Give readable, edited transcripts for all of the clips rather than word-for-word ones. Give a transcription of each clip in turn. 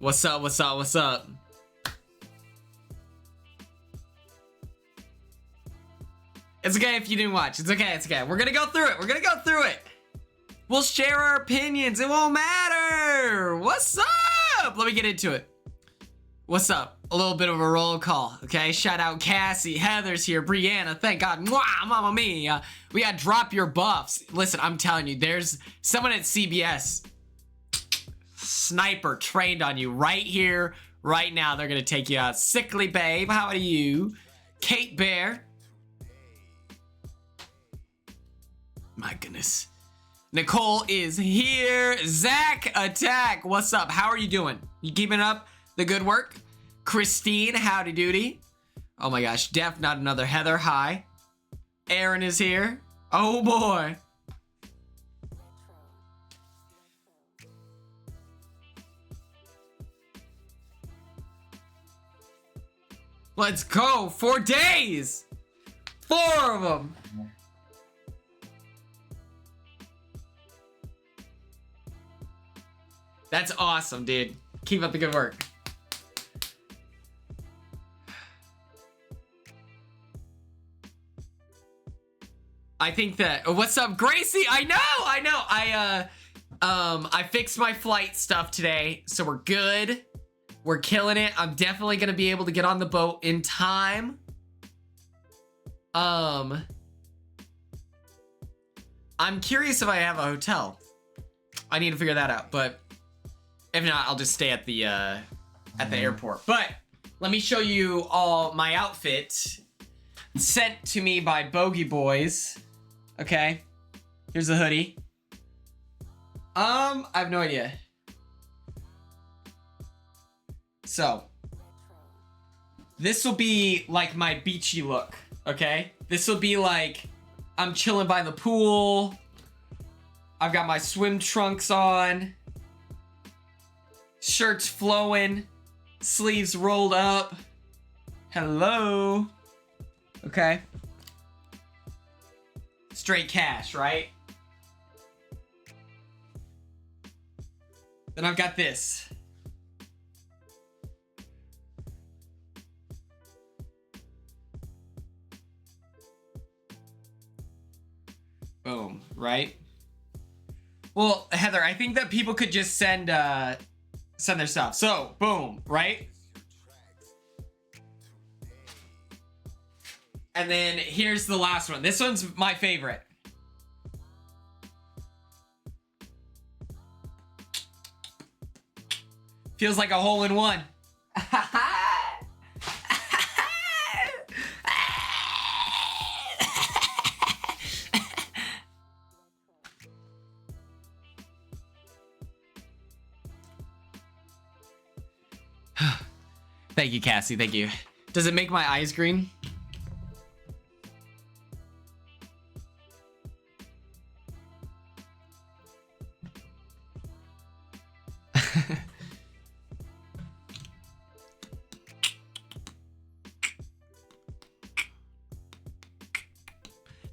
What's up? What's up? What's up? It's okay if you didn't watch. It's okay. It's okay. We're gonna go through it. We're gonna go through it. We'll share our opinions. It won't matter. What's up? Let me get into it. What's up? A little bit of a roll call, okay? Shout out Cassie, Heather's here, Brianna, thank God, mwah, mama mia. We gotta drop your buffs. Listen, I'm telling you, there's someone at CBS, sniper trained on you right here, right now. They're gonna take you out. Sickly Babe, how are you? Kate Bear. My goodness. Nicole is here. Zach Attack, what's up? How are you doing? You keeping up the good work? Christine, howdy doody. Oh my gosh, Def, not another Heather, hi. Aaron is here. Oh boy. Let's go, 4 days. 4 of them. That's awesome, dude. Keep up the good work. I think that, what's up, Gracie? I know. I fixed my flight stuff today, so we're good. We're killing it. I'm definitely gonna be able to get on the boat in time. I'm curious if I have a hotel. I need to figure that out, but if not, I'll just stay at the airport. But let me show you all my outfit sent to me by Bogey Boys. Okay, here's the hoodie. I have no idea. So, this will be like my beachy look, okay? This will be like, I'm chilling by the pool. I've got my swim trunks on. Shirt's flowing. Sleeves rolled up. Hello. Okay. Straight cash, right? Then I've got this. Boom, right? Well, Heather, I think that people could just send their stuff. So, boom, right? And then here's the last one. This one's my favorite. Feels like a hole-in-one. Thank you, Cassie. Thank you. Does it make my eyes green?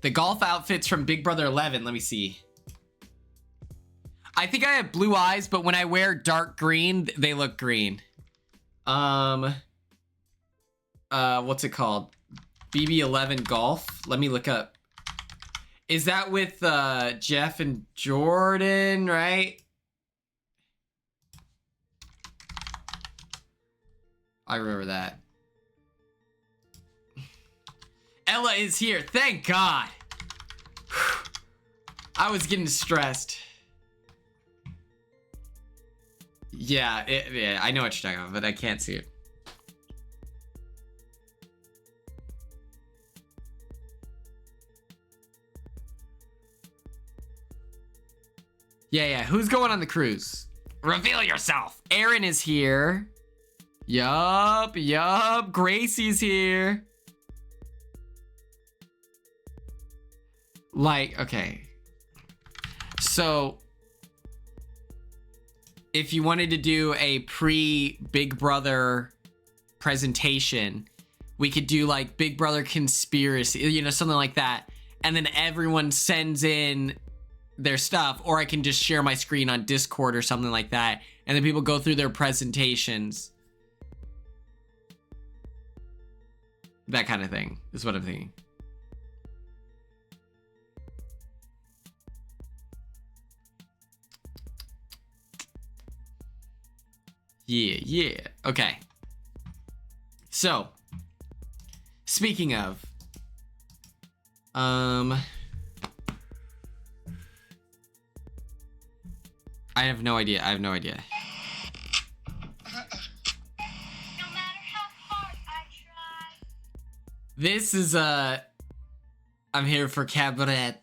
The golf outfits from Big Brother 11. Let me see. I think I have blue eyes, but when I wear dark green, they look green. What's it called? BB11 golf. Let me look up. Is that with Jeff and Jordan, right? I remember that. Ella is here. Thank God. I was getting stressed. Yeah, yeah, I know what you're talking about, but I can't see it. Yeah, who's going on the cruise? Reveal yourself. Aaron is here. Yup. Gracie's here. Like, okay. So, if you wanted to do a pre-Big Brother presentation, we could do like Big Brother conspiracy, you know, something like that. And then everyone sends in their stuff, or I can just share my screen on Discord or something like that, and then people go through their presentations. That kind of thing is what I'm thinking. Yeah. Okay. So, speaking of, I have no idea. No matter how hard I try. This is I'm here for Cabaret.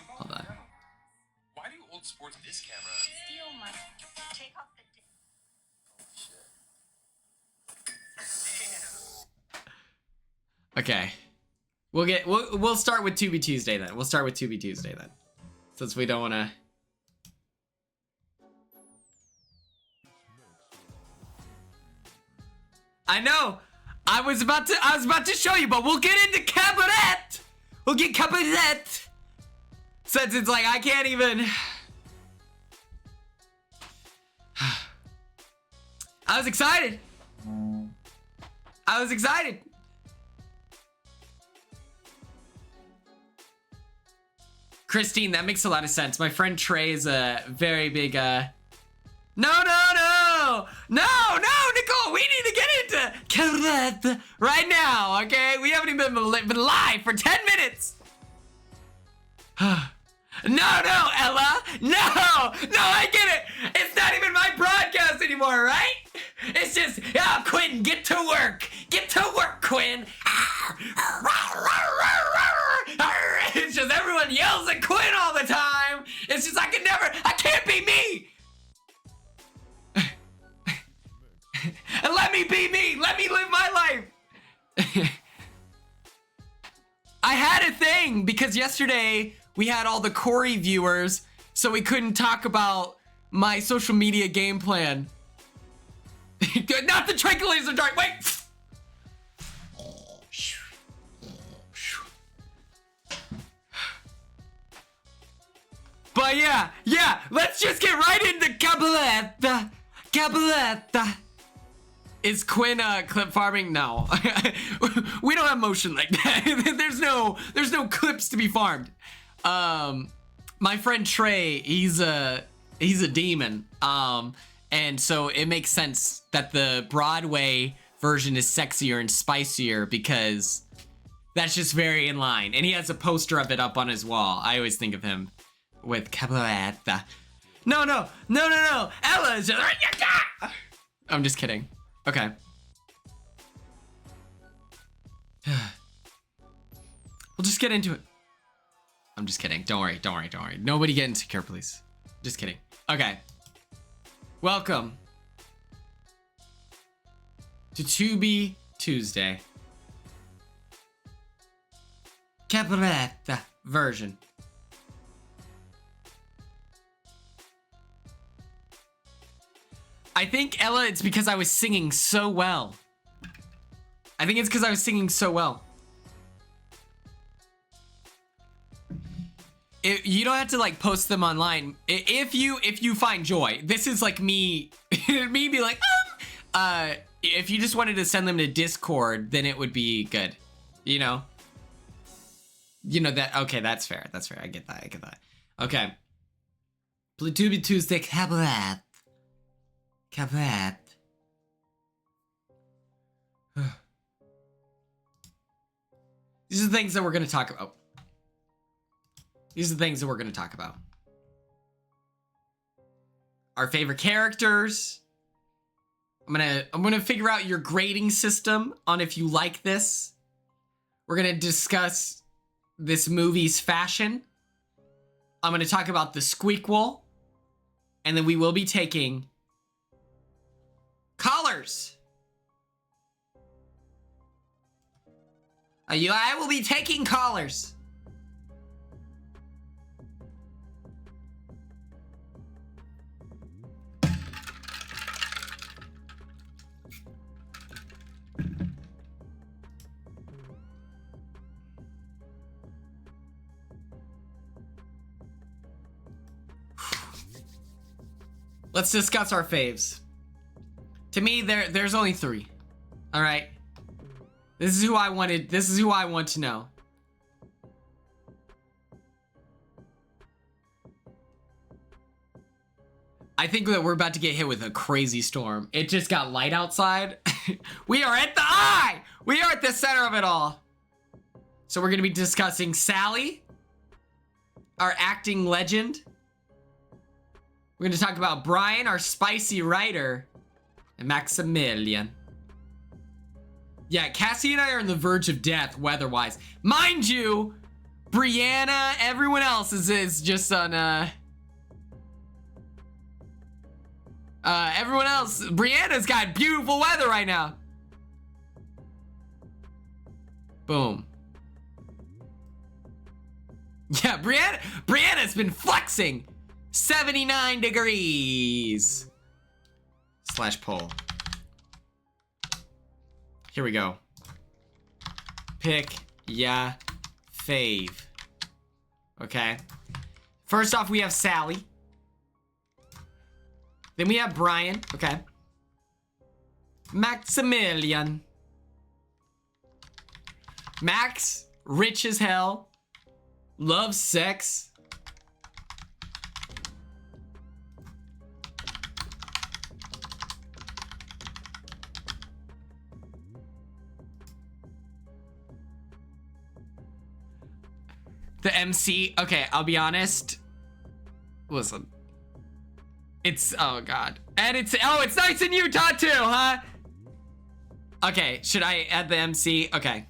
Hold on. Why do old sports this camera? Steal my. Take off the. Okay. We'll start with Tubi Tuesday then. We'll start with Tubi Tuesday then. Since we don't want to. I know. I was about to show you, but we'll get into Cabaret. We'll get Cabaret. Since it's like I can't even. I was excited. Christine, that makes a lot of sense. My friend Trey is a very big, No, Nicole, we need to get into Cabaret right now, okay? We haven't even been live for 10 minutes. No, Ella, no, I get it. It's not even my broadcast anymore, right? It's just, Quinn, get to work, Quinn. It's just everyone yells at Quinn all the time. It's just I can't be me. And let me be me. Let me live my life. I had a thing because yesterday we had all the Corey viewers, so we couldn't talk about my social media game plan. Not the tranquilizer dart. Wait. But yeah, let's just get right into Cabaret. Is Quinn clip farming? No. We don't have motion like that. There's no clips to be farmed. My friend Trey, he's a demon. And so it makes sense that the Broadway version is sexier and spicier because that's just very in line. And he has a poster of it up on his wall. I always think of him with Cabaret. No. Ella is just. I'm just kidding. Okay. We'll just get into it. I'm just kidding. Don't worry. Nobody get insecure, please. Just kidding. Okay. Welcome to Tubi Tuesday. Cabaret version. I think, Ella, it's because I was singing so well. You don't have to like post them online if you find joy. This is like me be like if you just wanted to send them to Discord, then it would be good. You know that. Okay, that's fair. I get that. Okay. PluTubi Tuesday Cabaret. These are the things that we're going to talk about. Our favorite characters. I'm gonna figure out your grading system on if you like this. We're gonna discuss this movie's fashion. I'm gonna talk about the squeakquel. And then we will be taking callers. I will be taking callers. let's discuss our faves. To me, there's only 3. All right. This is who I wanted. This is who I want to know. I think that we're about to get hit with a crazy storm. It just got light outside. We are at the eye. We are at the center of it all. So we're going to be discussing Sally, our acting legend. We're going to talk about Brian, our spicy writer, and Maximilian. Yeah, Cassie and I are on the verge of death weather-wise. Mind you, Brianna, everyone else is just on, everyone else, Brianna's got beautiful weather right now. Boom. Yeah, Brianna's been flexing. 79 degrees. / poll. Here we go. Pick ya fave. Okay. First off, we have Sally. Then we have Brian. Okay. Maximilian. Max, rich as hell. Loves sex. The MC, okay, I'll be honest. Listen. It's, oh God. And it's nice in Utah too, huh? Okay, should I add the MC? Okay.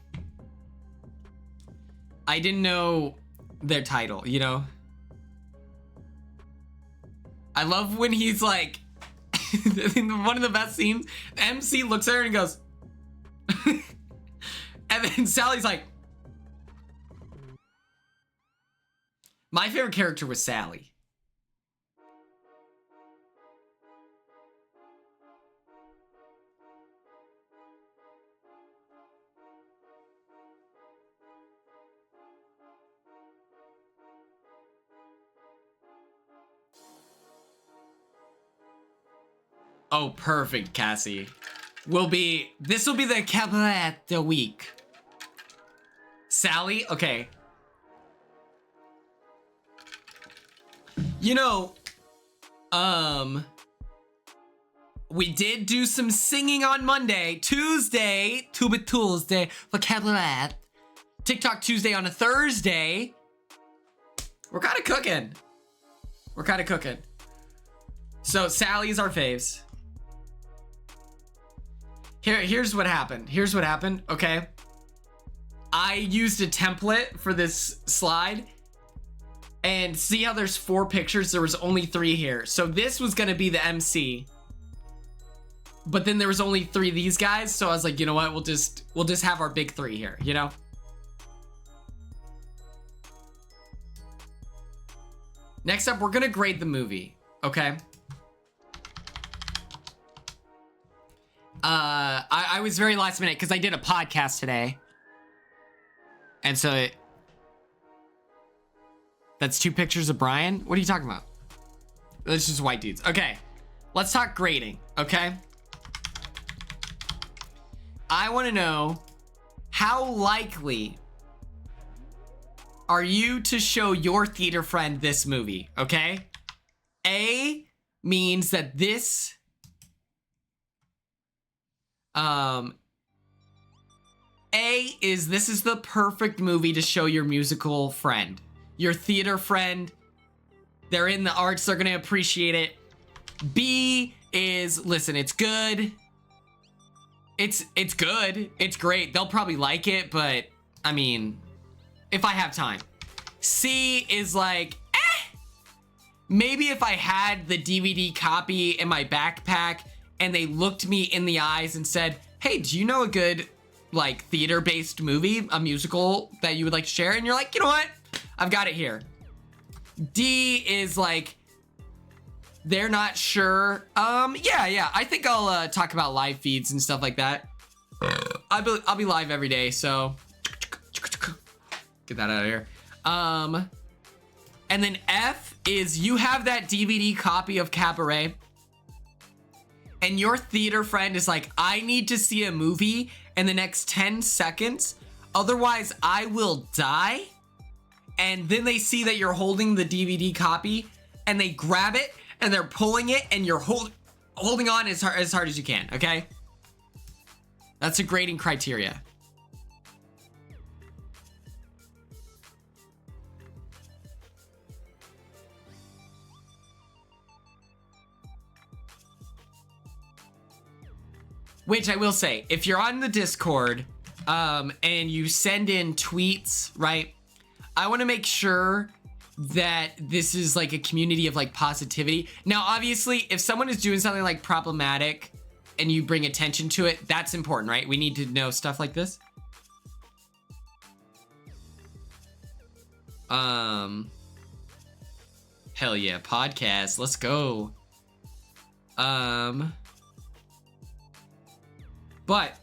I didn't know their title, you know? I love when he's like, one of the best scenes, the MC looks at her and goes, and then Sally's like, my favorite character was Sally. Oh, perfect, Cassie. This will be the Cabaret the week. Sally, okay. You know, we did do some singing on Monday. Tuesday, Tuba Tuesday for Cabaret. TikTok Tuesday on a Thursday. We're kind of cooking. We're kind of cooking. So Sally's our faves. Here's what happened. Here's what happened, okay? I used a template for this slide. And see how there's 4 pictures? There was only 3 here. So this was gonna be the MC. But then there was only 3 of these guys. So I was like, you know what? We'll just have our big 3 here, you know? Next up, we're gonna grade the movie, okay? I was very last minute because I did a podcast today. And so that's 2 pictures of Brian? What are you talking about? That's just white dudes. Okay, let's talk grading, okay? I want to know, how likely are you to show your theater friend this movie, okay? A means that this this is the perfect movie to show your musical friend, your theater friend. They're in the arts, they're gonna appreciate it. B is, listen, it's good. It's good, it's great. They'll probably like it, but I mean, if I have time. C is like, maybe if I had the DVD copy in my backpack and they looked me in the eyes and said, hey, do you know a good like theater-based movie, a musical that you would like to share? And you're like, you know what? I've got it here. D is like, they're not sure. Yeah, I think I'll talk about live feeds and stuff like that. I'll be live every day, so get that out of here. And then F is, you have that DVD copy of Cabaret and your theater friend is like, I need to see a movie in the next 10 seconds, otherwise I will die. And then they see that you're holding the DVD copy and they grab it and they're pulling it and you're holding on as hard as you can, okay? That's a grading criteria. Which I will say, if you're on the Discord and you send in tweets, right? I want to make sure that this is like a community of like positivity. Now, obviously, if someone is doing something like problematic and you bring attention to it, that's important, right? We need to know stuff like this. Hell yeah, podcast. Let's go. But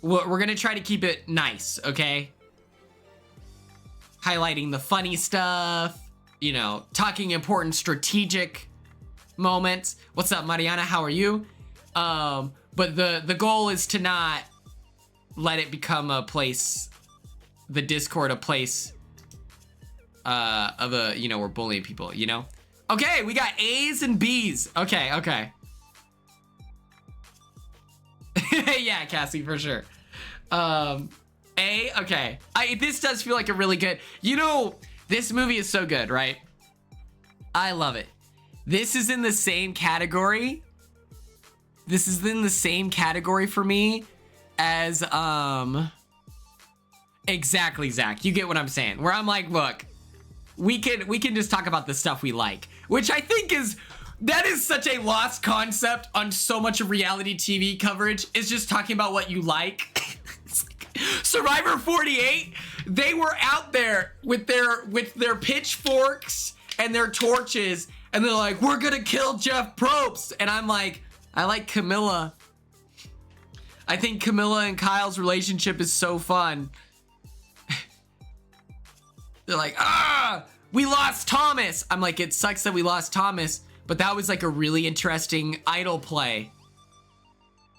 we're gonna try to keep it nice, okay? Highlighting the funny stuff, you know, talking important strategic moments. What's up, Mariana? How are you? But the goal is to not let it become a place, the Discord, a place of a, you know, we're bullying people, you know? Okay, we got A's and B's. Okay. Yeah, Cassie, for sure. A, okay. This does feel like a really good, you know, this movie is so good, right? I love it. This is in the same category. This is in the same category for me as, exactly, Zach. You get what I'm saying. Where I'm like, look, we can just talk about the stuff we like, which I think that is such a lost concept on so much of reality TV coverage, is just talking about what you like. Survivor 48, they were out there with their pitchforks and their torches, and they're like, we're gonna kill Jeff Probst. And I'm like, I like Camilla. I think Camilla and Kyle's relationship is so fun. They're like, we lost Thomas. I'm like, it sucks that we lost Thomas, but that was like a really interesting idol play.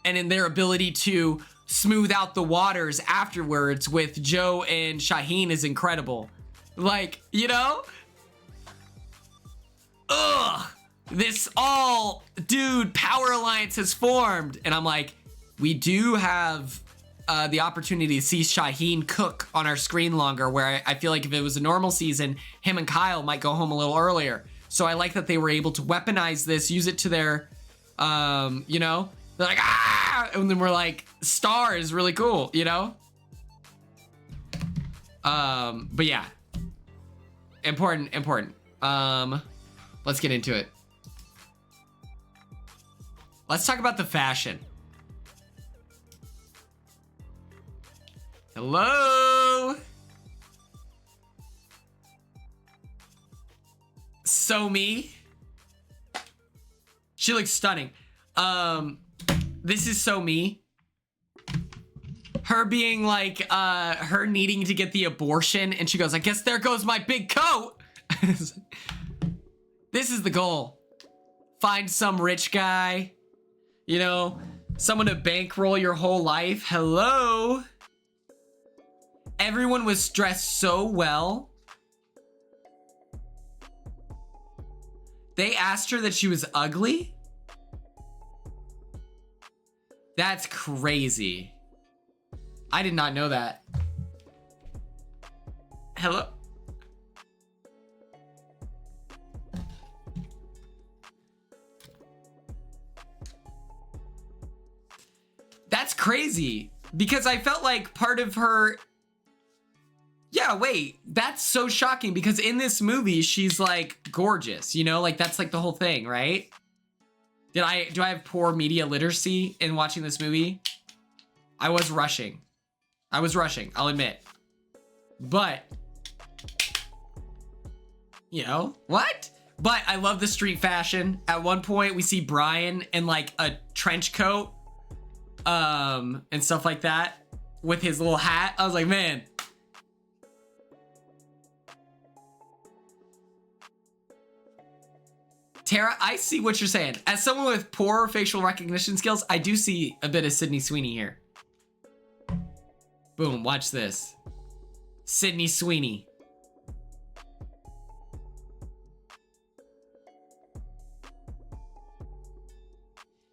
And in their ability to smooth out the waters afterwards with Joe and Shaheen is incredible. Like, you know? This dude, Power Alliance has formed. And I'm like, we do have the opportunity to see Shaheen cook on our screen longer, where I feel like if it was a normal season, him and Kyle might go home a little earlier. So I like that they were able to weaponize this, use it to their, you know, they're like, and then we're like, Star is really cool, you know? But yeah, important. Let's get into it. Let's talk about the fashion. Hello? So me. She looks stunning. This is so me. Her being like, her needing to get the abortion, and she goes, I guess there goes my big coat. This is the goal. Find some rich guy, you know, someone to bankroll your whole life. Hello? Everyone was dressed so well. They asked her that she was ugly? That's crazy. I did not know that. Hello? That's crazy, because I felt like part of her... Yeah, wait, that's so shocking, because in this movie, she's like gorgeous, you know, like that's like the whole thing, right? Do I have poor media literacy in watching this movie? I was rushing, I'll admit. But, you know, what? But I love the street fashion. At one point, we see Brian in like a trench coat, and stuff like that with his little hat. I was like, man. Tara, I see what you're saying. As someone with poor facial recognition skills, I do see a bit of Sydney Sweeney here. Boom, watch this. Sydney Sweeney.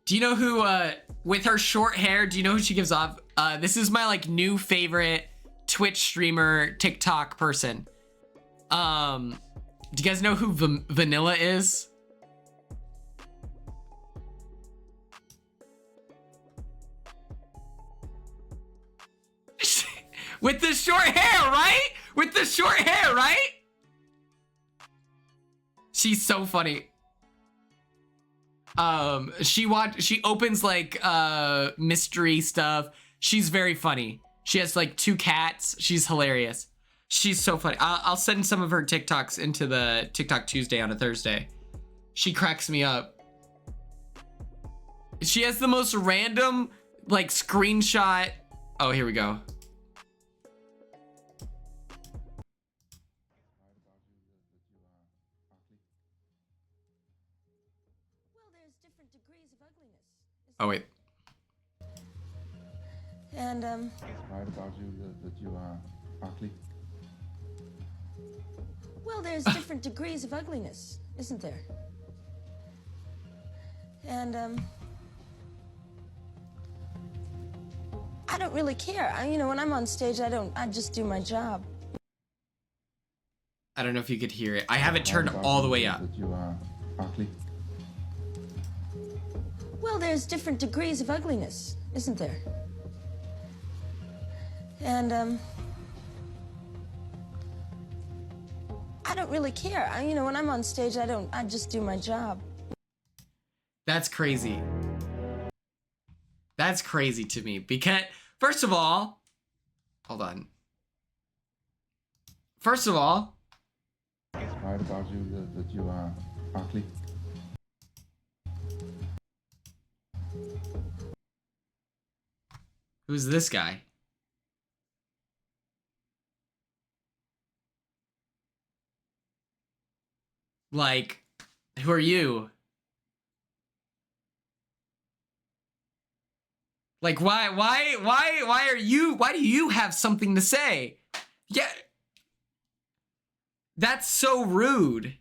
Do you know who, with her short hair, do you know who she gives off? This is my like new favorite Twitch streamer, TikTok person. Do you guys know who Vanilla is? With the short hair, right? With the short hair, right? She's so funny. She opens like mystery stuff. She's very funny. She has like 2 cats. She's hilarious. She's so funny. I'll send some of her TikToks into the TikTok Tuesday on a Thursday. She cracks me up. She has the most random like screenshot. Oh, here we go. Oh wait. And Right about you that you are ugly. well, there's different degrees of ugliness, isn't there? And I don't really care. You know, when I'm on stage, I just do my job. I don't know if you could hear it. I have it turned all the way up. That you are ugly. Well, there's different degrees of ugliness, isn't there? And I don't really care. You know, when I'm on stage, I just do my job. That's crazy. That's crazy to me because, first of all, hold on. First of all, Right about you that you are ugly. who's this guy? Like, who are you? Like, why are you, why do you have something to say? Yeah. That's so rude.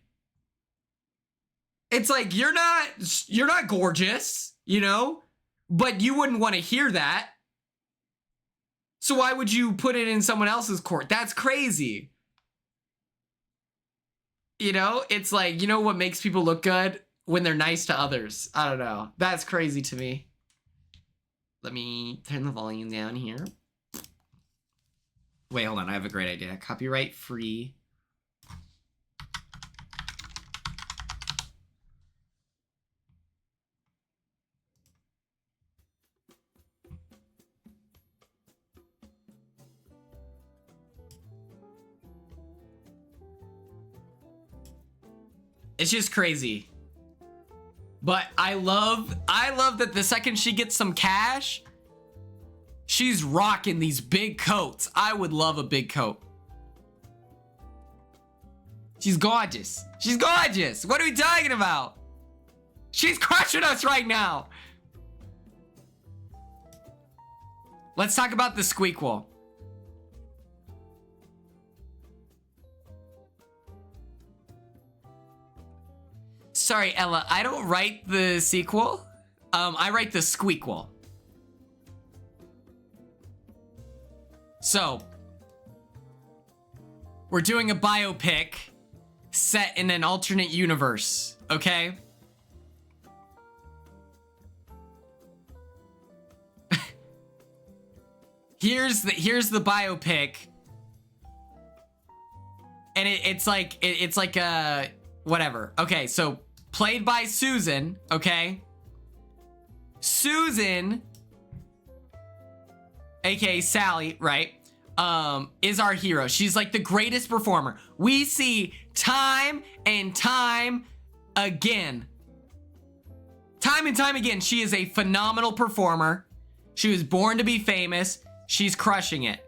It's like, you're not gorgeous, you know, but you wouldn't want to hear that. So why would you put it in someone else's court? That's crazy. You know, it's like, you know what makes people look good? When they're nice to others. I don't know. That's crazy to me. Let me turn the volume down here. Wait, hold on. I have a great idea. Copyright free. It's just crazy. But I love that the second she gets some cash, she's rocking these big coats. I would love a big coat. She's gorgeous. She's gorgeous. What are we talking about? She's crushing us right now. Let's talk about the squeakquel. Sorry, Ella, I don't write the sequel. I write the squeakquel. So, we're doing a biopic set in an alternate universe, okay? Here's the biopic. And it's like a whatever. Okay, so played by Susan, okay? Susan, aka Sally, right? Is our hero. She's like the greatest performer. We see time and time again. Time and time again, she is a phenomenal performer. She was born to be famous. She's crushing it.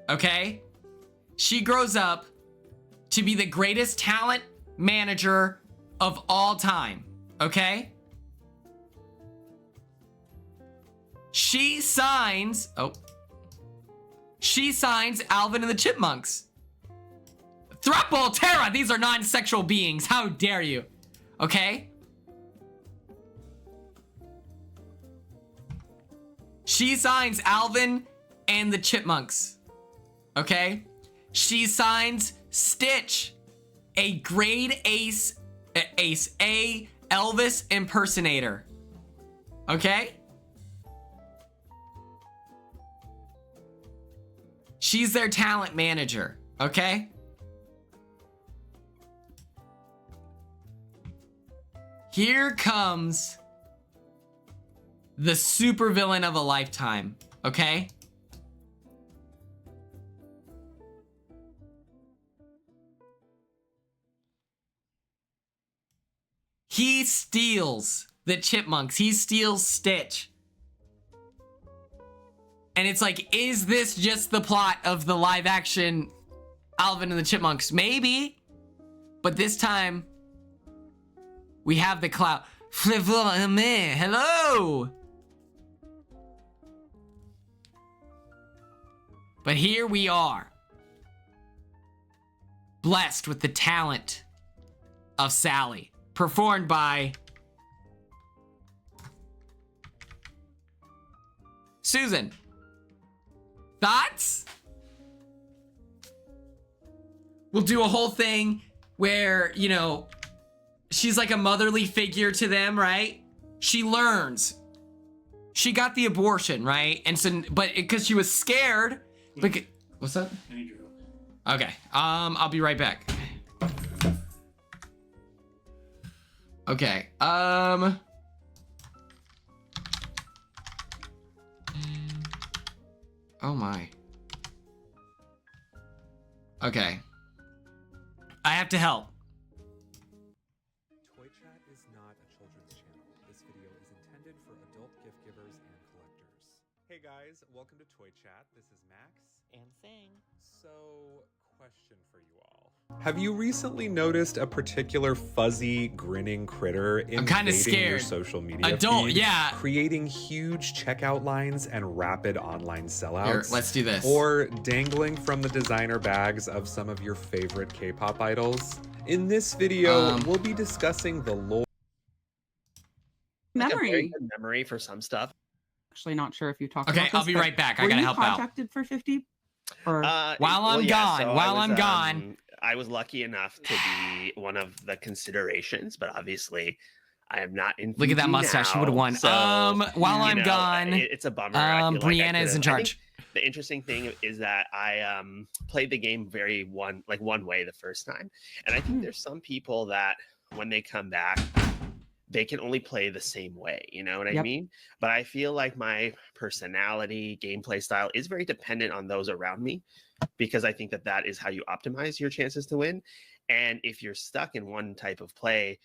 Okay? She grows up to be the greatest talent manager of all time, okay? She signs Alvin and the Chipmunks. Thruple Terra, these are non-sexual beings. How dare you? Okay? She signs Alvin and the Chipmunks. Okay? She signs Stitch, a grade ace A Elvis impersonator. Okay? She's their talent manager. Okay? Here comes the supervillain of a lifetime, okay? He steals the Chipmunks. He steals Stitch. And it's like, is this just the plot of the live action Alvin and the Chipmunks? Maybe. But this time, we have the cloud. Hello. But here we are, blessed with the talent of Sally, performed by Susan. Thoughts? We'll do a whole thing where, you know, she's like a motherly figure to them, right? She learns. She got the abortion, right? And so, but because she was scared. What's that? I need your help. Okay. I'll be right back. Okay. Oh my. Okay. I have to help. Toy Chat is not a children's channel. This video is intended for adult gift givers and collectors. Hey guys, welcome to Toy Chat. This is Max. And Thing. So, question for you all. Have you recently noticed a particular fuzzy, grinning critter I'm kind of invading your scared. social media Adult, feed, yeah. creating huge checkout lines and rapid online sellouts? Here, let's do this. Or dangling from the designer bags of some of your favorite K-pop idols? In this video, we'll be discussing the lore. Like a very Memory. good memory for some stuff. Actually, not sure if you talked Okay, about this. I'll be but right back. I were gotta you help out. Contracted for 50? Or While I'm gone, I was lucky enough to be one of the considerations, but obviously I am not in. Look at that Fuji mustache. She now, would have won. so, while you I'm know, gone, it's a bummer. I feel like I Brianna is in could've- I think charge. The interesting thing is that I played the game very one way the first time, and I think there's some people that when they come back, they can only play the same way. You know what I Yep. mean? But I feel like my personality, gameplay style is very dependent on those around me, because I think that that is how you optimize your chances to win. And if you're stuck in one type of play,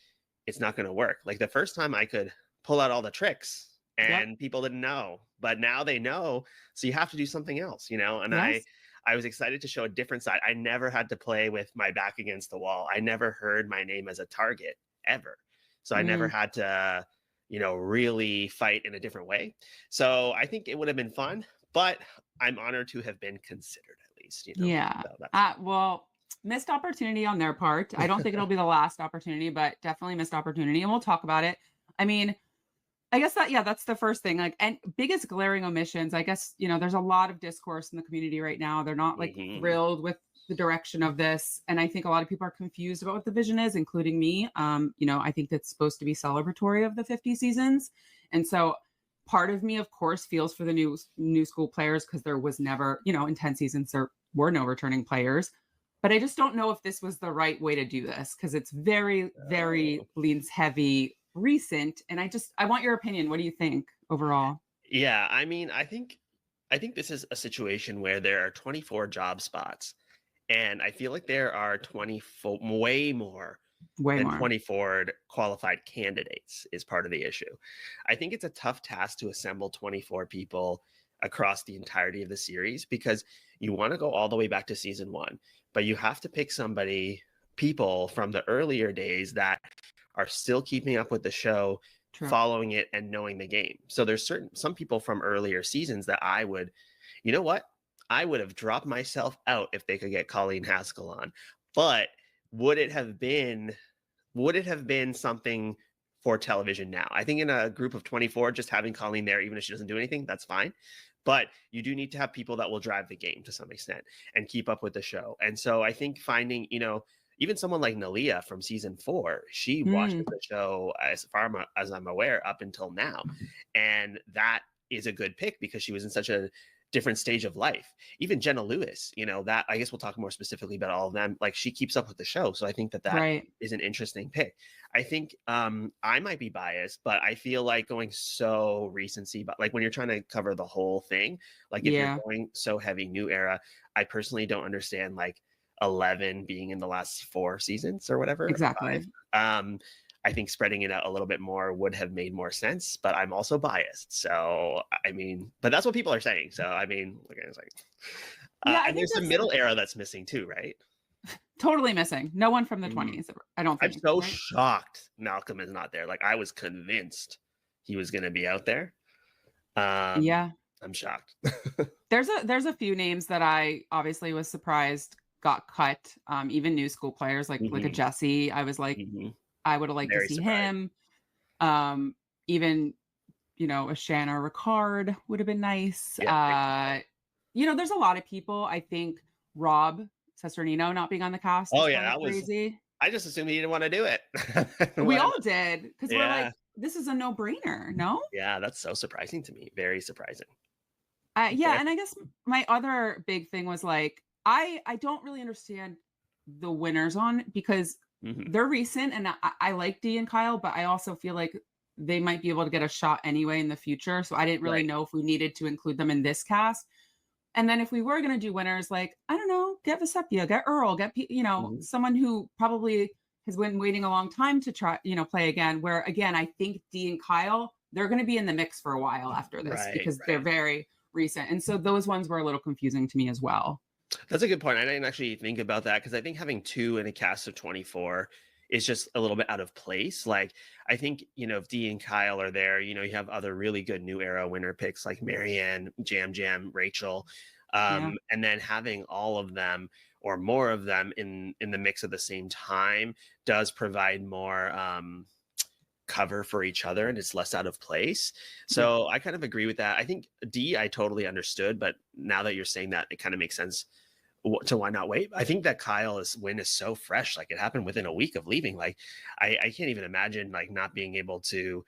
it's not going to work. Like the first time I could pull out all the tricks and people didn't know, but now they know. So you have to do something else, you know? And Yes. I was excited to show a different side. I never had to play with my back against the wall. I never heard my name as a target ever. So I never had to, you know, really fight in a different way. So I think it would have been fun, but I'm honored to have been considered at least, you know? yeah. So that's- Well, missed opportunity on their part. I don't think it'll be the last opportunity, but definitely missed opportunity. And we'll talk about it. I mean, I guess that's the first thing. Like, and biggest glaring omissions, I guess, you know, there's a lot of discourse in the community right now. They're not like thrilled with the direction of this. And I think a lot of people are confused about what the vision is, including me. You know, I think that's supposed to be celebratory of the 50 seasons. And so part of me, of course, feels for the new school players, because there was never, you know, in 10 seasons, there were no returning players. But I just don't know if this was the right way to do this, because it's very, very leans heavy recent. And I want your opinion. What do you think overall? Yeah, I mean, I think this is a situation where there are 24 job spots, and I feel like there are 24, way more than 24 qualified candidates is part of the issue. I think it's a tough task to assemble 24 people across the entirety of the series, because you want to go all the way back to season 1, but you have to pick people from the earlier days that are still keeping up with the show, True. following it, and knowing the game. So there's some people from earlier seasons that I would, you know what? I would have dropped myself out if they could get Colleen Haskell on. But would it have been something for television now? I think in a group of 24, just having Colleen there, even if she doesn't do anything, that's fine. But you do need to have people that will drive the game to some extent and keep up with the show. And so I think finding, even someone like Nalia from season 4, she watched the show as far as I'm aware up until now. And that is a good pick because she was in such a different stage of life. Even Jenna Lewis, that I guess we'll talk more specifically about all of them. Like, she keeps up with the show. So I think that Right. is an interesting pick. I think I might be biased, but I feel like going so recency, but like when you're trying to cover the whole thing, like if you're going so heavy new era, I personally don't understand like 11 being in the last 4 seasons or whatever. Exactly. 5. I think spreading it out a little bit more would have made more sense, but I'm also biased. So, I mean, but that's what people are saying. So, I mean, look, it's like, and there's the middle era that's missing too, right? Totally missing. No one from the 20s. I don't think. I'm so shocked Malcolm is not there. Like, I was convinced he was going to be out there. Yeah. I'm shocked. There's a few names that I obviously was surprised got cut. Even new school players like a Jesse. I was like, I would have liked to see him. Even, a Shanna Ricard would have been nice. Yeah, there's a lot of people. I think Rob Cesternino not being on the cast. Oh yeah, that crazy. was. I just assumed he didn't want to do it. We all did because we're like, this is a no-brainer. No. Yeah, that's so surprising to me. Very surprising. Yeah, and I guess my other big thing was like, I don't really understand the winners on because they're recent, and I like Dee and Kyle, but I also feel like they might be able to get a shot anyway in the future. So I didn't really know if we needed to include them in this cast. And then if we were going to do winners, like, I don't know, get Vesepia, get Earl, get, someone who probably has been waiting a long time to try, play again, where again, I think Dee and Kyle, they're going to be in the mix for a while after this because they're very recent. And so those ones were a little confusing to me as well. That's a good point. I didn't actually think about that because I think having 2 in a cast of 24 is just a little bit out of place. Like, I think, if Dee and Kyle are there, you have other really good new era winner picks like Marianne, Jam, Rachel. And then having all of them or more of them in the mix at the same time does provide more cover for each other, and it's less out of place. So I kind of agree with that. I think Dee, I totally understood, but now that you're saying that, it kind of makes sense to why not wait. I think that Kyle's win is so fresh. Like, it happened within a week of leaving. Like, I can't even imagine like not being able to,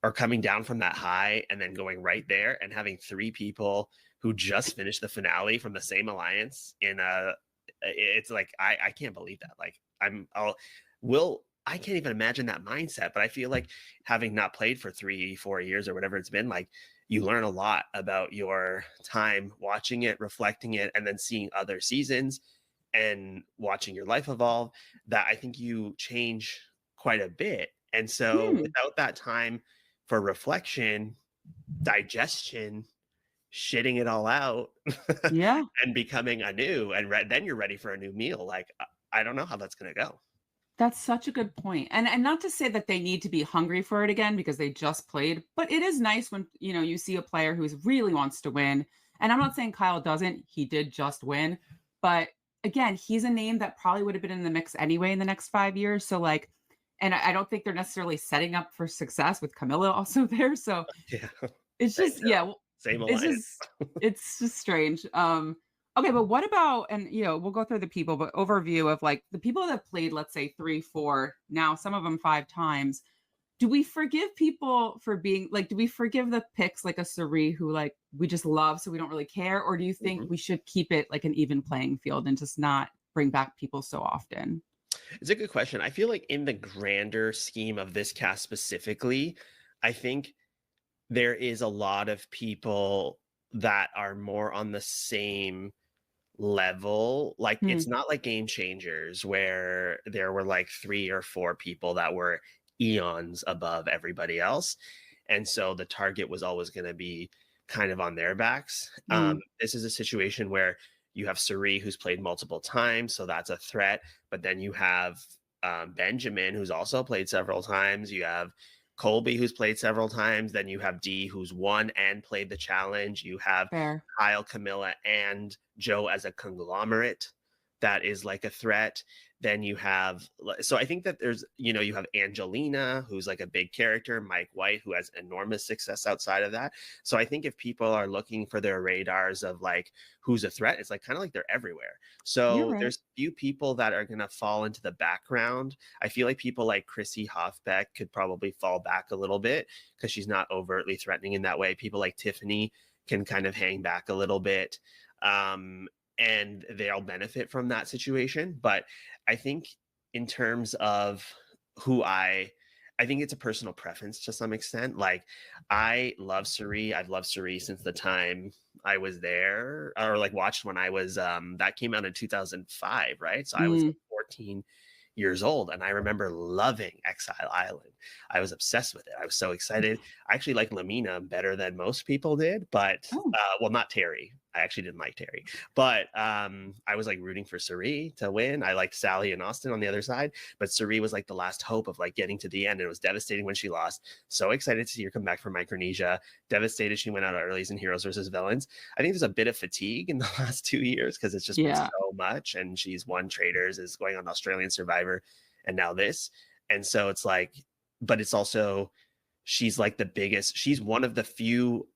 or coming down from that high and then going right there and having 3 people who just finished the finale from the same alliance it's like, I can't believe that. Like, I can't even imagine that mindset, but I feel like having not played for 3-4 years or whatever it's been, like, you learn a lot about your time watching it, reflecting it, and then seeing other seasons and watching your life evolve, that I think you change quite a bit. And so without that time for reflection, digestion, shitting it all out, and becoming anew, and then you're ready for a new meal. Like, I don't know how that's going to go. That's such a good point. And not to say that they need to be hungry for it again because they just played, but it is nice when, you see a player who really wants to win. And I'm not saying Kyle doesn't, he did just win, but again, he's a name that probably would have been in the mix anyway in the next 5 years. So like, and I don't think they're necessarily setting up for success with Camilla also there. So it's just, same alliance. It's just strange. Okay, but what about, and we'll go through the people, but overview of like the people that played, let's say 3, 4, now some of them 5 times. Do we forgive people for being like, do we forgive the picks like a Sari who like we just love so we don't really care? Or do you think we should keep it like an even playing field and just not bring back people so often? It's a good question. I feel like in the grander scheme of this cast specifically, I think there is a lot of people that are more on the same level. Like, it's not like Game Changers where there were like 3 or 4 people that were eons above everybody else, and so the target was always going to be kind of on their backs. This is a situation where you have Sari, who's played multiple times, so that's a threat, but then you have Benjamin, who's also played several times. You have Colby, who's played several times. Then you have Dee, who's won and played the challenge. You have Fair. Kyle, Camilla, and Joe as a conglomerate that is like a threat. Then you have, so I think that there's, you have Angelina, who's like a big character, Mike White, who has enormous success outside of that. So I think if people are looking for their radars of like who's a threat, it's like kind of like they're everywhere. So there's few people that are going to fall into the background. I feel like people like Chrissy Hoffbeck could probably fall back a little bit because she's not overtly threatening in that way. People like Tiffany can kind of hang back a little bit. And they'll benefit from that situation. But I think in terms of who I think it's a personal preference to some extent. Like I love Suri. I've loved Suri since the time I was there or like watched when I was, that came out in 2005, right? So I was like 14 years old and I remember loving Exile Island. I was obsessed with it. I was so excited. I actually like Lamina better than most people did, but well, not Terry. I actually didn't like Terry, but I was like rooting for Suri to win. I liked Sally and Austin on the other side, but Suri was like the last hope of like getting to the end. And it was devastating when she lost. So excited to see her come back from Micronesia. Devastated she went out early in Heroes versus Villains. I think there's a bit of fatigue in the last 2 years because it's just been so much. And she's won Traders, is going on Australian Survivor, and now this. And so it's like, but it's also, she's like the biggest, she's one of the few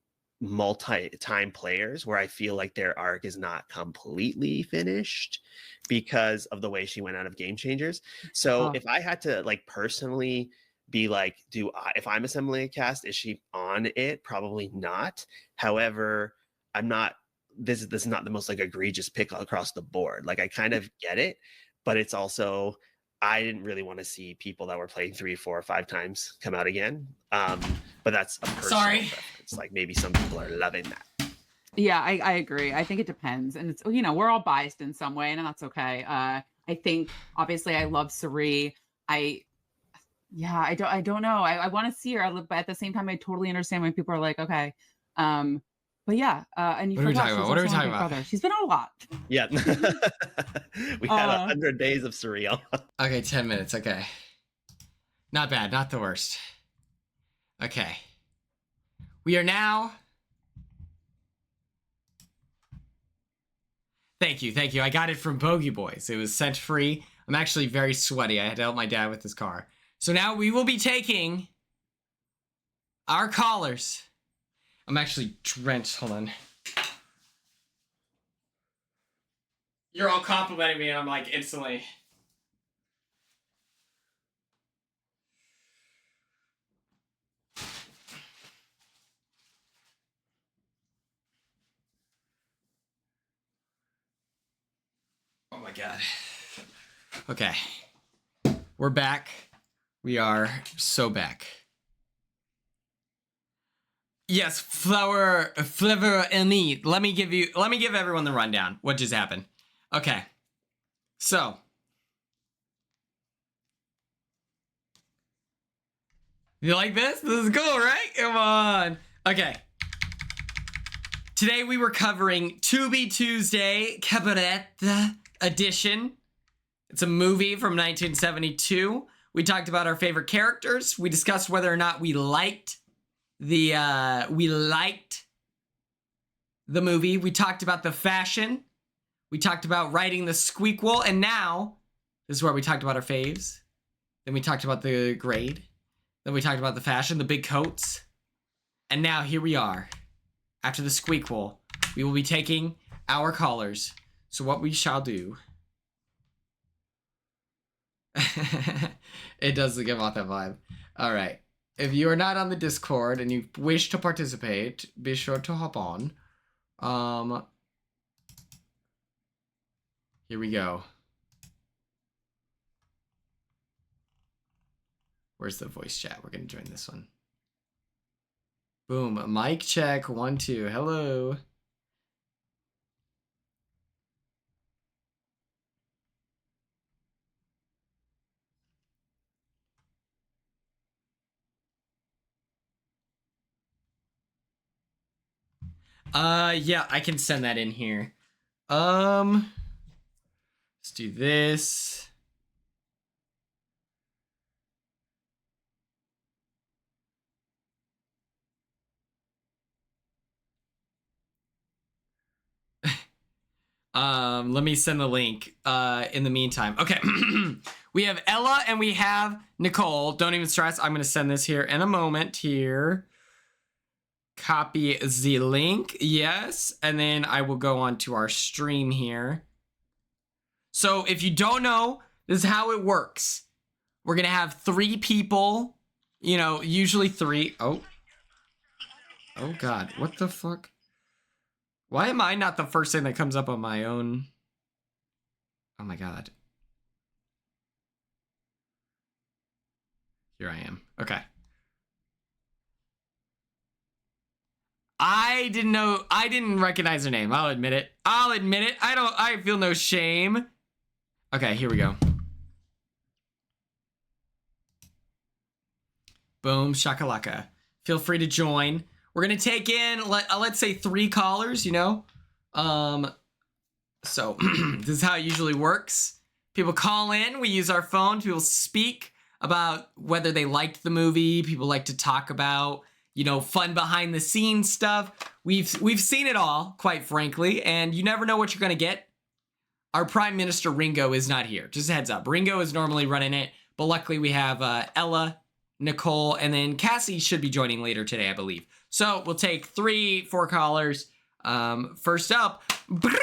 multi-time players where I feel like their arc is not completely finished because of the way she went out of Game Changers. So if I had to like personally be like, if I'm assembling a cast, is she on it? Probably not. However, I'm not, this is not the most like egregious pick across the board. Like I kind of get it, but it's also, I didn't really want to see people that were playing 3, 4, or 5 times come out again. But that's a personal preference. Like maybe some people are loving that. Yeah, I agree. I think it depends. And it's, we're all biased in some way, and that's okay. I think obviously I love Suri. I don't know. I want to see her, but at the same time, I totally understand when people are like, okay. But yeah, and you forgot she's also my big brother. She's been on a lot. Yeah. We had 100 days of Suri. Okay, 10 minutes. Okay. Not bad. Not the worst. Okay. We are now... Thank you. Thank you. I got it from Bogey Boys. It was sent free. I'm actually very sweaty. I had to help my dad with his car. So now we will be taking our callers. I'm actually drenched. Hold on. You're all complimenting me and I'm like instantly... Oh my god. Okay. We're back. We are so back. Yes, Flavor and me. Let me give everyone the rundown. What just happened? Okay. So. You like this? This is cool, right? Come on. Okay. Today we were covering Tubi Tuesday Cabaret edition. It's a movie from 1972. We talked about our favorite characters. We discussed whether or not we liked the movie. We talked about the fashion. We talked about writing the squeakquel, and now this is where we talked about our faves. Then we talked about the grade. Then we talked about the fashion, the big coats. And now here we are. After the squeakquel, we will be taking our callers. So what we shall do... It does give off that vibe. All right. If you are not on the Discord and you wish to participate, be sure to hop on. Here we go. Where's the voice chat? We're going to join this one. Boom. Mic check. 1, 2. Hello. Yeah, I can send that in here. Let's do this. Let me send the link in the meantime. Okay. We have Ella and we have Nicole. Don't even stress. I'm going to send this here in a moment here. Copy the link. Yes. And then I will go on to our stream here. So if you don't know, this is how it works. We're going to have 3 people, you know, usually 3. Oh God. What the fuck? Why am I not the first thing that comes up on my own? Oh my God. Here I am. Okay. I didn't recognize her name. I'll admit it. I feel no shame. Okay, here we go. Boom, shakalaka. Feel free to join. We're gonna take in, let's say 3 callers, you know? So this is how it usually works. People call in, we use our phone, people speak about whether they liked the movie. People like to talk about, you know, fun behind the scenes stuff. We've seen it all, quite frankly, and you never know what you're gonna get. Our Prime Minister Ringo is not here. Just a heads up. Ringo is normally running it, but luckily we have Ella, Nicole, and then Cassie should be joining later today, I believe. So we'll take 3, 4 callers. First up, bring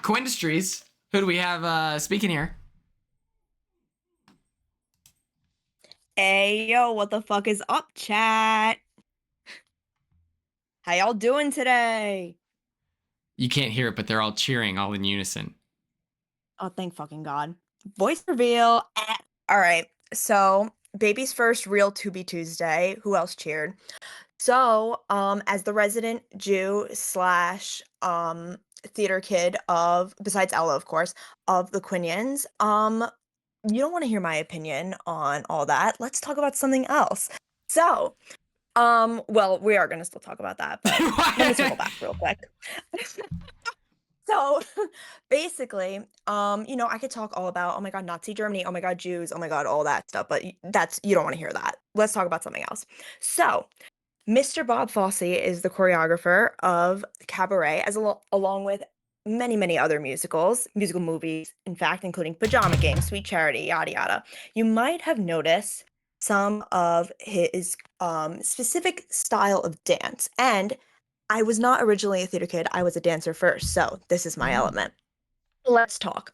Quindustries. Who do we have speaking here? Hey, yo, what the fuck is up, chat? How y'all doing today? You can't hear it, but they're all cheering all in unison. Oh, thank fucking God. Voice reveal. All right, so baby's first real Tubi Tuesday. Who else cheered? So, as the resident Jew slash theater kid of, besides Ella, of course, of the Quinians, you don't want to hear my opinion on all that. Let's talk about something else. So, well, we are gonna still talk about that, but let me circle back real quick. So basically, you know, I could talk all about, oh my God, Nazi Germany, oh my God, Jews, oh my God, all that stuff, but you don't want to hear that. Let's talk about something else. So, Mr. Bob Fosse is the choreographer of Cabaret, along with many, many other musical movies, in fact, including Pajama Game, Sweet Charity, yada yada. You might have noticed some of his specific style of dance. And I was not originally a theater kid. I was a dancer first. So this is my element. Let's talk.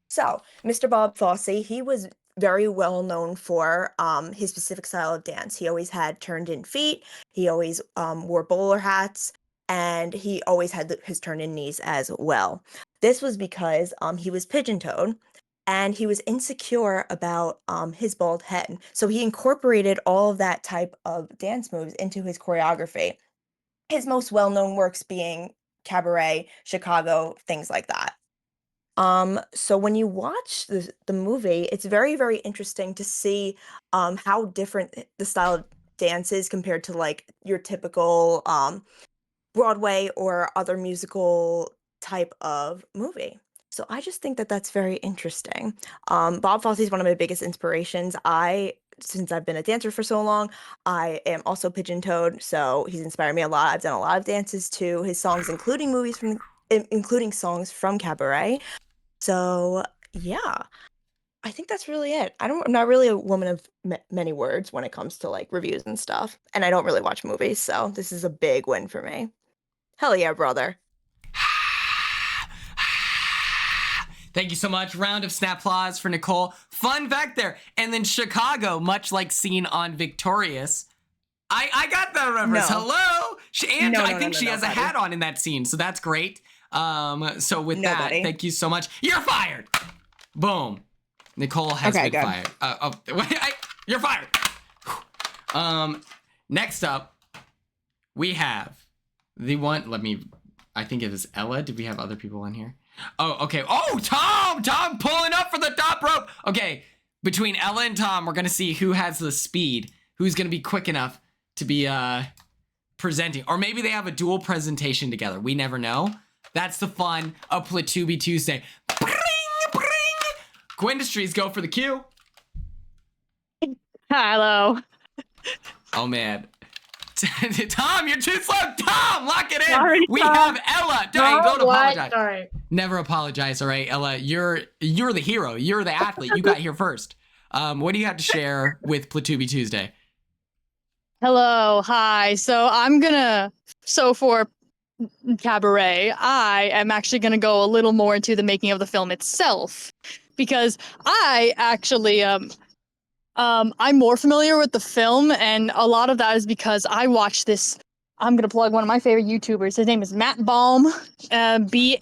So Mr. Bob Fosse, he was very well known for his specific style of dance. He always had turned in feet. He always wore bowler hats. And he always had his turned in knees as well. This was because he was pigeon-toed. And he was insecure about his bald head. So he incorporated all of that type of dance moves into his choreography. His most well-known works being Cabaret, Chicago, things like that. So when you watch the movie, it's very, very interesting to see how different the style of dance is compared to like your typical Broadway or other musical type of movie. So I just think that that's very interesting. Bob Fosse is one of my biggest inspirations. Since I've been a dancer for so long, I am also pigeon-toed, so he's inspired me a lot. I've done a lot of dances to his songs, including songs from Cabaret. So yeah, I think that's really it. I'm not really a woman of many words when it comes to like reviews and stuff, and I don't really watch movies, so this is a big win for me. Hell yeah, brother. Thank you so much. Round of snap applause for Nicole. Fun fact there. And then Chicago, much like seen on Victorious. I got that reference. No. Hello. And No, I no, think no, she no, has a buddy. hat on in that scene, so that's great. So with that, buddy. thank you so much. You're fired. Boom. Nicole has Okay, been good. fired. You're fired. Next up, we have the one. I think it was Ella. Did we have other people on here? Oh, okay. Oh, Tom pulling up for the top rope. Okay, between Ella and Tom, we're gonna see who has the speed, who's gonna be quick enough to be presenting, or maybe they have a dual presentation together. We never know. That's the fun of PluTubi Tuesday. Bring. Quindustries, go for the cue. Hello. Oh man, Tom, you're too slow. Tom, lock it in. Sorry, we Tom. have Ella. Hey, No, don't what? apologize. Sorry. Never apologize. All right, Ella, you're the hero. You're the athlete. You got here first. What do you have to share with PluTubi Tuesday? Hello, hi. So for Cabaret, I am actually gonna go a little more into the making of the film itself, because I actually I'm more familiar with the film, and a lot of that is because I watched this. I'm gonna plug one of my favorite YouTubers. His name is Matt Baum, Baume. He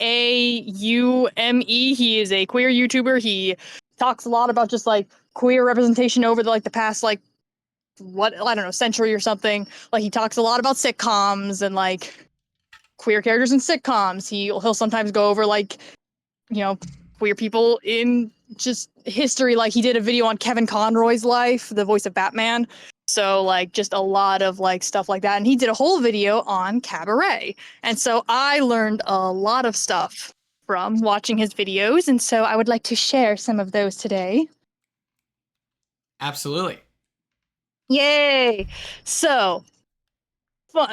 is a queer YouTuber. He talks a lot about just like queer representation over the past what, I don't know, century or something. Like, he talks a lot about sitcoms and like queer characters in sitcoms. He'll sometimes go over queer people in just history. Like, he did a video on Kevin Conroy's life, the voice of Batman. So like just a lot of like stuff like that. And he did a whole video on Cabaret. And so I learned a lot of stuff from watching his videos, and so I would like to share some of those today. Absolutely. Yay! So,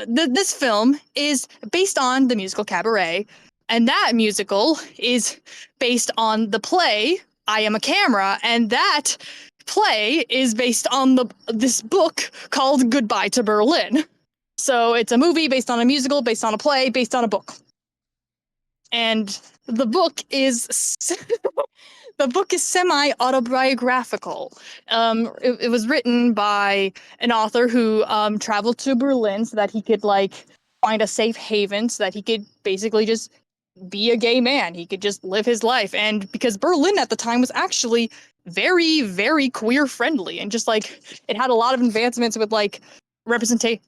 this film is based on the musical Cabaret, and that musical is based on the play I Am a Camera, and that play is based on this book called Goodbye to Berlin. So it's a movie based on a musical, based on a play, based on a book. And the book is semi-autobiographical. It was written by an author who traveled to Berlin so that he could find a safe haven, so that he could basically just be a gay man. He could just live his life. And because Berlin at the time was actually very, very queer friendly, and just it had a lot of advancements with representation,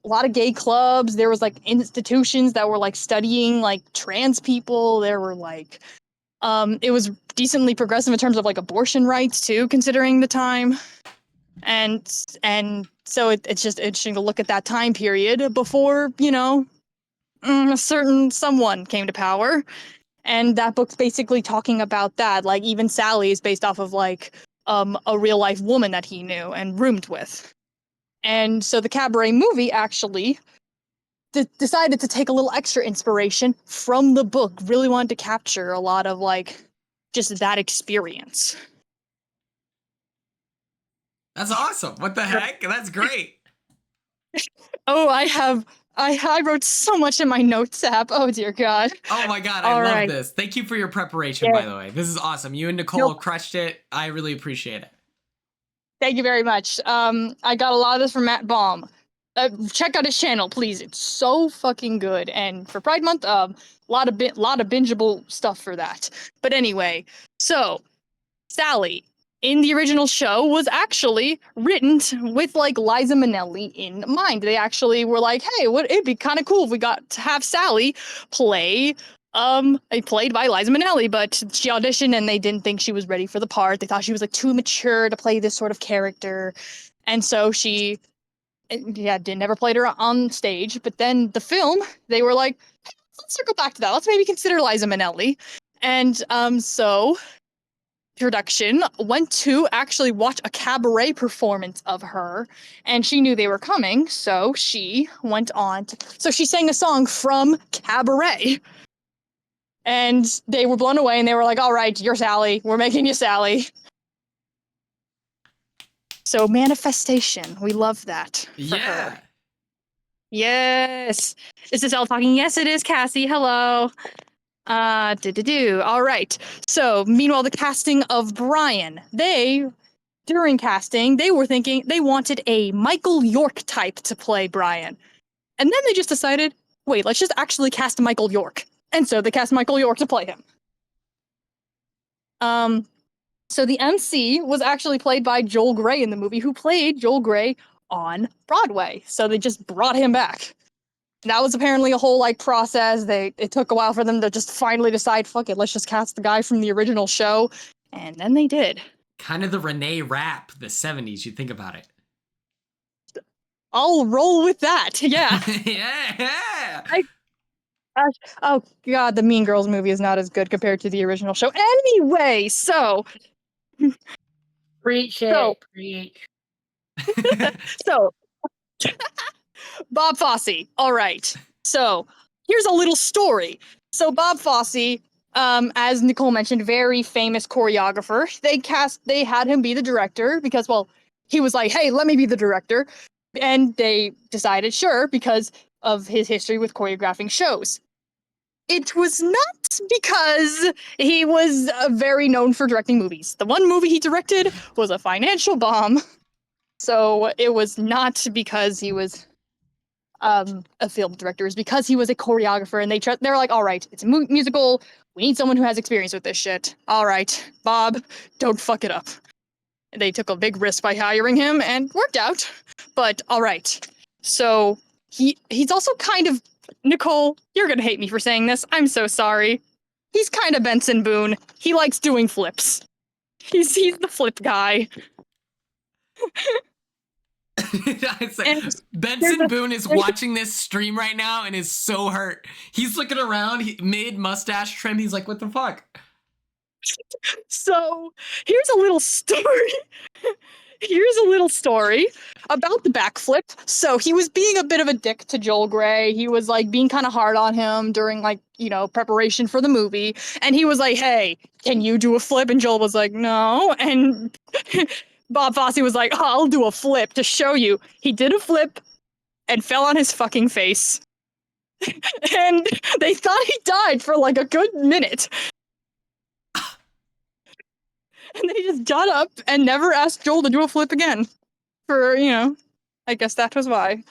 a lot of gay clubs. There was institutions that were studying trans people. There were it was decently progressive in terms of abortion rights too, considering the time. And so it's just interesting to look at that time period before, a certain someone came to power. And that book's basically talking about that. Even Sally is based off of a real life woman that he knew and roomed with. And so the Cabaret movie actually decided to take a little extra inspiration from the book. Really wanted to capture a lot of just that experience. That's awesome. What the heck? That's great. Oh, I wrote so much in my notes app. Oh dear God. Oh my God, I love this. Thank you for your preparation, by the way. This is awesome. You and Nicole crushed it. I really appreciate it. Thank you very much. I got a lot of this from Matt Baum. Check out his channel, please. It's so fucking good. And for Pride Month, lot of bingeable stuff for that. But anyway, so Sally in the original show was actually written with Liza Minnelli in mind. They actually were like, hey, it'd be kind of cool if we got to have Sally played by Liza Minnelli, but she auditioned and they didn't think she was ready for the part. They thought she was too mature to play this sort of character. And so she never played her on stage. But then the film, they were like, hey, let's circle back to that. Let's maybe consider Liza Minnelli. And so production went to actually watch a Cabaret performance of her, and she knew they were coming, so she went on so she sang a song from Cabaret. And they were blown away, and they were like, all right, you're Sally. We're making you Sally. So manifestation. We love that. Yeah. Her. Yes. Is this Elle talking? Yes, it is, Cassie. Hello. All right. So meanwhile, the casting of Brian. During casting, they were thinking they wanted a Michael York type to play Brian. And then they just decided, wait, let's just actually cast Michael York. And so they cast Michael York to play him. So the MC was actually played by Joel Grey in the movie, who played Joel Grey on Broadway. So they just brought him back. And that was apparently a whole process. It took a while for them to just finally decide, fuck it, let's just cast the guy from the original show. And then they did. Kind of the Renee Rapp, the 70s, you think about it. I'll roll with that. Yeah. Yeah. Oh God, the Mean Girls movie is not as good compared to the original show. Anyway, so preach it. Preach. So Bob Fosse. All right. So here's a little story. So Bob Fosse, as Nicole mentioned, very famous choreographer. They had him be the director because, well, he was like, hey, let me be the director. And they decided, sure, because of his history with choreographing shows. It was not because he was very known for directing movies. The one movie he directed was a financial bomb. So it was not because he was a film director. It was because he was a choreographer, and they're like, all right, it's a musical. We need someone who has experience with this shit. All right, Bob, don't fuck it up. They took a big risk by hiring him, and worked out. But all right, so he's also kind of, Nicole, you're gonna hate me for saying this. I'm so sorry. He's kind of Benson Boone. He likes doing flips. He's the flip guy. It's like, Benson Boone is watching this stream right now and is so hurt. He's looking around, mid mustache trim. He's like, what the fuck? So here's a little story. Here's a little story about the backflip. So he was being a bit of a dick to Joel Grey. He was like being kind of hard on him during like, preparation for the movie. And he was like, hey, can you do a flip? And Joel was like, no. And Bob Fosse was like, oh, I'll do a flip to show you. He did a flip and fell on his fucking face. And they thought he died for like a good minute. And they just got up and never asked Joel to do a flip again. For, I guess that was why.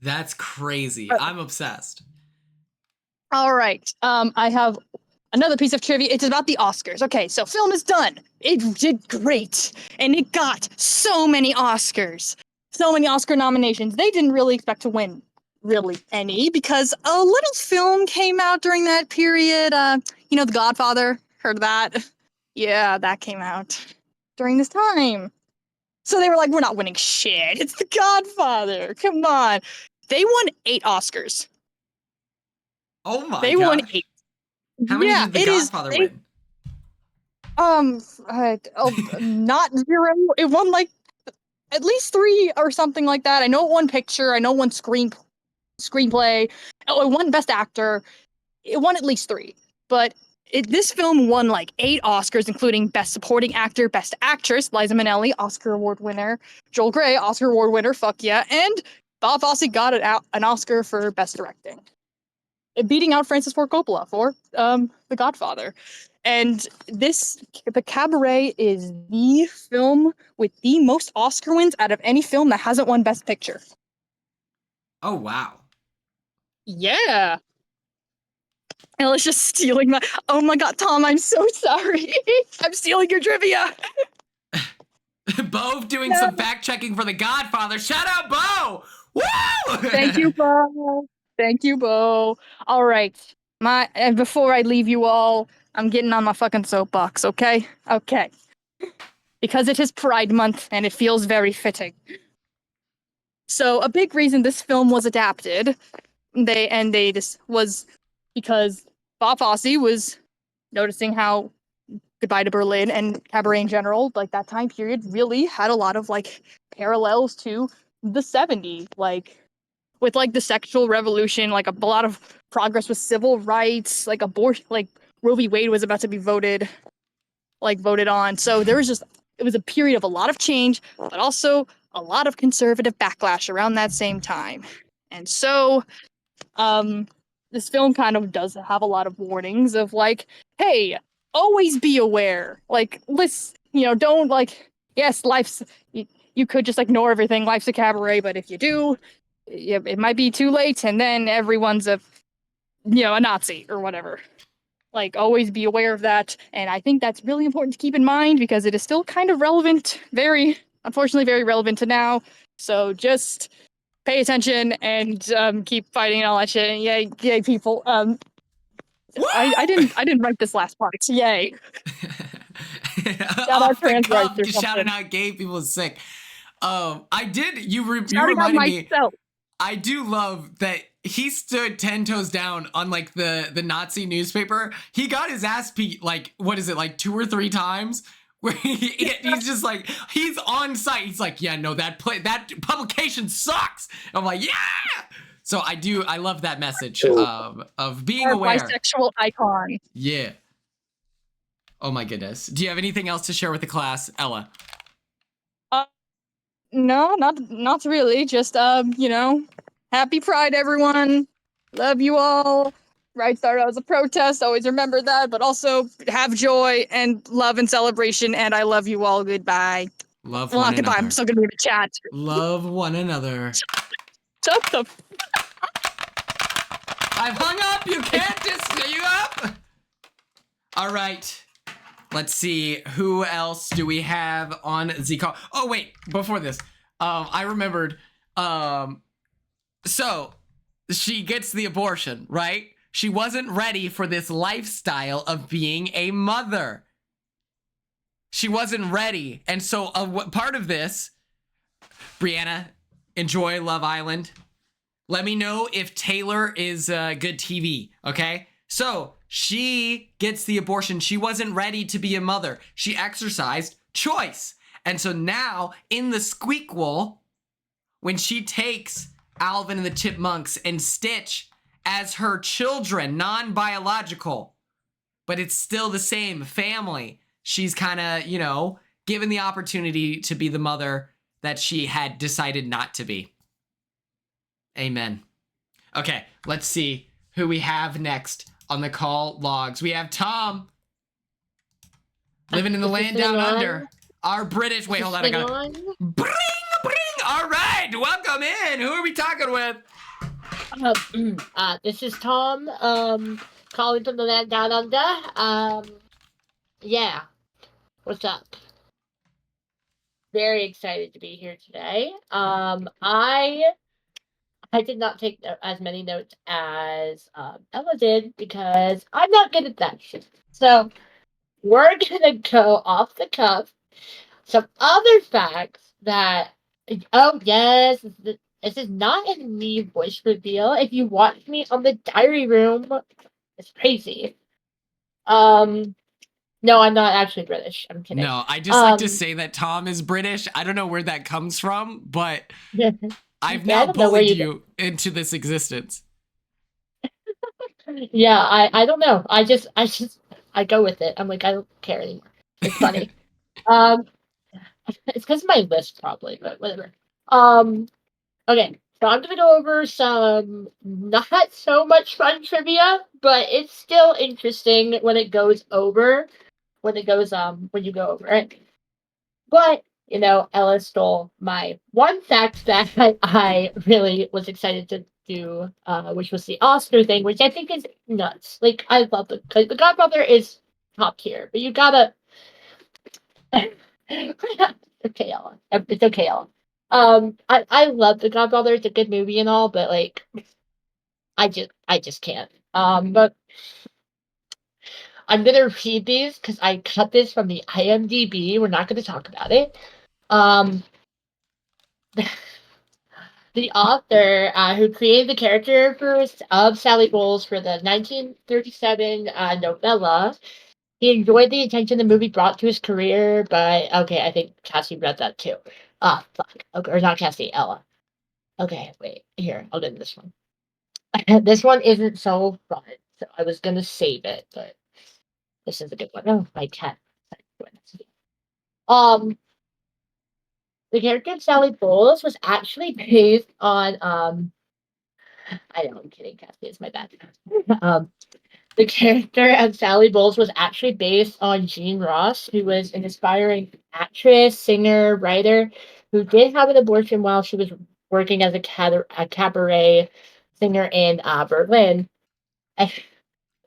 That's crazy. I'm obsessed. All right. I have another piece of trivia. It's about the Oscars. Okay, so film is done. It did great. And it got so many Oscars. So many Oscar nominations. They didn't really expect to win really any because a little film came out during that period. The Godfather. Heard of that? Yeah, that came out during this time. So they were like, we're not winning shit. It's The Godfather. Come on. They won 8 Oscars. Oh my god. They won 8. How many did The Godfather win? Not 0. It won like at least 3 or something like that. I know it won picture. I know it won screenplay. Oh, it won Best Actor. It won at least 3. But this film won like 8 Oscars, including Best Supporting Actor, Best Actress, Liza Minnelli, Oscar Award winner, Joel Grey, Oscar Award winner, fuck yeah, and Bob Fosse got an Oscar for Best Directing, beating out Francis Ford Coppola for The Godfather. And The Cabaret is the film with the most Oscar wins out of any film that hasn't won Best Picture. Oh, wow. Yeah. Ella's just stealing my... Oh my god, Tom, I'm so sorry. I'm stealing your trivia. Bo doing some fact-checking for The Godfather. Shout out, Bo! Woo! Thank you, Bo. Thank you, Bo. All right. And before I leave you all, I'm getting on my fucking soapbox, okay? Okay. Because it is Pride Month, and it feels very fitting. So, a big reason this film was adapted, was because Bob Fosse was noticing how Goodbye to Berlin and Cabaret in general, like that time period, really had a lot of like parallels to the 70s, like with like the sexual revolution, like a lot of progress with civil rights, like abortion, like Roe v. Wade was about to be voted on. So it was a period of a lot of change, but also a lot of conservative backlash around that same time. And so, this film kind of does have a lot of warnings of like, hey, always be aware. Like, listen, don't like, yes, you could just ignore everything. Life's a cabaret, but if you do, it might be too late. And then everyone's a Nazi or whatever. Like, always be aware of that. And I think that's really important to keep in mind because it is still kind of relevant, unfortunately, very relevant to now. So just pay attention and keep fighting and all that shit. And yay, people. I didn't write this last part. Yay. Off the cuff, just shouting out gay people is sick. You reminded me. I do love that he stood 10 toes down on like the Nazi newspaper. He got his ass beat like, what is it, like 2 or 3 times Where he's just like, he's on site. He's like, yeah, no, that publication sucks. I'm like, yeah. So I love that message of being Our aware. bisexual icon. Yeah. Oh my goodness. Do you have anything else to share with the class, Ella? No, not really. Just you know, happy Pride, everyone. Love you all. Right, started as a protest. Always remember that, but also have joy and love and celebration. And I love you all. Goodbye. Love Well, one not goodbye. another. I'm still gonna be in the chat. Love one another. Shut the. I've hung up. You can't just. Are you up? All right. Let's see. Who else do we have on the call? Oh wait. Before this, I remembered. So she gets the abortion, right? She wasn't ready for this lifestyle of being a mother. She wasn't ready, and so part of this, Brianna, enjoy Love Island. Let me know if Taylor is good TV, okay? So she gets the abortion. She wasn't ready to be a mother. She exercised choice. And so now in the squeakquel, when she takes Alvin and the Chipmunks and Stitch as her children, non-biological, but it's still the same family, she's kind of, you know, given the opportunity to be the mother that she had decided not to be. Amen. Okay, let's see who we have next on the call logs. We have Tom, living in the land down under. Our British. Wait, hold on. I got bring. All right, welcome in. Who are we talking with? This is Tom. Calling from the land down under. Yeah. What's up? Very excited to be here today. I did not take as many notes as Ella did because I'm not good at that shit. So we're gonna go off the cuff. Some other facts that, oh yes, this is not a me voice reveal. If you watch me on the diary room, it's crazy. No, I'm not actually British. I'm kidding. No, I just like to say that Tom is British. I don't know where that comes from, but I've now bullied you into this existence. Yeah, I don't know. I go with it. I'm like, I don't care anymore. It's funny. It's because of my list probably, but whatever. Okay, so I'm gonna go over some not so much fun trivia, but it's still interesting when it goes over. When you go over it. But, you know, Ella stole my one fact that I really was excited to do, which was the Oscar thing, which I think is nuts. Like, I love the Godfather is top tier, but you gotta. Okay, Ella. It's okay, Ella. I love the Godfather. It's a good movie and all, but like, I just can't. But I'm gonna read these because I cut this from the IMDb. We're not gonna talk about it. The author who created the character of Sally Bowles for the 1937 novella, he enjoyed the attention the movie brought to his career, but okay, I think Cassie read that too. Fuck. Okay, or not Cassie, Ella. Okay, wait. Here, I'll get this one. This one isn't so fun, so I was gonna save it, but this is a good one. Oh, my cat. The character of Sally Bowles was actually based on I know I'm kidding, Cassie, it's my bad. The character of Sally Bowles was actually based on Jean Ross, who was an aspiring actress, singer, writer, who did have an abortion while she was working as a cabaret singer in Berlin. And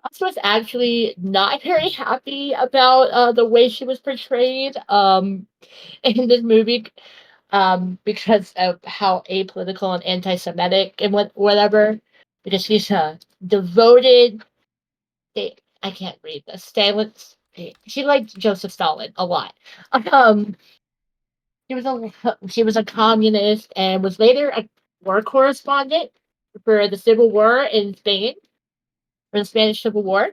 Ross was actually not very happy about the way she was portrayed in this movie because of how apolitical and anti-Semitic and whatever. Because she's a devoted. I can't read this. She liked Joseph Stalin a lot. Um, she was a communist and was later a war correspondent for the Civil War in Spain, for the Spanish Civil War,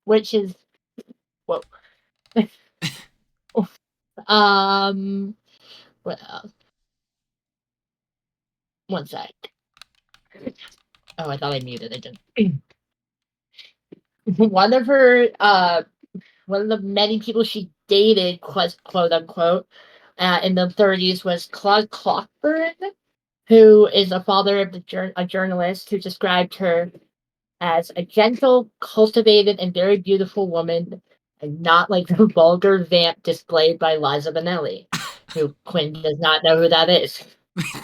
which is whoa. What else? One sec. Oh, I thought I muted. I didn't. One of her, one of the many people she dated, quote unquote, in the 30s was Claude Clockburn, who is a father of a journalist who described her as a gentle, cultivated, and very beautiful woman, and not like the vulgar vamp displayed by Liza Minnelli, who Quinn does not know who that is.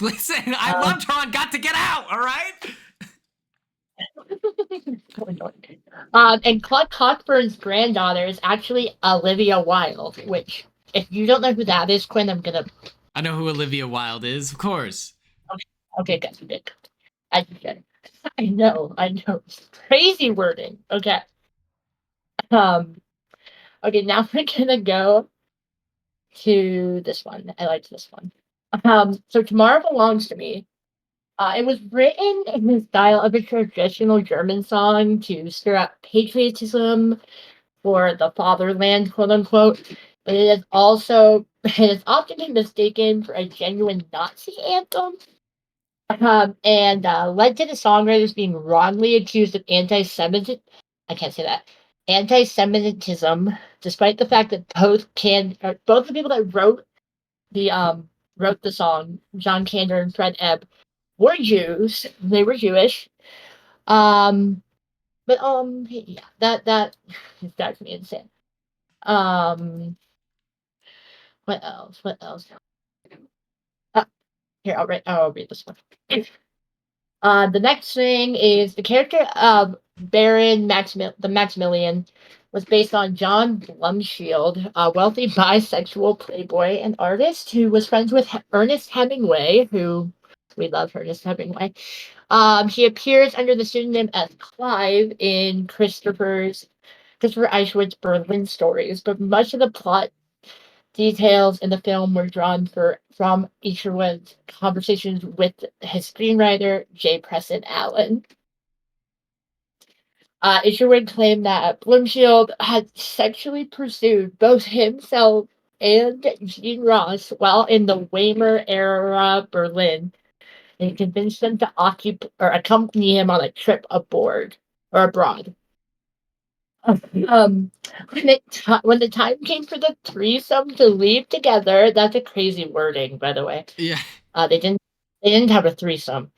Listen, I loved her on Got to Get Out, all right? And Claude Cockburn's granddaughter is actually Olivia Wilde, which, if you don't know who that is, Quinn, I'm gonna. I know who Olivia Wilde is, of course. Okay, good. I know. Crazy wording. Okay. Okay, now we're gonna go to this one. I liked this one. So Tomorrow Belongs to Me. It was written in the style of a traditional German song to stir up patriotism for the fatherland, quote unquote. But it has often been mistaken for a genuine Nazi anthem. And led to the songwriters being wrongly accused of anti-Semitic. I can't say that. Anti-Semitism, despite the fact that both the people that wrote the song, John Kander and Fred Ebb, were Jews. They were Jewish. But yeah, that drives me insane. What else? Here, I'll read this one. The next thing is the character of Baron the Maximilian was based on John Blumshield, a wealthy bisexual playboy and artist who was friends with Ernest Hemingway, who we love Ernest Hemingway. He appears under the pseudonym as Clive in Christopher Eichward's Berlin stories, but much of the plot details in the film were drawn from Isherwood's conversations with his screenwriter, J. Preston Allen. Isherwood claimed that Bloomfield had sexually pursued both himself and Jean Ross while in the Weimar era Berlin, and he convinced them to accompany him on a trip abroad. When the time came for the threesome to leave together, that's a crazy wording, by the way. Yeah. They didn't have a threesome.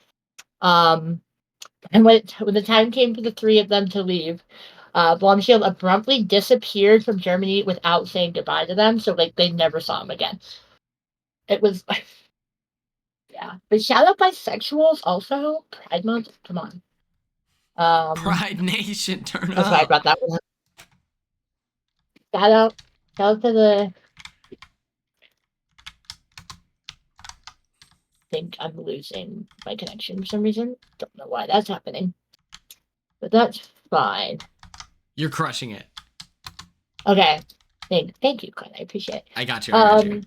And when the time came for the three of them to leave, Blomshield abruptly disappeared from Germany without saying goodbye to them, so like they never saw him again. It was yeah. But shout out bisexuals also. Pride Month, come on. Pride Nation, turn up. That's why I brought that one up. Shout out to the. I think I'm losing my connection for some reason. Don't know why that's happening, but that's fine. You're crushing it. Okay, thank you, Quinn. I appreciate it. I got you. What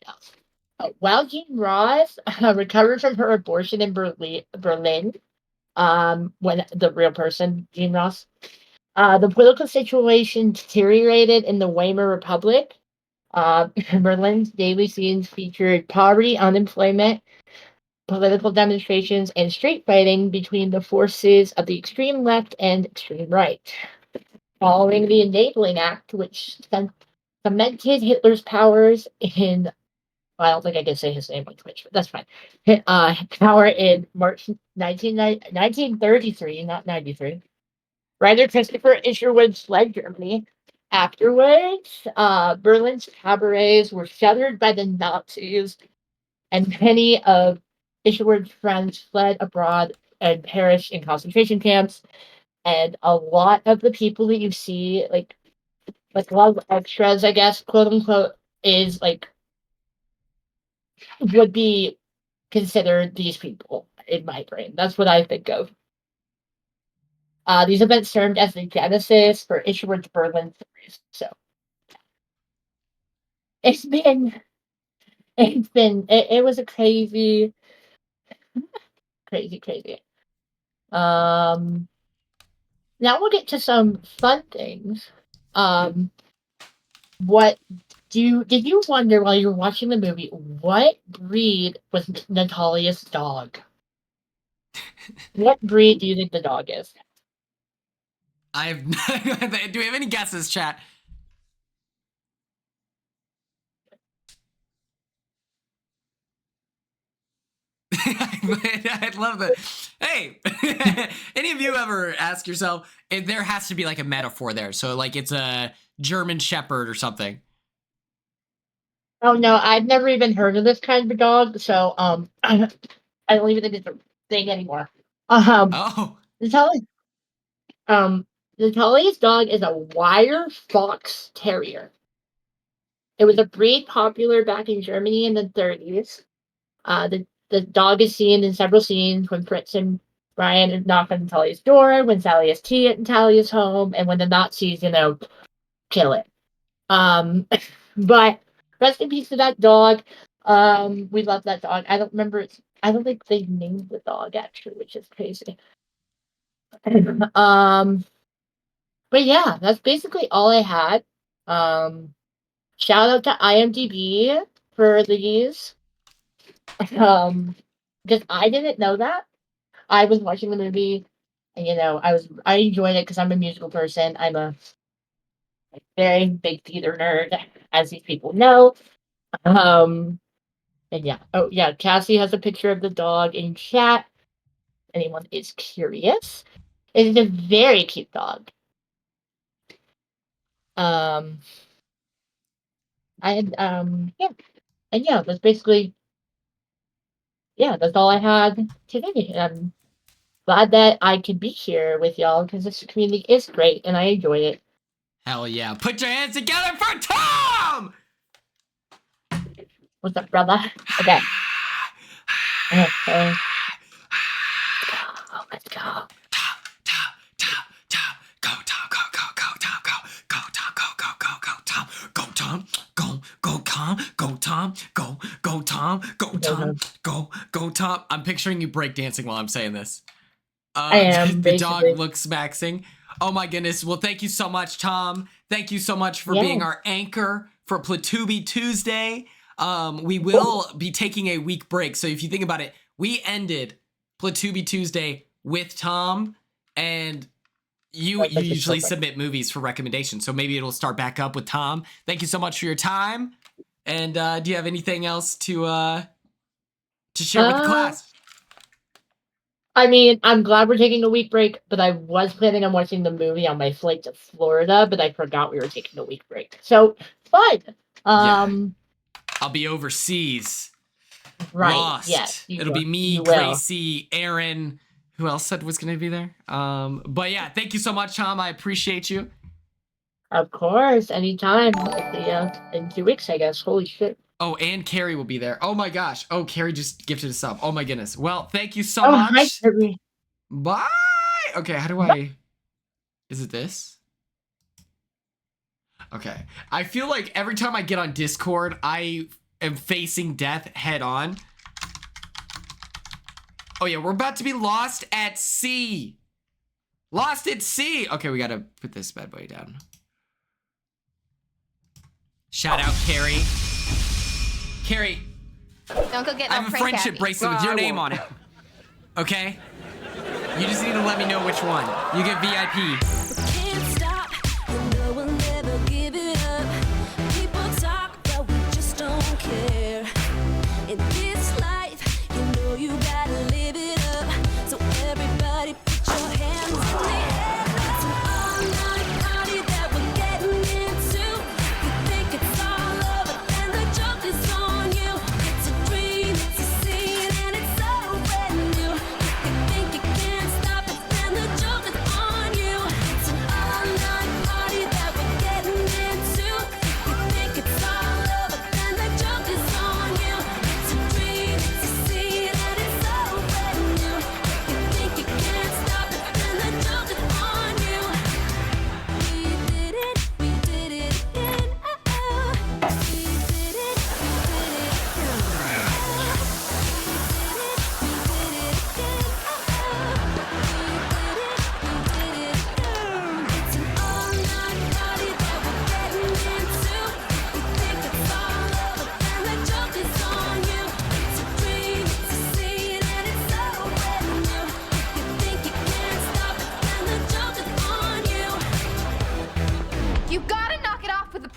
else? While Jean Ross recovered from her abortion in Berlin, when the real person, Jean Ross, the political situation deteriorated in the Weimar Republic. Berlin's daily scenes featured poverty, unemployment, political demonstrations, and street fighting between the forces of the extreme left and extreme right. Following the Enabling Act, which cemented Hitler's powers in I don't think I can say his name on Twitch, but that's fine. Power in March 1933, not 93. Writer Christopher Isherwood fled Germany. Afterwards, Berlin's cabarets were shuttered by the Nazis, and many of Isherwood's friends fled abroad and perished in concentration camps. And a lot of the people that you see, like a lot of extras, I guess, quote unquote, is like would be considered these people in my brain. That's what I think of. These events served as the genesis for Isherwood's Berlin series. So it was a crazy. Now we'll get to some fun things. Did you wonder while you were watching the movie what breed was Natalia's dog? What breed do you think the dog is? Do we have any guesses, chat? I love that. Hey, any of you ever ask yourself if there has to be like a metaphor there? So like it's a German Shepherd or something. Oh no, I've never even heard of this kind of dog, so I don't even think it's a thing anymore. Oh. Natalia's dog is a wire fox terrier. It was a breed popular back in Germany in the 30s. The dog is seen in several scenes when Fritz and Brian knock on Natalia's door, when Sally has tea at Natalia's home, and when the Nazis, kill it. But rest in peace to that dog. We love that dog. I don't think they named the dog actually, which is crazy. But yeah, that's basically all I had. Shout out to IMDb for these. Because I didn't know that. I was watching the movie, and I enjoyed it because I'm a musical person. I'm a very big theater nerd, as these people know. And yeah. Oh yeah, Cassie has a picture of the dog in chat. Anyone is curious. It is a very cute dog. That's basically that's all I had today. I'm glad that I could be here with y'all because this community is great and I enjoy it. Hell yeah. Put your hands together for Tom! What's up, brother? Okay. Let's go. Go Tom. I'm picturing you breakdancing while I'm saying this. I am. The dog looks maxing. Oh my goodness. Well, thank you so much, Tom. Thank you so much for being our anchor for PluTubi Tuesday. We will be taking a week break. So if you think about it, we ended PluTubi Tuesday with Tom, and you usually submit movies for recommendations. So maybe it'll start back up with Tom. Thank you so much for your time. And do you have anything else to share with the class? I mean, I'm glad we're taking a week break, but I was planning on watching the movie on my flight to Florida, but I forgot we were taking a week break. So, fun. I'll be overseas. Right. Lost. Yes. It'll be me, Gracie, Aaron. Who else said was going to be there? But yeah, thank you so much, Tom. I appreciate you. Of course. Anytime. In 2 weeks, I guess. Holy shit. Oh, and Carrie will be there. Oh my gosh. Oh, Carrie just gifted us up. Oh my goodness. Well, thank you so much. Hi, Carrie. Bye. Okay, how do I... Is it this? Okay. I feel like every time I get on Discord, I am facing death head on. Oh yeah, we're about to be lost at sea. Lost at sea. Okay, we gotta put this bad boy down. Shout out, Carrie. Carrie. Don't go get I have a friendship bracelet with your name on it. Okay? You just need to let me know which one. You get VIP.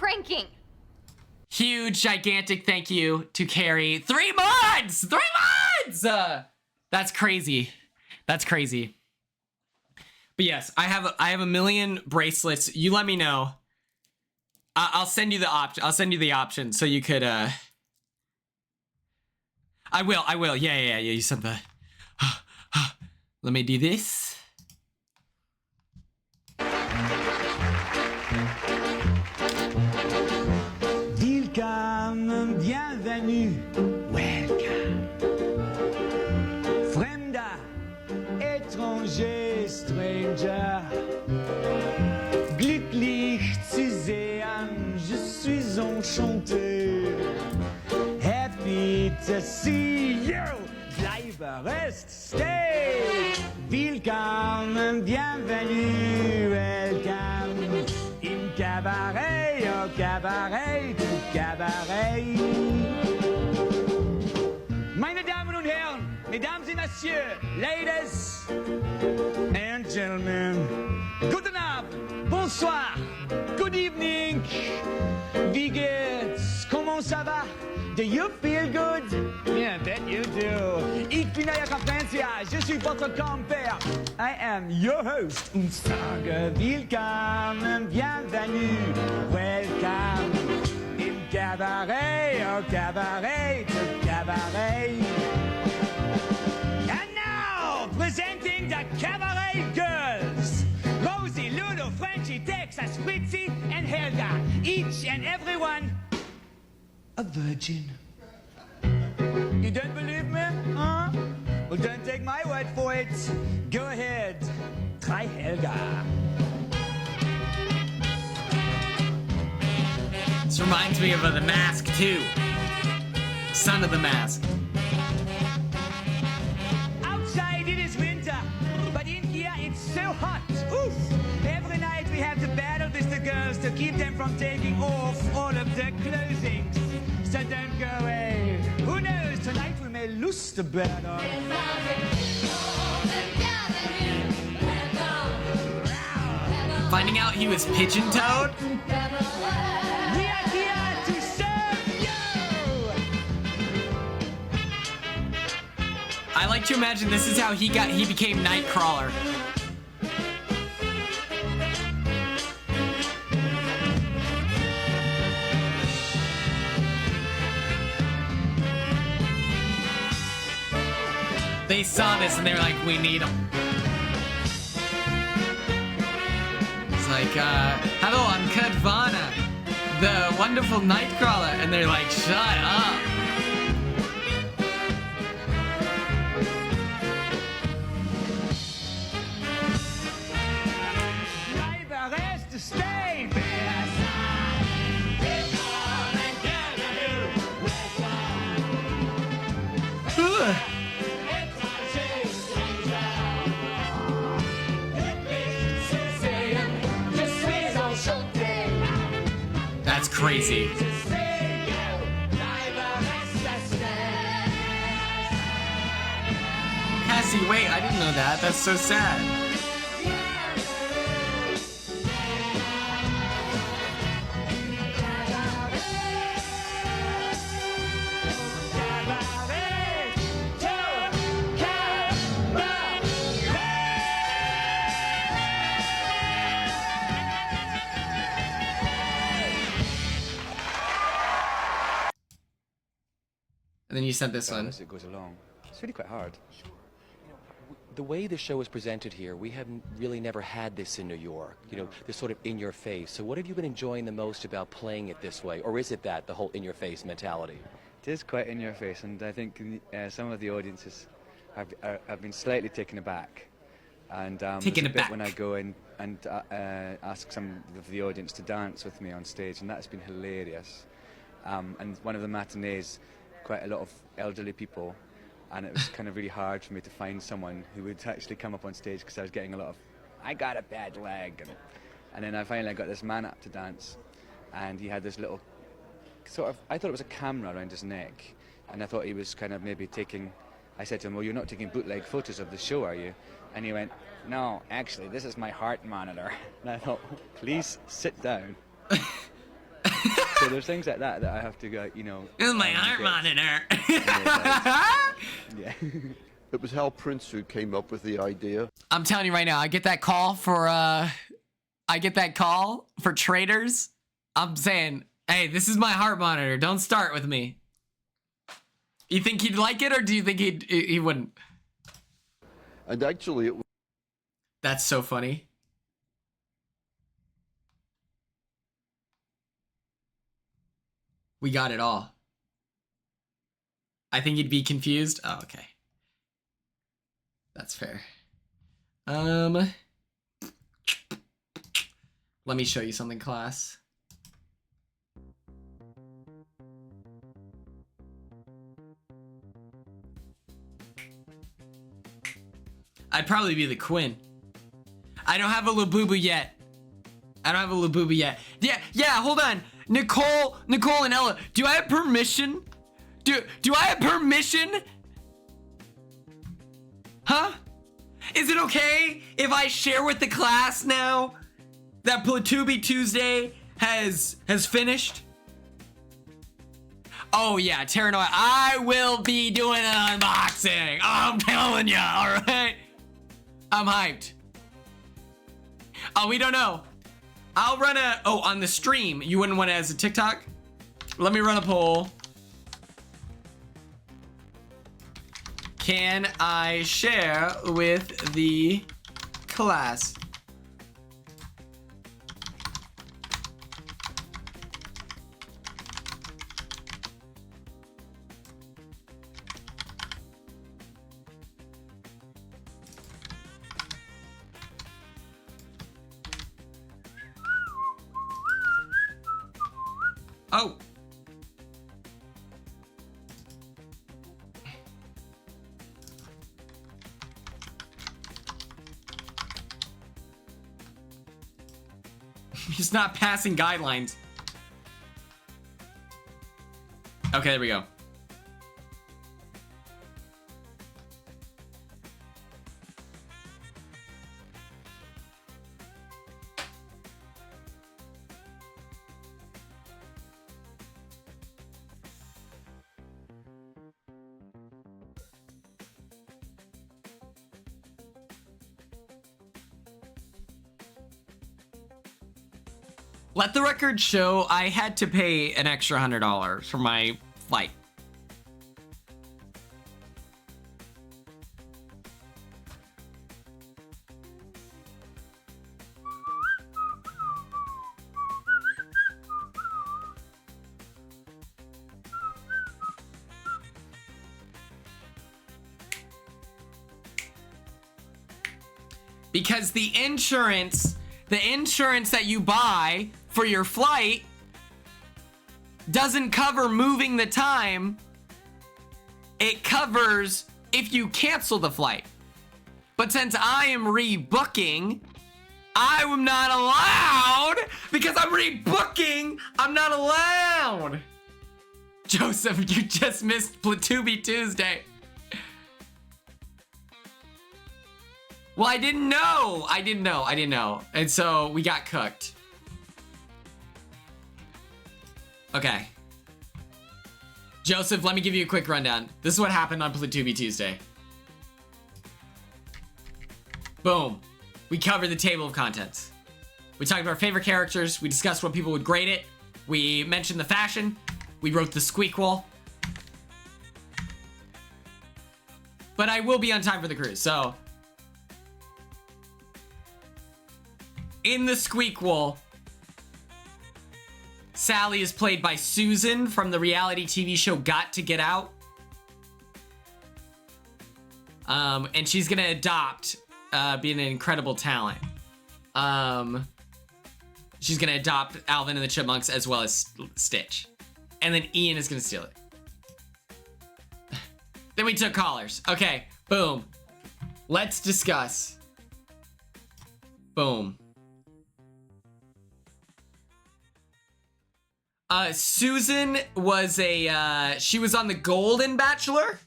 pranking. Huge, gigantic thank you to Carrie. 3 months! 3 months! That's crazy. That's crazy. But yes, I have a million bracelets. You let me know. I'll send you the option. I'll send you the option so you could. I will. Yeah. You sent the. Let me do this. Welcome, bienvenue, welcome. Fremda, étranger, stranger. Glücklich zu sehen, je suis enchanté. Happy to see you. Bleibe, rest, stay. Welcome, bienvenue, welcome. Im Cabaret, au Cabaret, du Cabaret. Meine Damen und Herren, Mesdames et Messieurs, Ladies and Gentlemen, guten Abend, bonsoir, good evening, wie geht's, comment ça va? Do you feel good? Yeah, I bet you do. Ich bin euer Kapenzia, je suis votre compère. I am your host und sage willkommen, bienvenue, welcome. Im Cabaret, au Cabaret, au Cabaret. And now, presenting the Cabaret Girls. Rosie, Lulu, Frenchie, Texas, Fritzy, and Helga. Each and every one a virgin. You don't believe me? Huh? Well, don't take my word for it. Go ahead. Try Helga. This reminds me of The Mask too. Son of the Mask. Outside it is winter, but in here it's so hot. Oof! Every night we have to battle with the girls to keep them from taking off all of their clothing. So don't go away. Who knows? Tonight we may lose the battle. Finding out he was pigeon-toed? We are here to serve you. I like to imagine this is how he became Nightcrawler. They saw this and they were like, we need him. It's like, hello, I'm Kurt Vanna, the wonderful Nightcrawler. And they're like, shut up. Stay. That's crazy. Cassie, wait, I didn't know that. That's so sad. And then you sent this one. As it goes along, it's really quite hard. The way the show is presented here, we have really never had this in New York. You know, this sort of in your face. So what have you been enjoying the most about playing it this way, or is it that the whole in your face mentality? It is quite in your face, and I think some of the audiences have been slightly taken aback. And taken there's a bit aback when I go in and ask some of the audience to dance with me on stage, and that's been hilarious. And one of the matinees, quite a lot of elderly people, and it was kind of really hard for me to find someone who would actually come up on stage because I was getting a lot of, I got a bad leg, and then I finally got this man up to dance, and he had this little sort of, I thought it was a camera around his neck, and I thought he was kind of maybe taking, I said to him, well, you're not taking bootleg photos of the show, are you? And he went, no, actually, this is my heart monitor. And I thought, please sit down. So there's things like that that I have to go, you know. This is my heart monitor. Yeah. It was Hal Prince who came up with the idea. I'm telling you right now, I get that call for traders. I'm saying, hey, this is my heart monitor. Don't start with me. You think he'd like it, or do you think he wouldn't? And actually, That's so funny. We got it all. I think he'd be confused. Oh, okay. That's fair. Let me show you something, class. I'd probably be the Quinn. I don't have a Labubu yet. Yeah, hold on. Nicole and Ella, do I have permission? Do I have permission? Huh? Is it okay if I share with the class now that PluTubi Tuesday has finished? Oh yeah, Terranoia, I will be doing an unboxing. I'm telling ya, all right? I'm hyped. Oh, we don't know. I'll run on the stream. You wouldn't want it as a TikTok? Let me run a poll. Can I share with the class? Oh. He's not passing guidelines. Okay, there we go. Let the record show I had to pay an extra $100 for my flight. Because the insurance that you buy for your flight doesn't cover moving the time. It covers if you cancel the flight. But since I am rebooking, I am not allowed. Because I'm rebooking, I'm not allowed. Joseph, you just missed PluTubi Tuesday. Well, I didn't know. And so we got cooked. Okay. Joseph, let me give you a quick rundown. This is what happened on PluTubi Tuesday. Boom. We covered the table of contents. We talked about our favorite characters. We discussed what people would grade it. We mentioned the fashion. We wrote the squeakquel. But I will be on time for the cruise, so... In the squeakquel, Sally is played by Susan from the reality TV show Got to Get Out. And she's gonna adopt, being an incredible talent. She's gonna adopt Alvin and the Chipmunks as well as Stitch. And then Ian is gonna steal it. Then we took callers. Okay, boom. Let's discuss. Boom. Susan was she was on the Golden Bachelor.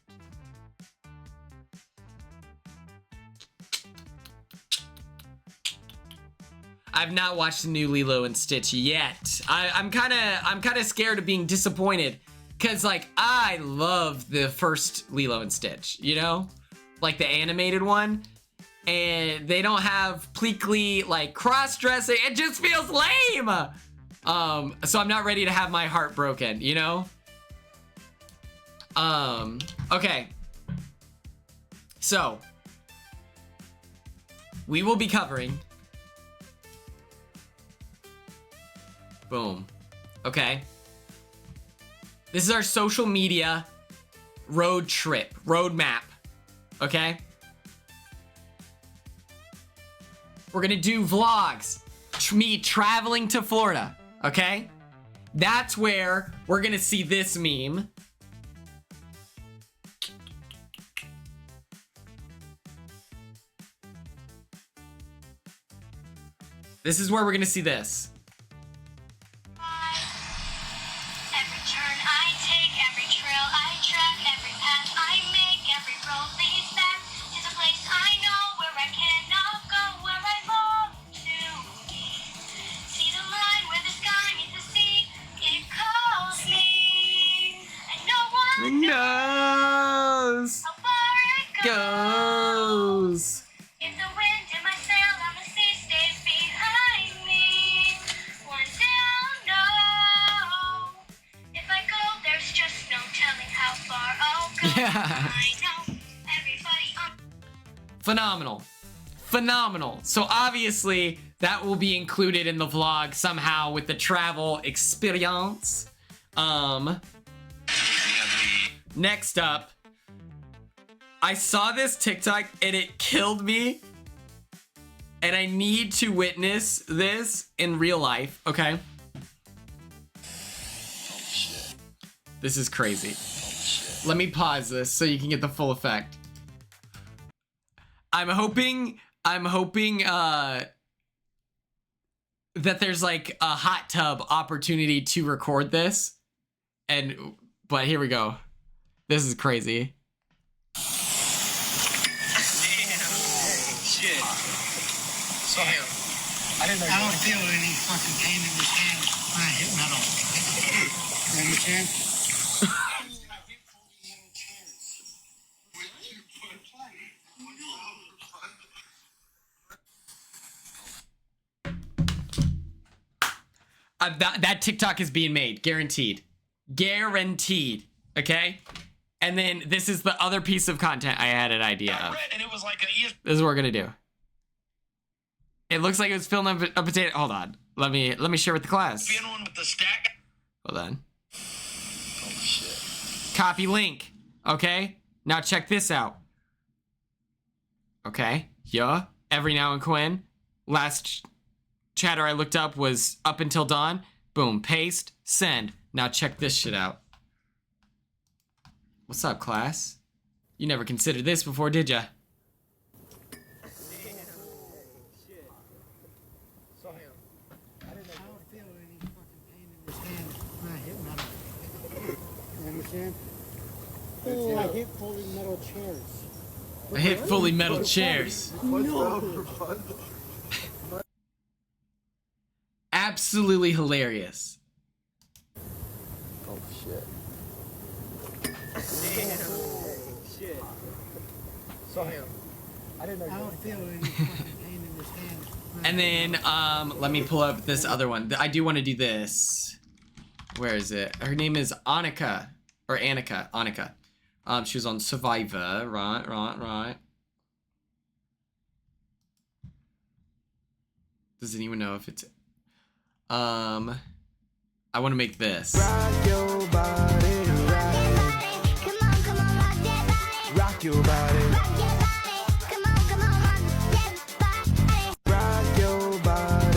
I've not watched the new Lilo and Stitch yet. I'm kind of scared of being disappointed, cause like I love the first Lilo and Stitch, you know, like the animated one, and they don't have Pleakley like cross-dressing. It just feels lame. So I'm not ready to have my heart broken, you know. Okay. So we will be covering. Boom. Okay. This is our social media road trip, road map. Okay. We're gonna do vlogs. Me traveling to Florida. Okay. That's where we're gonna see this meme. This is where we're gonna see this. Every turn I take, every trail I track, every path I make, every road leads back to the place I know where I cannot go, where I long to be. See the line where the sky meets the sea, it calls me, and no one knows how far it goes. If the wind in my sail on the sea stays behind me, one day I'll know. If I go, there's just no telling how far I'll go. Yeah. I know everybody on. Phenomenal. Phenomenal. So obviously that will be included in the vlog somehow with the travel experience. Next up, I saw this TikTok and it killed me. And I need to witness this in real life, okay? This is crazy. Let me pause this so you can get the full effect. I'm hoping that there's like a hot tub opportunity to record this. But here we go. This is crazy. I don't feel any fucking pain in this hand when I hit metal. You understand? That TikTok is being made, guaranteed. Guaranteed, okay? And then this is the other piece of content I had an idea of. This is what we're gonna do. It looks like it was filmed on a potato. Hold on. Let me share with the class. Hold on. Copy link. Okay. Now check this out. Okay. Yeah. Every Now and Quinn. Last chatter I looked up was Up Until Dawn. Boom. Paste. Send. Now check this shit out. What's up, class? You never considered this before, did ya? Oh, I hit fully metal chairs. I hit fully metal chairs. No. Absolutely hilarious. Oh shit. Shit. Sorry. I don't feel any fucking pain in this hand. And then, let me pull up this other one. I do want to do this. Where is it? Her name is Annika. Or Annika. Annika. She was on Survivor. Right. Does anyone know if it's... I want to make this. Rock your body, rock your body. Rock your body.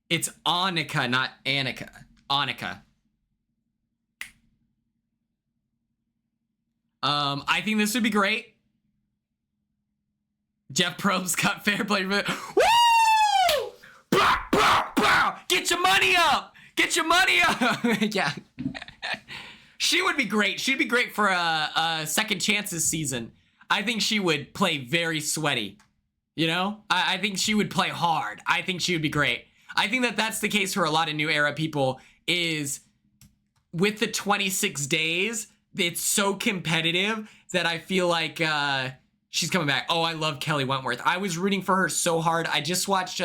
It's Annika, not Annika. Annika. I think this would be great. Jeff Probst got fair play. Woo! Bah, bah, bah! Get your money up! Get your money up! Yeah. She would be great. She'd be great for a Second Chances season. I think she would play very sweaty You know, I think she would play hard. I think she would be great. I think that that's the case for a lot of new era people is with the 26 days, it's so competitive that I feel like she's coming back. Oh, I love Kelly Wentworth. I was rooting for her so hard. I just watched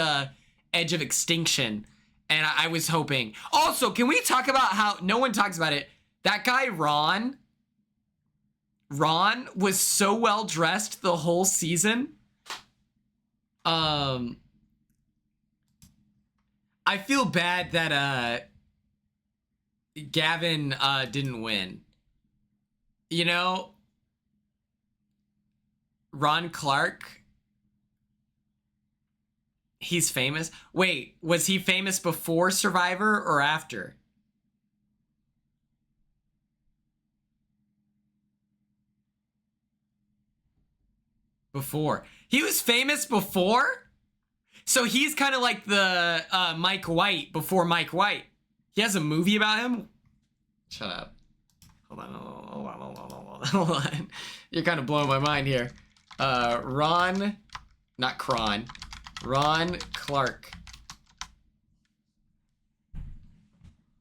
Edge of Extinction and I was hoping. Also, can we talk about how no one talks about it? That guy, Ron was so well dressed the whole season. I feel bad that Gavin didn't win. You know, Ron Clark, he's famous. Wait, was he famous before Survivor or after? Before. He was famous before? So he's kind of like the Mike White before Mike White. He has a movie about him. Shut up. Hold on. You're kind of blowing my mind here. Ron Clark.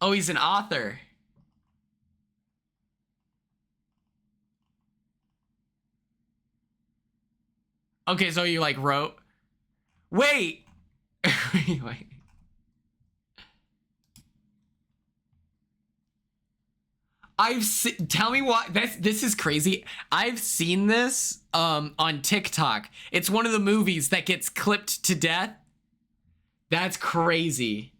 Oh, he's an author. Okay, so you like wrote. Wait. Wait. Tell me why. This is crazy. I've seen this on TikTok. It's one of the movies that gets clipped to death. That's crazy.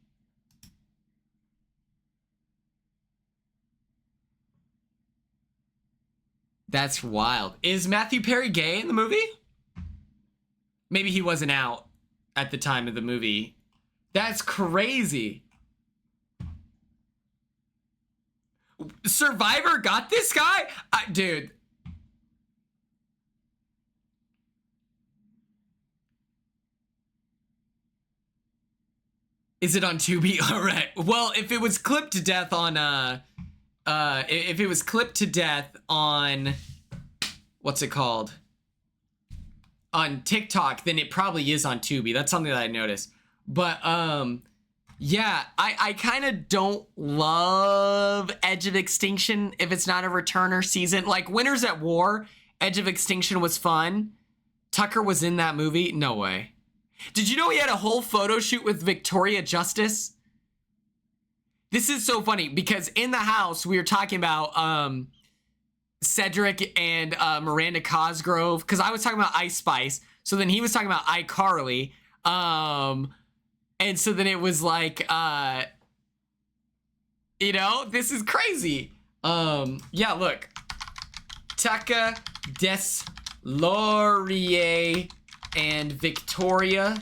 That's wild. Is Matthew Perry gay in the movie? Maybe he wasn't out at the time of the movie. That's crazy. Survivor got this guy? Dude. Is it on Tubi? All right. Well, if it was clipped to death on, if it was clipped to death on, what's it called? On TikTok, then it probably is on Tubi. That's something that I noticed. But, yeah, I kind of don't love Edge of Extinction if it's not a returner season. Like, Winners at War, Edge of Extinction was fun. Tucker was in that movie? No way. Did you know he had a whole photo shoot with Victoria Justice? This is so funny because in the house, we were talking about Cedric and Miranda Cosgrove, because I was talking about Ice Spice. So then he was talking about iCarly. And so then it was like, you know, this is crazy. Yeah, look. Tucker Deslauriers and Victoria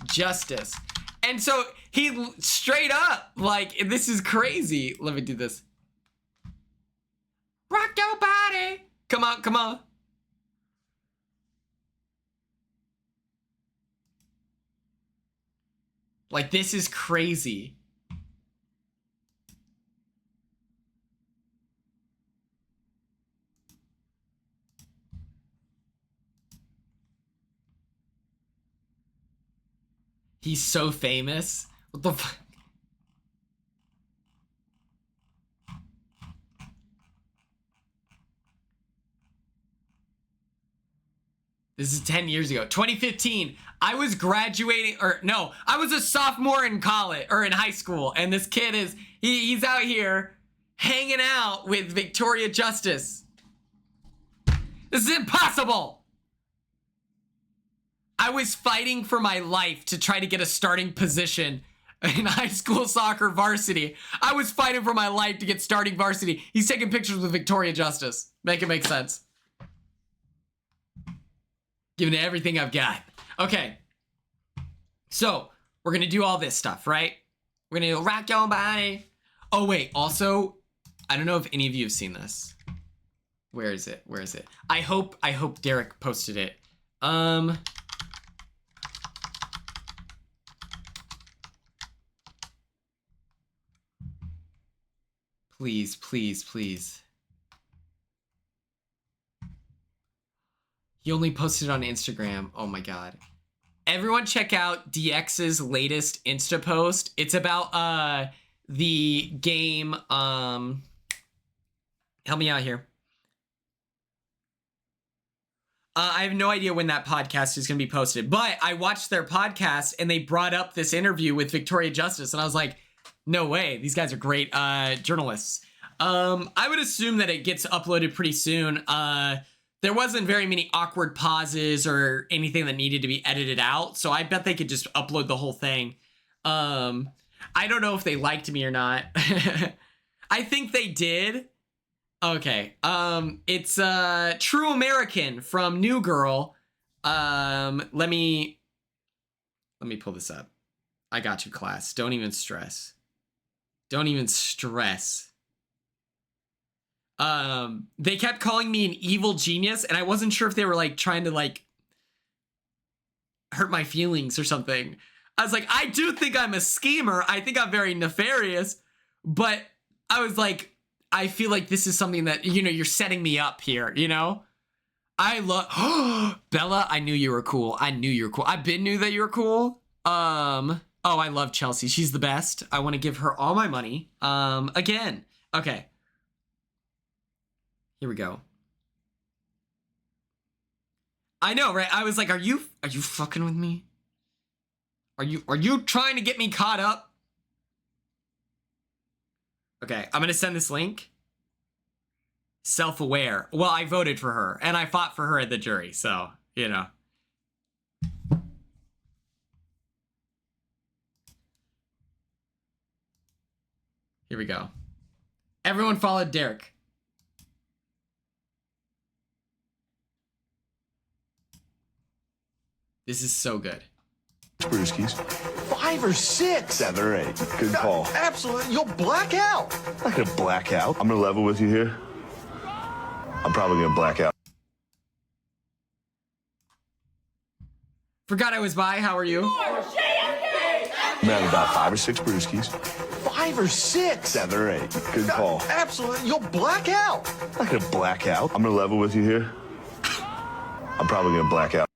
Justice. And so he straight up, like, this is crazy. Let me do this. Rock your body. Come on, come on. Like, this is crazy. He's so famous. What the fuck? This is 10 years ago. 2015. I was graduating, or no, I was a sophomore in college, or in high school, and this kid is, he's out here hanging out with Victoria Justice. This is impossible! I was fighting for my life to try to get a starting position in high school soccer varsity. I was fighting for my life to get starting varsity. He's taking pictures with Victoria Justice. Make it make sense. Giving it everything I've got. Okay. So, we're going to do all this stuff, right? We're going to rock your body. Oh, wait. Also, I don't know if any of you have seen this. Where is it? Where is it? I hope Derek posted it. Please, please, please. He only posted on Instagram. Oh my god. Everyone check out DX's latest Insta post. It's about the game help me out here. I have no idea when that podcast is going to be posted, but I watched their podcast and they brought up this interview with Victoria Justice and I was like, no way, these guys are great journalists. I would assume that it gets uploaded pretty soon. There wasn't very many awkward pauses or anything that needed to be edited out, so I bet they could just upload the whole thing. I don't know if they liked me or not. I think they did. Okay. It's True American from New Girl. Let me pull this up. I got you, class. Don't even stress. Don't even stress. They kept calling me an evil genius, and I wasn't sure if they were like trying to like hurt my feelings or something. I was like, I do think I'm a schemer. I think I'm very nefarious, but I was like, I feel like this is something that, you know, you're setting me up here, you know? I love Bella, I knew you were cool. I knew you were cool. I knew that you were cool. Oh, I love Chelsea. She's the best. I want to give her all my money. Again. Okay. Here we go. I know, right? I was like, are you fucking with me? Are you trying to get me caught up? Okay, I'm gonna send this link. Self-aware. Well, I voted for her, and I fought for her at the jury, so, you know. Here we go. Everyone followed Derek. This is so good. Brewskis. 5 or 6. 7 or 8. Good call. Absolutely. You'll black out. I'm not gonna black out. I'm gonna level with you here. I'm probably gonna black out. Forgot I was by. How are you? I'm at about 5 or 6 brewskis. 5 or 6. 7 or 8. Good call. Absolutely. You'll black out. I'm not gonna black out. I'm gonna level with you here. I'm probably gonna black out.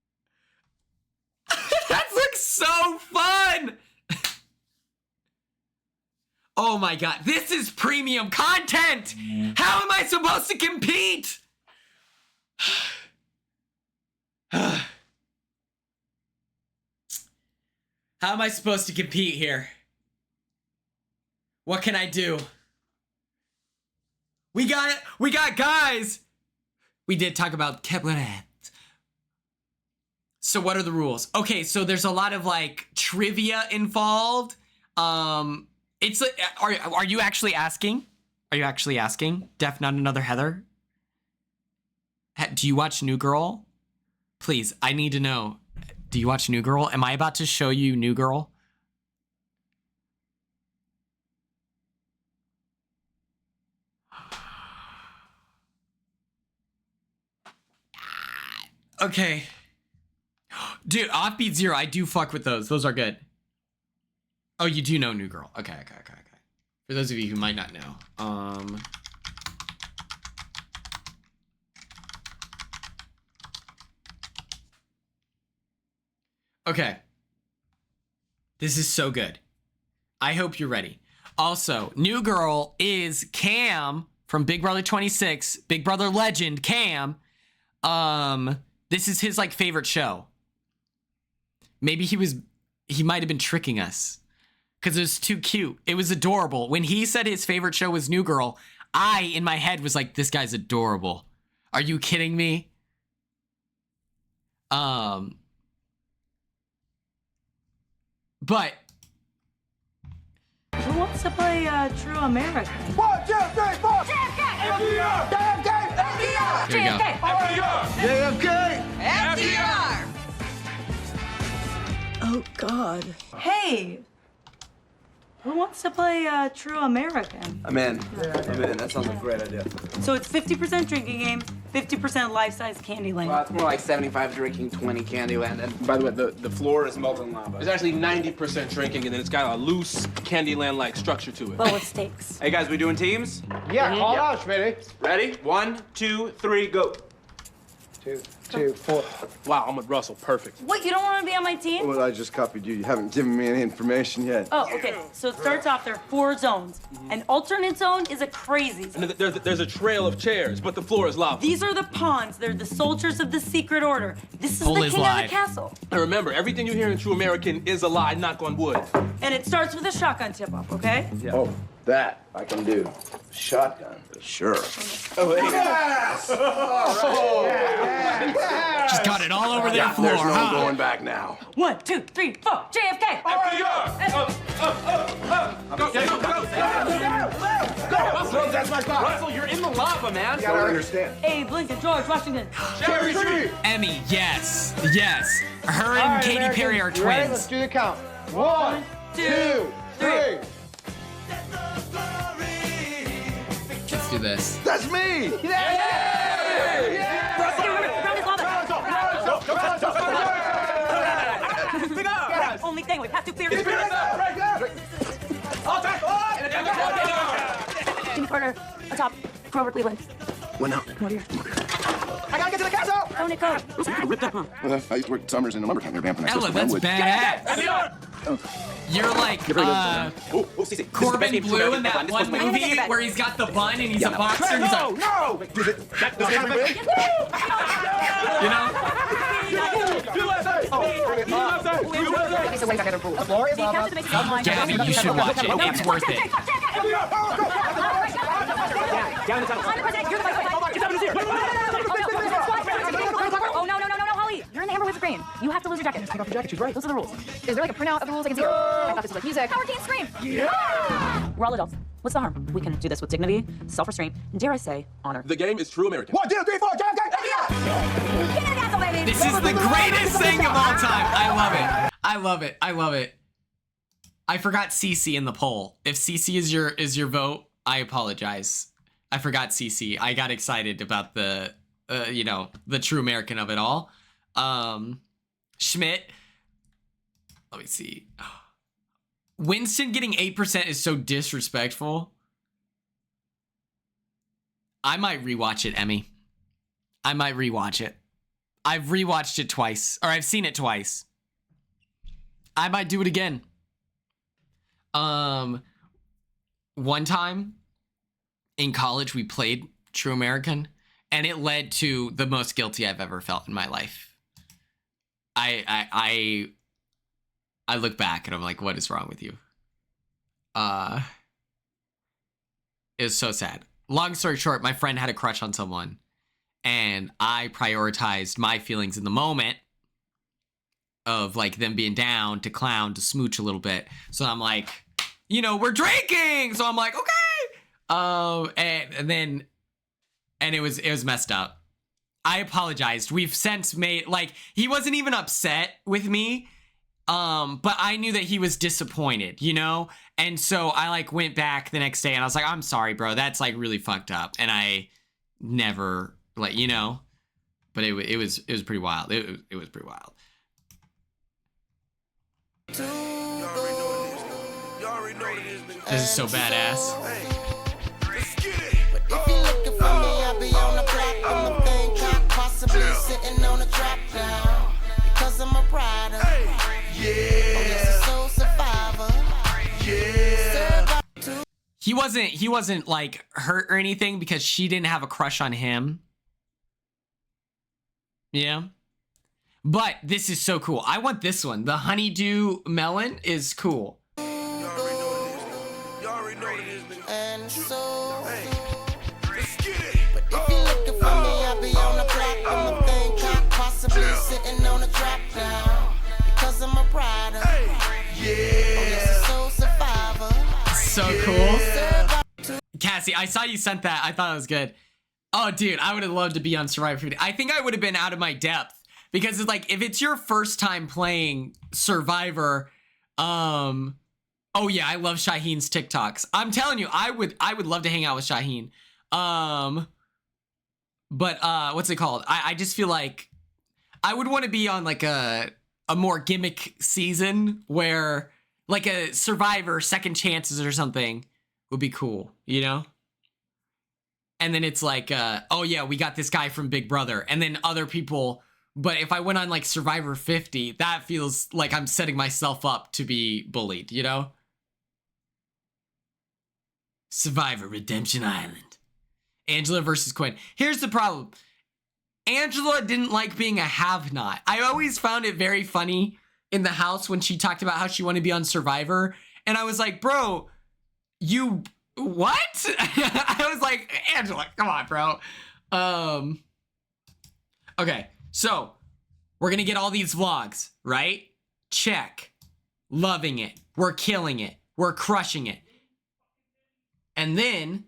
That looks so fun! Oh my god, this is premium content! How am I supposed to compete? How am I supposed to compete here? What can I do? We got guys! We did talk about Cabaret. So what are the rules? Okay, so there's a lot of like trivia involved. It's like, are you actually asking? Are you actually asking? Def Not Another Heather? Do you watch New Girl? Please, I need to know. Do you watch New Girl? Am I about to show you New Girl? Okay. Dude, Offbeat Zero, I do fuck with those. Those are good. Oh, you do know New Girl. Okay. For those of you who might not know. Okay. This is so good. I hope you're ready. Also, New Girl is Cam from Big Brother 26, Big Brother legend, Cam. This is his like favorite show. Maybe he might have been tricking us because it was too cute. It was adorable. When he said his favorite show was New Girl, I, in my head, was like, this guy's adorable. Are you kidding me? But who wants to play True American? 1, 2, 3, 4. JFK! FDR! JFK! Here we go. JFK! FDR! Oh, God. Hey! Who wants to play True American? I'm in. I'm in. That sounds like a great idea. So it's 50% drinking game, 50% life-size Candyland. Well, it's more like 75 drinking, 20 Candyland. And by the way, the floor is molten lava. It's actually 90% drinking, and then it's got a loose Candyland-like structure to it. But with stakes. Hey, guys, we doing teams? Yeah, call out, Schmitty. Ready? 1, 2, 3, go. 2, 2, 4. Wow, I'm with Russell. Perfect. What, you don't want to be on my team? Well, I just copied you. You haven't given me any information yet. Oh, okay. So it starts off, there are 4 zones. An alternate zone is a crazy zone. And there's a trail of chairs, but the floor is lava. These are the pawns. They're the soldiers of the secret order. This is Pole the is king live. of the castle. And remember, everything you hear in True American is a lie, knock on wood. And it starts with a shotgun tip-off, okay? Yeah. Oh, that I can do. Shotgun. Sure. Oh, Yes! All right. Just got it all over their floor, There's no huh? going back now. 1, 2, 3, 4. JFK. Russell, that's my spot. Russell, you're in the lava, man. You gotta understand. Abe Lincoln, George Washington. Cherry tree. Emmy, yes. Yes. Her and All right, Katy Americans, Perry are you ready? Let's twins. do the count. 1, 2, 3. Let's do this. That's me! Only thing we have to clear. Jimmy Carter, atop Grover Cleveland. What now? Come over here. I gotta get to the castle! Oh, Nick, go. Well, I used to work summers in a lumber camp near Vamping. Ella, that's badass. You're like Corbin Blue in that one movie where he's got the bun and he's a boxer. And he's like, No! you know? Gabby, you should watch it. It's worth it. Oh, no, Holly. You're in the Amber Whipped Cream. You have to lose your jacket. Take off your jacket, she's right. Those are the rules. Is there like a printout of the rules I can see? I thought this was like music. Howard can't scream. Yeah! We're all adults. What's the harm? We can do this with dignity, self-restraint, and dare I say, honor. The game is True American. 1, 2, 3, 4, JFK! Get in the castle, baby! This is the greatest thing of all time. I love it. I love it. I love it. I forgot CC in the poll. If CC is your vote, I apologize. I forgot CC. I got excited about the the True American of it all. Schmidt. Let me see. Winston getting 8% is so disrespectful. I might rewatch it, Emmy. I might rewatch it. I've rewatched it twice, or I've seen it twice. I might do it again. One time in college we played True American, and it led to the most guilty I've ever felt in my life. I look back and I'm like, what is wrong with you? It's so sad. Long story short, my friend had a crush on someone, and I prioritized my feelings in the moment of like them being down to clown, to smooch a little bit. So I'm like, we're drinking. So I'm like, okay. And it was messed up. I apologized. We've since made, like, he wasn't even upset with me. But I knew that he was disappointed, And so I like went back the next day and I was like, I'm sorry, bro. That's like really fucked up. And I never but it was pretty wild. It was pretty wild. This is so badass. If you're looking for me, I'll be on the block. I'm a thing cop, possibly sitting on a drop down. Because I'm a rider. Yeah. Soul survivor. Yeah. He wasn't like hurt or anything because she didn't have a crush on him. Yeah. But this is so cool. I want this one. The honeydew melon is cool. And so, but if you're looking for me, I'll be on the block. I'm a thing cop, possibly sitting on a drop down. Because I'm a rider. Yeah. Soul survivor. So cool. Cassie, I saw you sent that. I thought it was good. Oh, dude, I would have loved to be on Survivor 50. I think I would have been out of my depth because it's like, if it's your first time playing Survivor, oh yeah, I love Shaheen's TikToks. I'm telling you, I would love to hang out with Shaheen. But what's it called? I just feel like I would want to be on like a more gimmick season where like a Survivor Second Chances or something would be cool, and then it's like, oh yeah, we got this guy from Big Brother, and then other people. But if I went on like Survivor 50, that feels like I'm setting myself up to be bullied, you know? Survivor Redemption Island. Angela versus Quinn. Here's the problem. Angela didn't like being a have-not. I always found it very funny in the house when she talked about how she wanted to be on Survivor. And I was like, bro, you, what? I was like, Angela, come on, bro. Okay, so we're going to get all these vlogs, right? Check. Loving it. We're killing it. We're crushing it. And then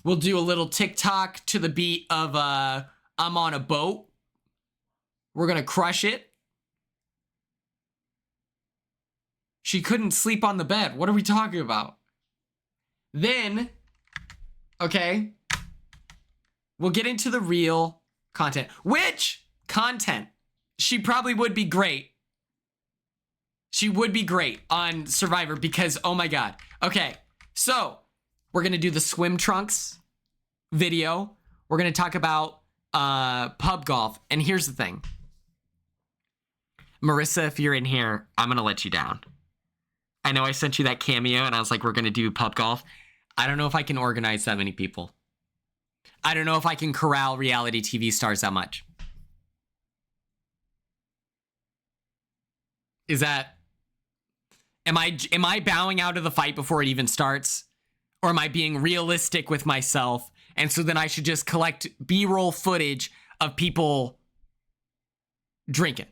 we'll do a little TikTok to the beat of I'm on a boat. We're going to crush it. She couldn't sleep on the bed. What are we talking about? Then, okay, we'll get into the real content. Which content? She probably would be great. She would be great on Survivor because, oh my God. Okay, so we're going to do the swim trunks video. We're going to talk about pub golf. And here's the thing. Marissa, if you're in here, I'm going to let you down. I know I sent you that cameo and I was like, we're going to do pub golf. I don't know if I can organize that many people. I don't know if I can corral reality TV stars that much. Is that... Am I bowing out of the fight before it even starts? Or am I being realistic with myself? And so then I should just collect B-roll footage of people drinking.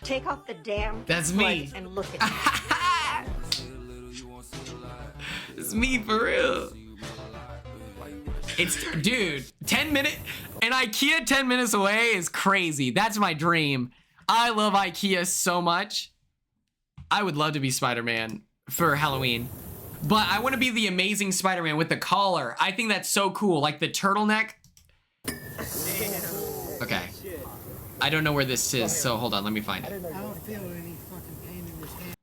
Take off the damn That's me. plug and look at It's me for real. It's, dude, 10 minutes, an IKEA 10 minutes away is crazy. That's my dream. I love IKEA so much. I would love to be Spider-Man for Halloween. But I want to be the amazing Spider-Man with the collar. I think that's so cool. Like the turtleneck. Okay. I don't know where this is, so hold on, let me find it. I don't feel any fucking pain in this hand.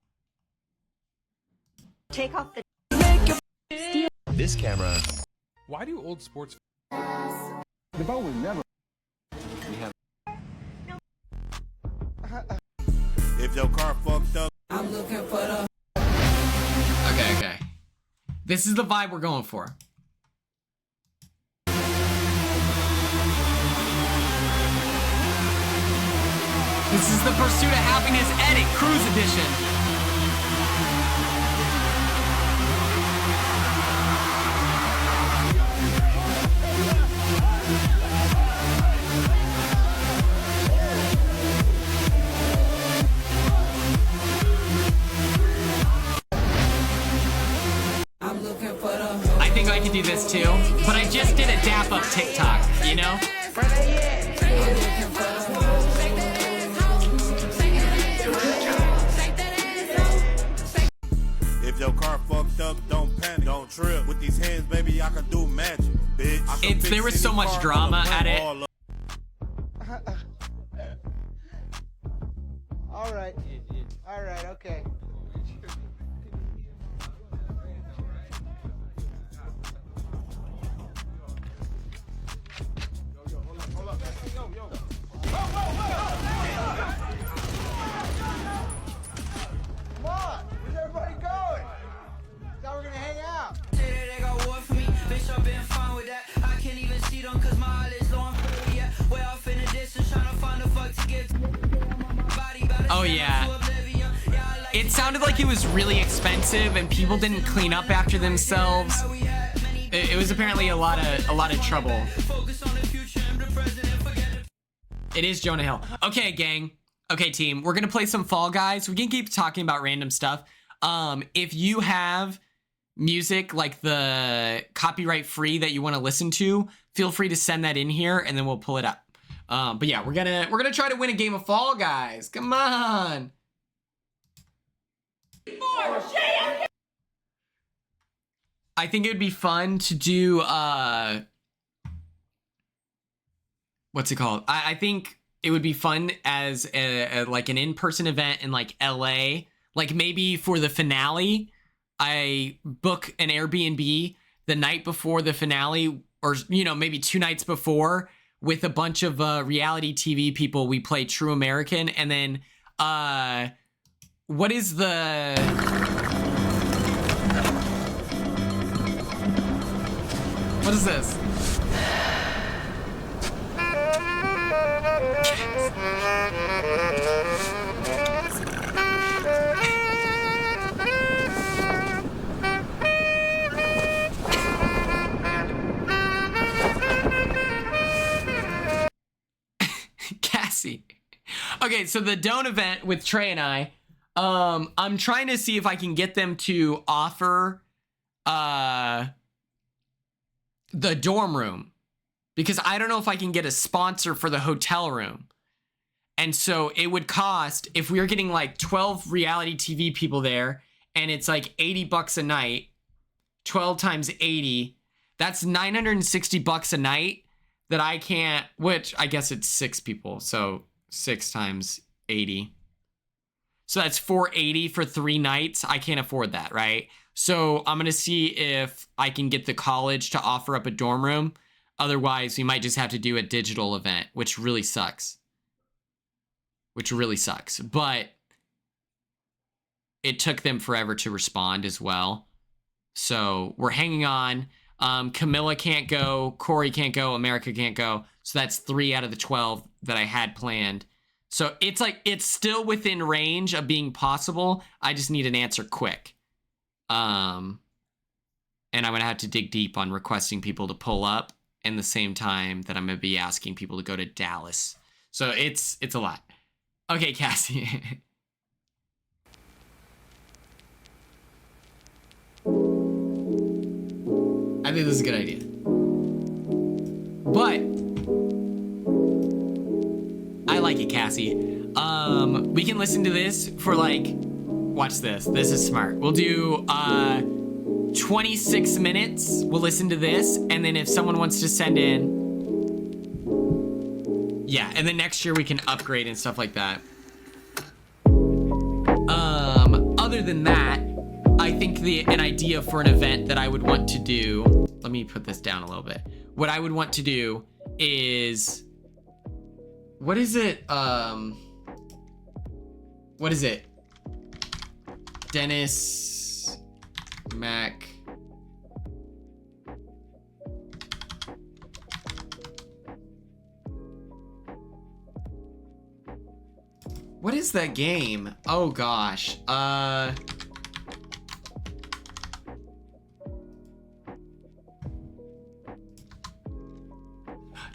Take off the This camera. Why do old sports? The boat was never. We have. If your car fucked up. I'm looking for the. Okay. This is the vibe we're going for. This is the Pursuit of Happiness Edit Cruise Edition. I think I can do this too, but I just did a dap up TikTok, you know? If your car fucked up, don't panic, don't trip. With these hands, baby, I can do magic, bitch. There was so much drama at it. All right, okay. Come on, where's everybody going? Thought we're gonna hang out. They got war for me, bitch, I've been fine with that. I can't even see them cause my eyelids low on pretty yet. Way off in the distance, trying to find a fuck to give. Oh yeah. It sounded like it was really expensive and people didn't clean up after themselves. It was apparently a lot of trouble. It is Jonah Hill. Okay, gang. Okay, team. We're gonna play some Fall Guys. We can keep talking about random stuff. If you have music like the copyright free that you want to listen to, feel free to send that in here and then we'll pull it up. But yeah, we're gonna try to win a game of Fall Guys. Come on. I think it would be fun to do what's it called? I think it would be fun as like an in-person event in like LA. Like maybe for the finale, I book an Airbnb the night before the finale, or maybe 2 nights before, with a bunch of reality TV people. We play True American, and then what is the what is this? Cassie. Okay, so the Don't event with Trey and I, I'm trying to see if I can get them to offer the dorm room, because I don't know if I can get a sponsor for the hotel room. And so it would cost, if we were getting like 12 reality TV people there, and it's like $80 a night, 12 times 80, that's $960 a night that I can't, which I guess it's 6 people. So 6 times 80. So that's $480 for 3 nights. I can't afford that, right? So I'm going to see if I can get the college to offer up a dorm room. Otherwise, we might just have to do a digital event, which really sucks. But it took them forever to respond as well. So we're hanging on. Camilla can't go. Corey can't go. America can't go. So that's 3 out of the 12 that I had planned. So it's like, it's still within range of being possible. I just need an answer quick. And I'm going to have to dig deep on requesting people to pull up in the same time that I'm going to be asking people to go to Dallas. So it's a lot. Okay, Cassie. I think this is a good idea. But I like it, Cassie. We can listen to this for like, watch this. This is smart. We'll do 26 minutes. We'll listen to this, and then if someone wants to send in, yeah, and then next year we can upgrade and stuff like that. Other than that, I think an idea for an event that I would want to do, let me put this down a little bit. What I would want to do is, what is it? What is it? Dennis Mac. What is that game? Oh gosh.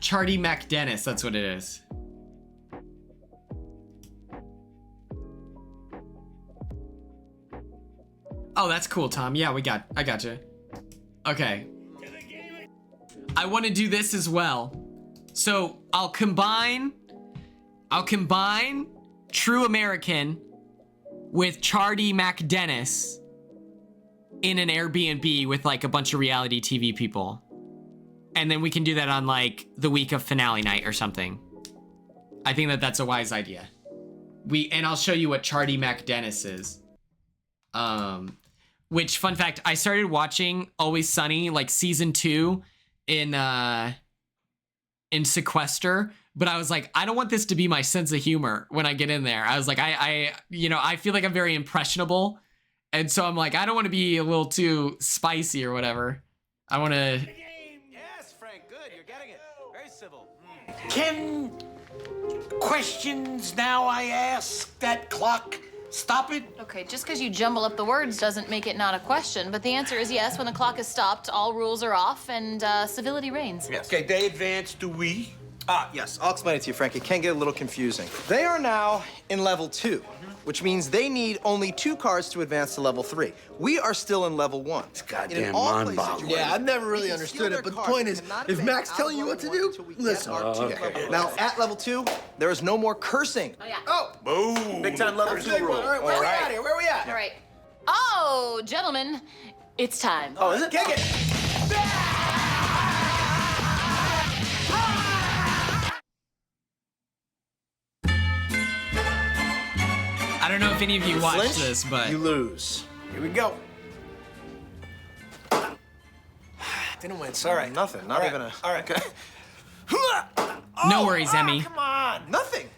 Charlie McDennis, that's what it is. Oh, that's cool, Tom. Yeah, I got you. Okay. I want to do this as well. So I'll combine True American with Charlie McDennis in an Airbnb with like a bunch of reality TV people. And then we can do that on like the week of finale night or something. I think that's a wise idea. And I'll show you what Charlie McDennis is. Which, fun fact, I started watching Always Sunny like season 2 in Sequester, but I was like, I don't want this to be my sense of humor when I get in there. I was like, I feel like I'm very impressionable. And so I'm like, I don't want to be a little too spicy or whatever. I want to... Yes, Frank, good. You're getting it. Very civil. Can questions now, I ask, that clock stop it? Okay, just because you jumble up the words doesn't make it not a question, but the answer is yes. When the clock is stopped, all rules are off and civility reigns. Yes. Okay, they advance, do we? Yes, I'll explain it to you, Frank. It can get a little confusing. They are now in level 2, which means they need only 2 cards to advance to level 3. We are still in level 1. It's goddamn mind-boggling. Yeah, I've never really understood it, but the point is, if Mac's telling you what to do, listen. Okay. Now, at level 2, there is no more cursing. Oh, yeah. Oh! Boom! Big time level 2 rule. All right, where are we at here? Where are we at? All right. Oh, gentlemen, it's time. Oh, is it? Kick it! I don't know if any of you watched this, but... You lose. Here we go. Didn't win. Sorry. Nothing. Not even a... All right. Okay. No worries, Emmy. Come on. Nothing.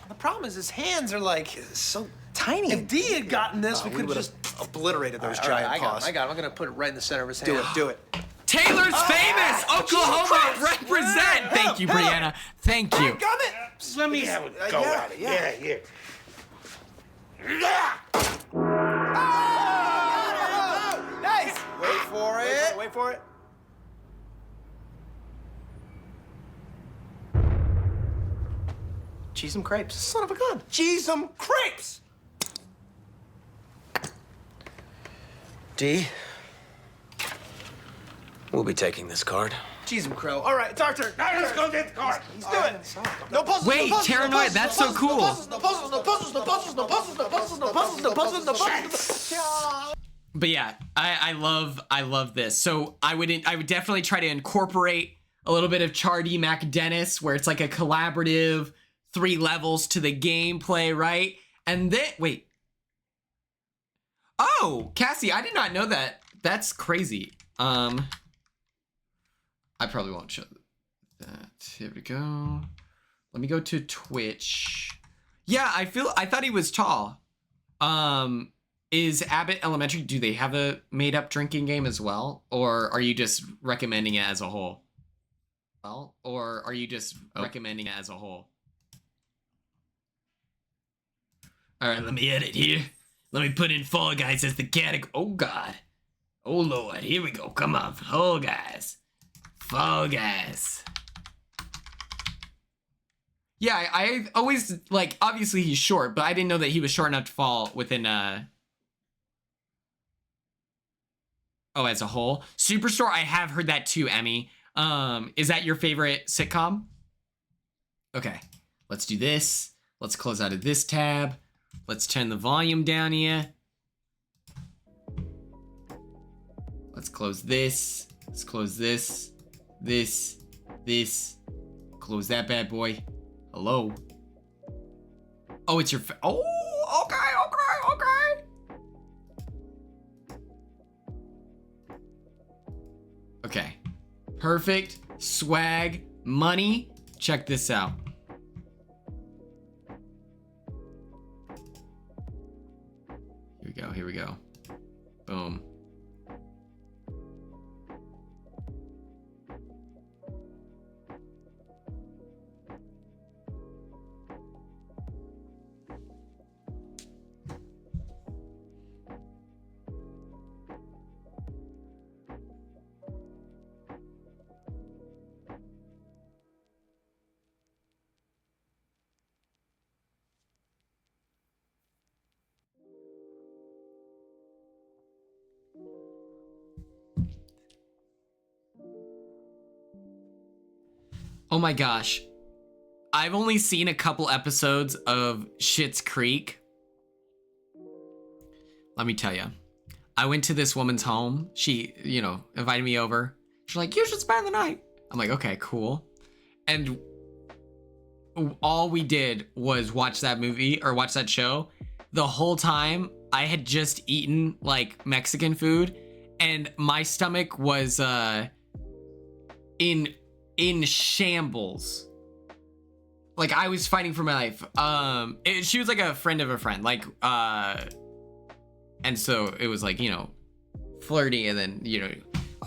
The problem is his hands are like so tiny. If D had gotten this, we could have just obliterated those All right, giant paws. I got him. I'm gonna put it right in the center of his Do hand. it. Do it. Taylor's famous! Oklahoma represent! Thank you, Brianna. Thank you. Just let me have a go at it. Yeah. Nice. Wait for it. Wait for it. Cheese and crepes. Son of a gun. Cheese and crepes. D. We'll be taking this card. Cheese and crow. All right, it's our turn. Let's go get the card. Let's do it. No puzzles. Wait, no puzzles, Terranoid, no puzzles, that's no so puzzles, cool. No puzzles, no puzzles, no puzzles, no puzzles, no puzzles, no puzzles, no puzzles, no puzzles, no puzzles. But yeah, I love this. So I would definitely try to incorporate a little bit of Charlie McDennis, where it's like a collaborative 3 levels to the gameplay, right? And then wait. Oh, Cassie, I did not know that. That's crazy. I probably won't show that. Here we go. Let me go to Twitch. Yeah, I thought he was tall. Is Abbott Elementary, do they have a made-up drinking game as well? Or are you just recommending it as a whole? Recommending it as a whole? All right, let me edit here. Let me put in Fall Guys as the category. Oh, God. Oh, Lord. Here we go. Come on. Fall Guys. Fall Guys. Yeah, I always, like, obviously he's short, but I didn't know that he was short enough to fall within, oh, as a whole. Superstore, I have heard that too, Emmy. Is that your favorite sitcom? Okay, let's do this. Let's close out of this tab. Let's turn the volume down here. Let's close this. Let's close this. This. Close that bad boy. Hello. Oh, it's your oh, okay. Okay. Perfect. Swag. Money. Check this out. Here we go. Boom. Oh my gosh. I've only seen a couple episodes of Schitt's Creek. Let me tell you. I went to this woman's home. She, you know, invited me over. She's like, you should spend the night. I'm like, okay, cool. And all we did was watch that movie or watch that show. The whole time I had just eaten like Mexican food and my stomach was in shambles. Like I was fighting for my life. She was like a friend of a friend, like and so it was like, you know, flirty, and then, you know,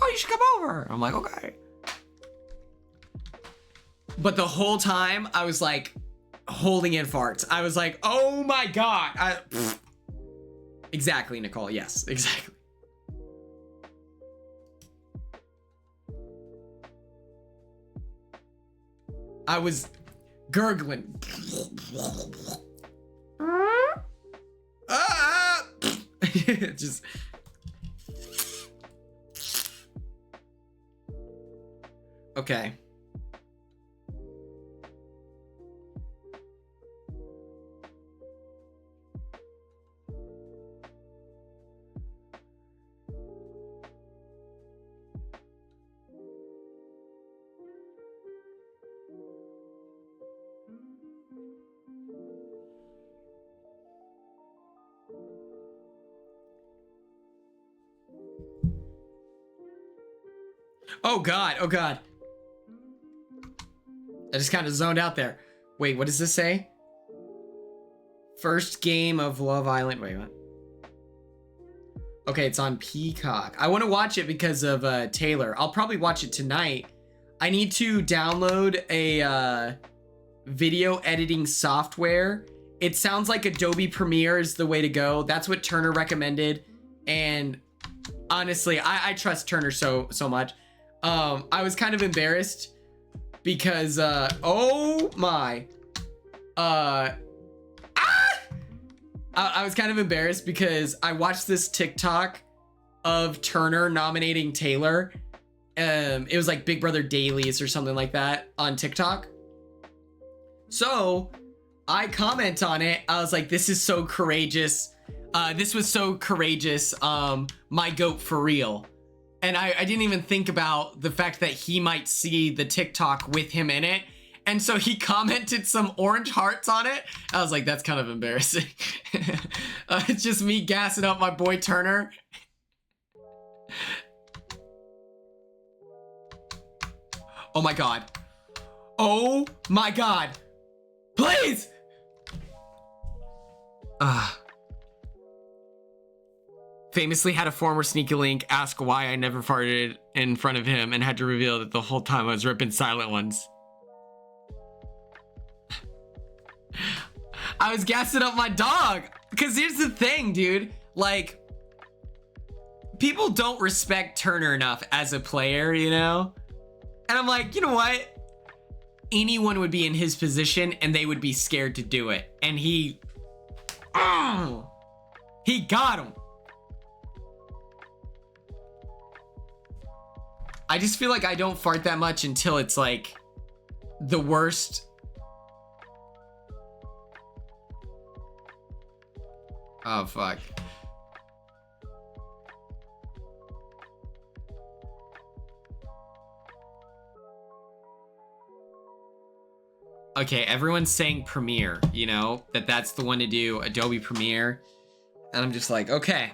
oh, you should come over. I'm like, okay. But the whole time I was like holding in farts. I was like, oh my God. Exactly, Nicole. Yes, exactly. I was gurgling. Just. Okay. Oh God, oh God. I just kind of zoned out there. Wait, what does this say? First game of Love Island. Wait, what? Okay, it's on Peacock. I want to watch it because of Taylor. I'll probably watch it tonight. I need to download a video editing software. It sounds like Adobe Premiere is the way to go. That's what Turner recommended. And honestly, I trust Turner so much. I was kind of embarrassed because, oh my, I was kind of embarrassed because I watched this TikTok of Turner nominating Taylor. It was like Big Brother Dailies or something like that on TikTok. So I comment on it. I was like, this is so courageous. This was so courageous. My goat for real. And I didn't even think about the fact that he might see the TikTok with him in it. And so he commented some orange hearts on it. I was like, that's kind of embarrassing. It's just me gassing up my boy Turner. Oh my God. Oh my God. Please. Famously had a former sneaky link ask why I never farted in front of him and had to reveal that the whole time I was ripping silent ones. I was gassing up my dog. Because here's the thing, dude. Like, people don't respect Turner enough as a player, you know? And I'm like, you know what? anyone would be in his position and they would be scared to do it. And he got him. I just feel like I don't fart that much until it's like the worst. Oh, fuck. Okay, everyone's saying Premiere, you know, that's the one to do, Adobe Premiere. And I'm just like, okay,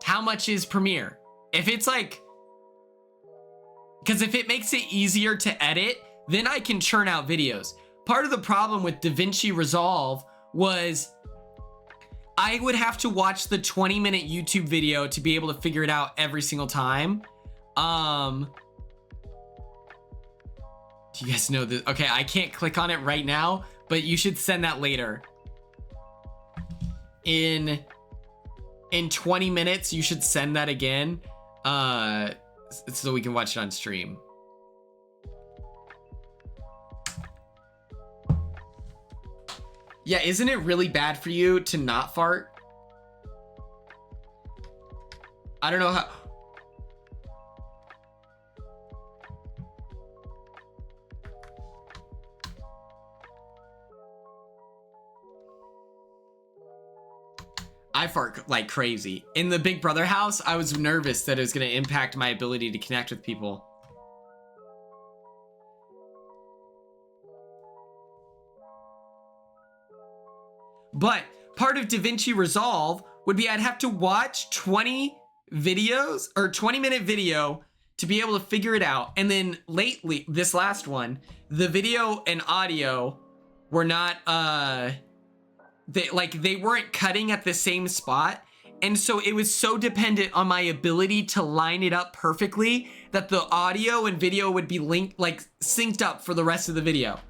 how much is Premiere? If it's like, because if it makes it easier to edit, then I can churn out videos. Part of the problem with DaVinci Resolve was I would have to watch the 20-minute YouTube video to be able to figure it out every single time. Do you guys know this? Okay, I can't click on it right now, but you should send that later. In 20 minutes, you should send that again, so we can watch it on stream. Yeah, isn't it really bad for you to not fart? I don't know how. I fart like crazy. In the Big Brother house, I was nervous that it was going to impact my ability to connect with people. But part of DaVinci Resolve would be I'd have to watch 20 videos or 20-minute video to be able to figure it out. And then lately, this last one, the video and audio were not, they weren't cutting at the same spot. And so it was so dependent on my ability to line it up perfectly that the audio and video would be linked, like synced up for the rest of the video.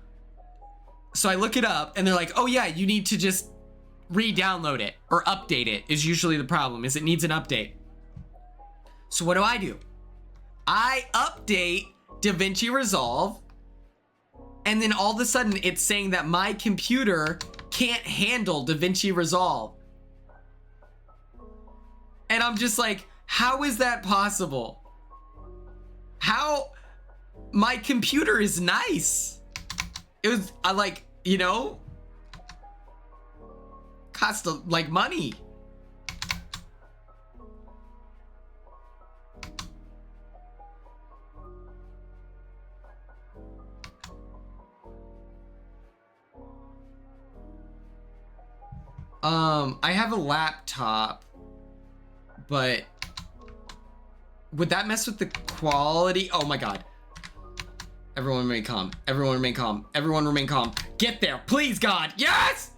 So I look it up and they're like, oh yeah, you need to just re-download it or update it is usually the problem, is it needs an update. So what do? I update DaVinci Resolve, and then all of a sudden it's saying that my computer can't handle DaVinci Resolve. And I'm just like, how is that possible? How? My computer is nice. It was, I like, you know, cost like money. I have a laptop, but would that mess with the quality? Oh my God. Everyone remain calm. Everyone remain calm. Everyone remain calm. Get there, please, God. Yes!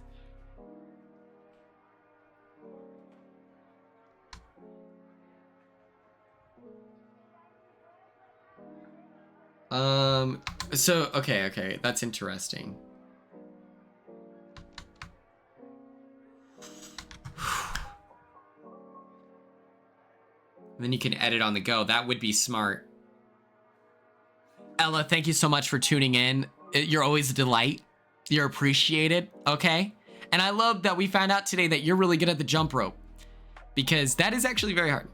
So, okay. That's interesting. Then you can edit on the go. That would be smart. Ella, thank you so much for tuning in. You're always a delight. You're appreciated, okay? And I love that we found out today that you're really good at the jump rope, because that is actually very hard.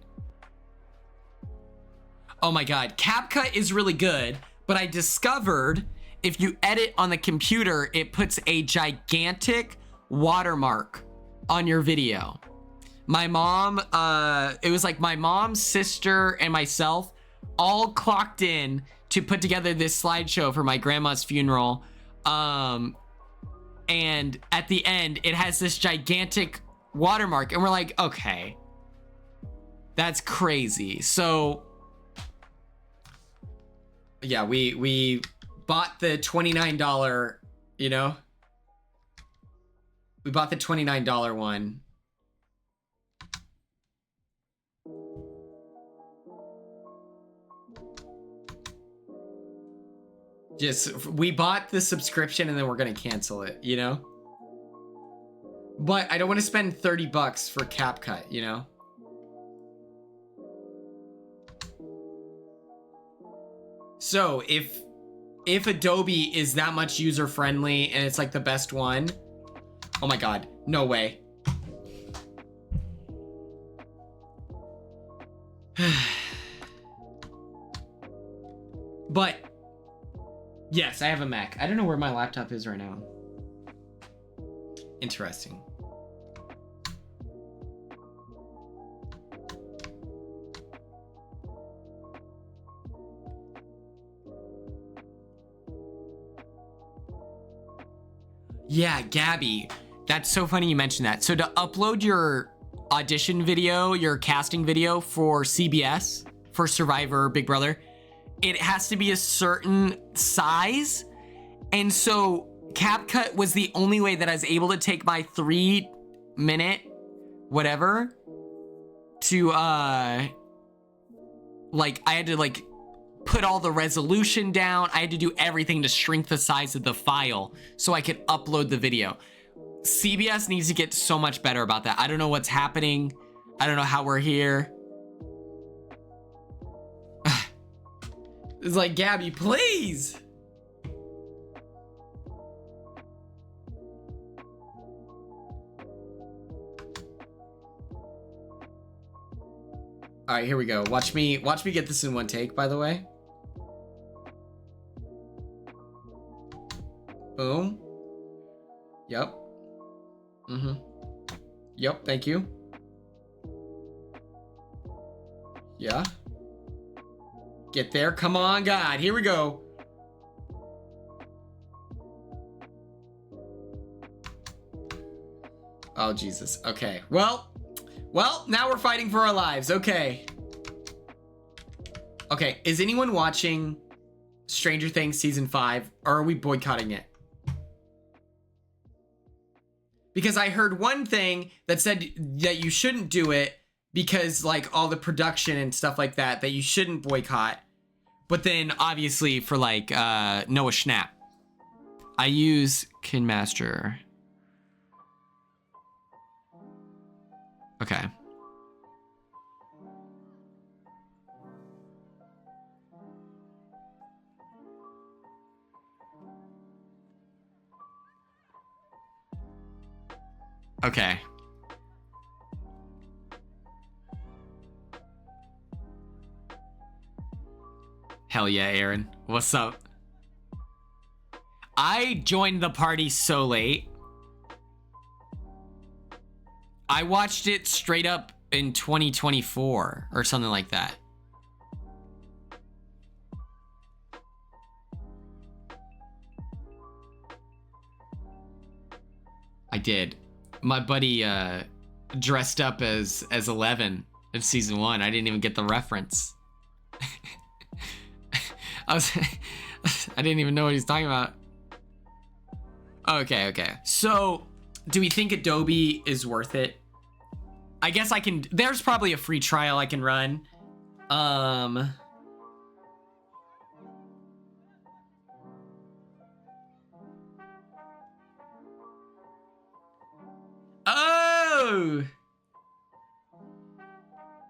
Oh my God, CapCut is really good, but I discovered if you edit on the computer, it puts a gigantic watermark on your video. My mom, it was like my mom, sister, and myself all clocked in to put together this slideshow for my grandma's funeral. And at the end, it has this gigantic watermark. And we're like, okay, that's crazy. So yeah, we bought the $29, you know, we bought the $29 one. Just, we bought the subscription and then we're gonna cancel it, you know? But I don't want to spend $30 for CapCut, you know? So if if Adobe is that much user friendly and it's like the best one, oh my God, no way. But yes, I have a Mac. I don't know where my laptop is right now. Interesting. Yeah, Gabby. That's so funny you mentioned that. So to upload your audition video, your casting video for CBS, for Survivor Big Brother, it has to be a certain size. And so CapCut was the only way that I was able to take my 3-minute whatever to like I had to like put all the resolution down. I had to do everything to shrink the size of the file so I could upload the video. CBS needs to get so much better about that. I don't know what's happening. I don't know how we're here. It's like, Gabby, please. All right, here we go. Watch me get this in one take, by the way. Boom. Yep. Mm-hmm. Yep, thank you. Yeah. Get there. Come on, God. Here we go. Oh, Jesus. Okay. Well, now we're fighting for our lives. Okay. Okay, is anyone watching Stranger Things Season 5, or are we boycotting it? Because I heard one thing that said that you shouldn't do it because like all the production and stuff like that you shouldn't boycott. But then obviously for like Noah Schnapp, I use KinMaster. Okay. Okay. Hell yeah, Aaron. What's up? I joined the party so late. I watched it straight up in 2024 or something like that. I did. My buddy dressed up as 11 in season 1. I didn't even get the reference. I didn't even know what he's talking about. Okay. So, do we think Adobe is worth it? I guess I can. There's probably a free trial I can run. Oh,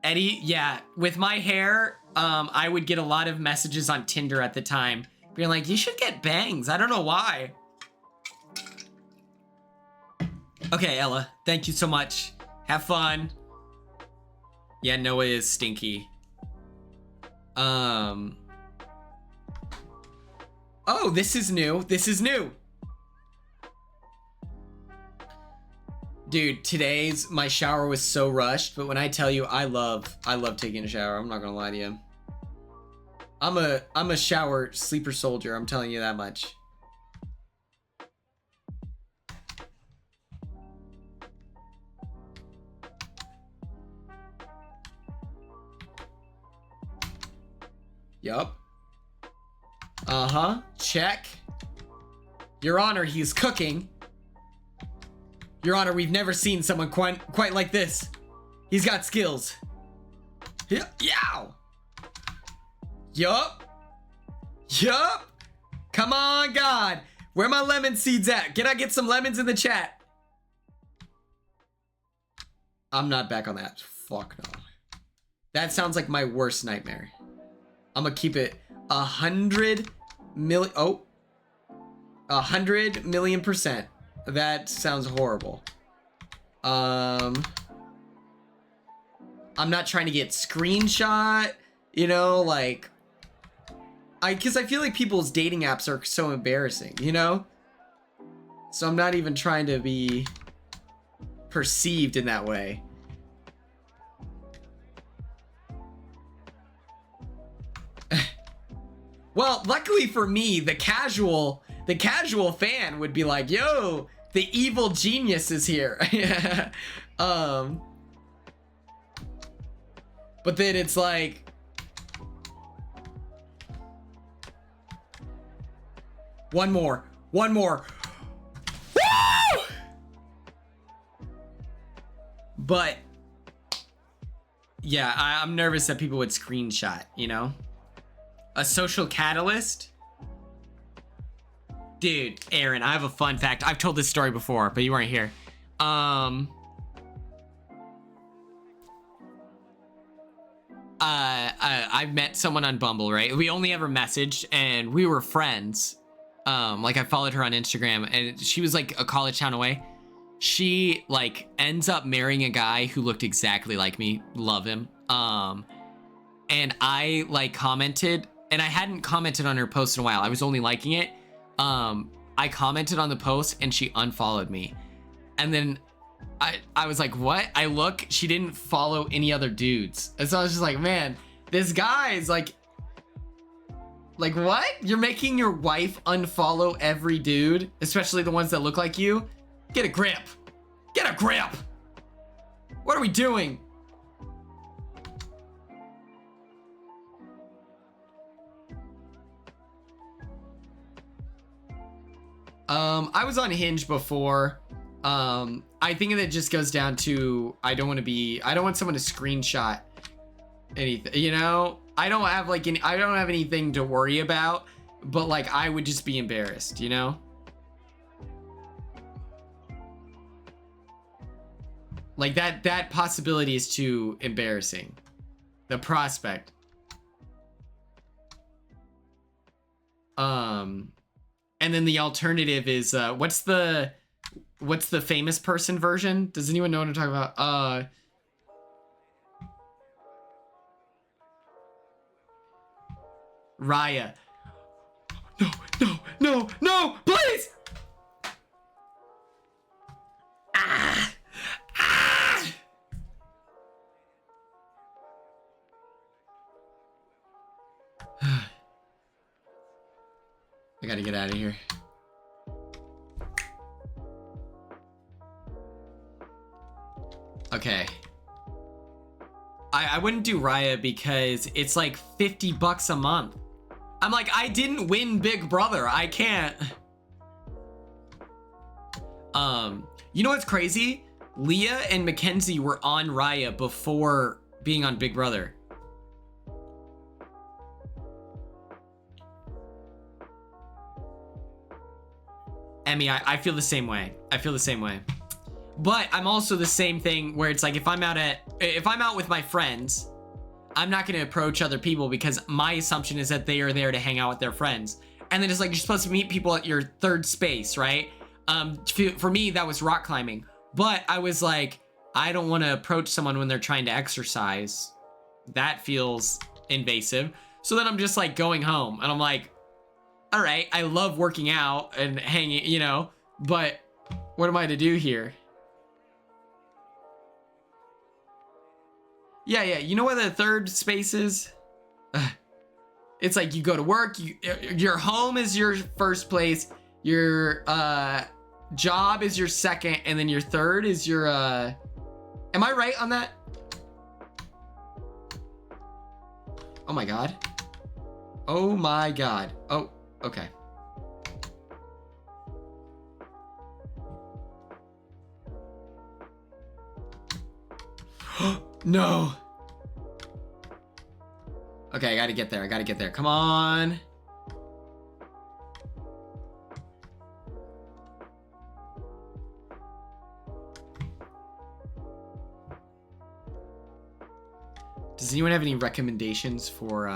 Eddie, yeah. With my hair, I would get a lot of messages on Tinder at the time, being like, "You should get bangs." I don't know why. Okay, Ella, thank you so much. Have fun. Yeah, Noah is stinky. Oh, this is new. This is new. Dude, my shower was so rushed, but when I tell you I love taking a shower, I'm not gonna lie to you. I'm a shower sleeper soldier, I'm telling you that much. Yup. Uh-huh. Check. Your Honor, he's cooking. Your Honor, we've never seen someone quite like this. He's got skills. Yow! Yup. Come on, God. Where my lemon seeds at? Can I get some lemons in the chat? I'm not back on that. Fuck no. That sounds like my worst nightmare. I'm gonna keep it 100 Oh, 100,000,000%. That sounds horrible. I'm not trying to get screenshot, you know, like, because I feel like people's dating apps are so embarrassing, you know? So I'm not even trying to be perceived in that way. Well, luckily for me, the casual fan would be like, yo, the evil genius is here. But then it's like, one more. Woo! But yeah, I'm nervous that people would screenshot, you know? A social catalyst? Dude, Aaron, I have a fun fact. I've told this story before, but you weren't here. I met someone on Bumble, right? We only ever messaged and we were friends. Like I followed her on Instagram and she was like a college town away. She like ends up marrying a guy who looked exactly like me. Love him. And I like commented, and I hadn't commented on her post in a while. I was only liking it. I commented on the post and she unfollowed me. And then I was like, what? I look, she didn't follow any other dudes. And so I was just like, man, this guy's like what? You're making your wife unfollow every dude, especially the ones that look like you? Get a grip. Get a grip. What are we doing? I was on Hinge before. I think that just goes down to I don't want someone to screenshot anything, you know? I don't have anything to worry about, but like I would just be embarrassed, you know? Like that possibility is too embarrassing. The prospect. And then the alternative is what's the famous person version? Does anyone know what I'm talking about? Raya. No, please! Ah! I gotta get out of here. Okay. I wouldn't do Raya because it's like $50 a month. I'm like, I didn't win Big Brother. I can't. You know what's crazy? Leah and Mackenzie were on Raya before being on Big Brother. Emmy, I feel the same way. But I'm also the same thing where it's like if I'm out with my friends, I'm not going to approach other people because my assumption is that they are there to hang out with their friends. And then it's like you're supposed to meet people at your third space, right? For me, that was rock climbing. But I was like, I don't want to approach someone when they're trying to exercise. That feels invasive. So then I'm just like going home and I'm like, all right, I love working out and hanging, you know, but what am I to do here? Yeah, you know what the third space is? It's like you go to work, your home is your first place, your job is your second, and then your third is your am I right on that? Oh my god. Oh my god. Oh, okay. No. Okay, I gotta get there. Come on. Does anyone have any recommendations for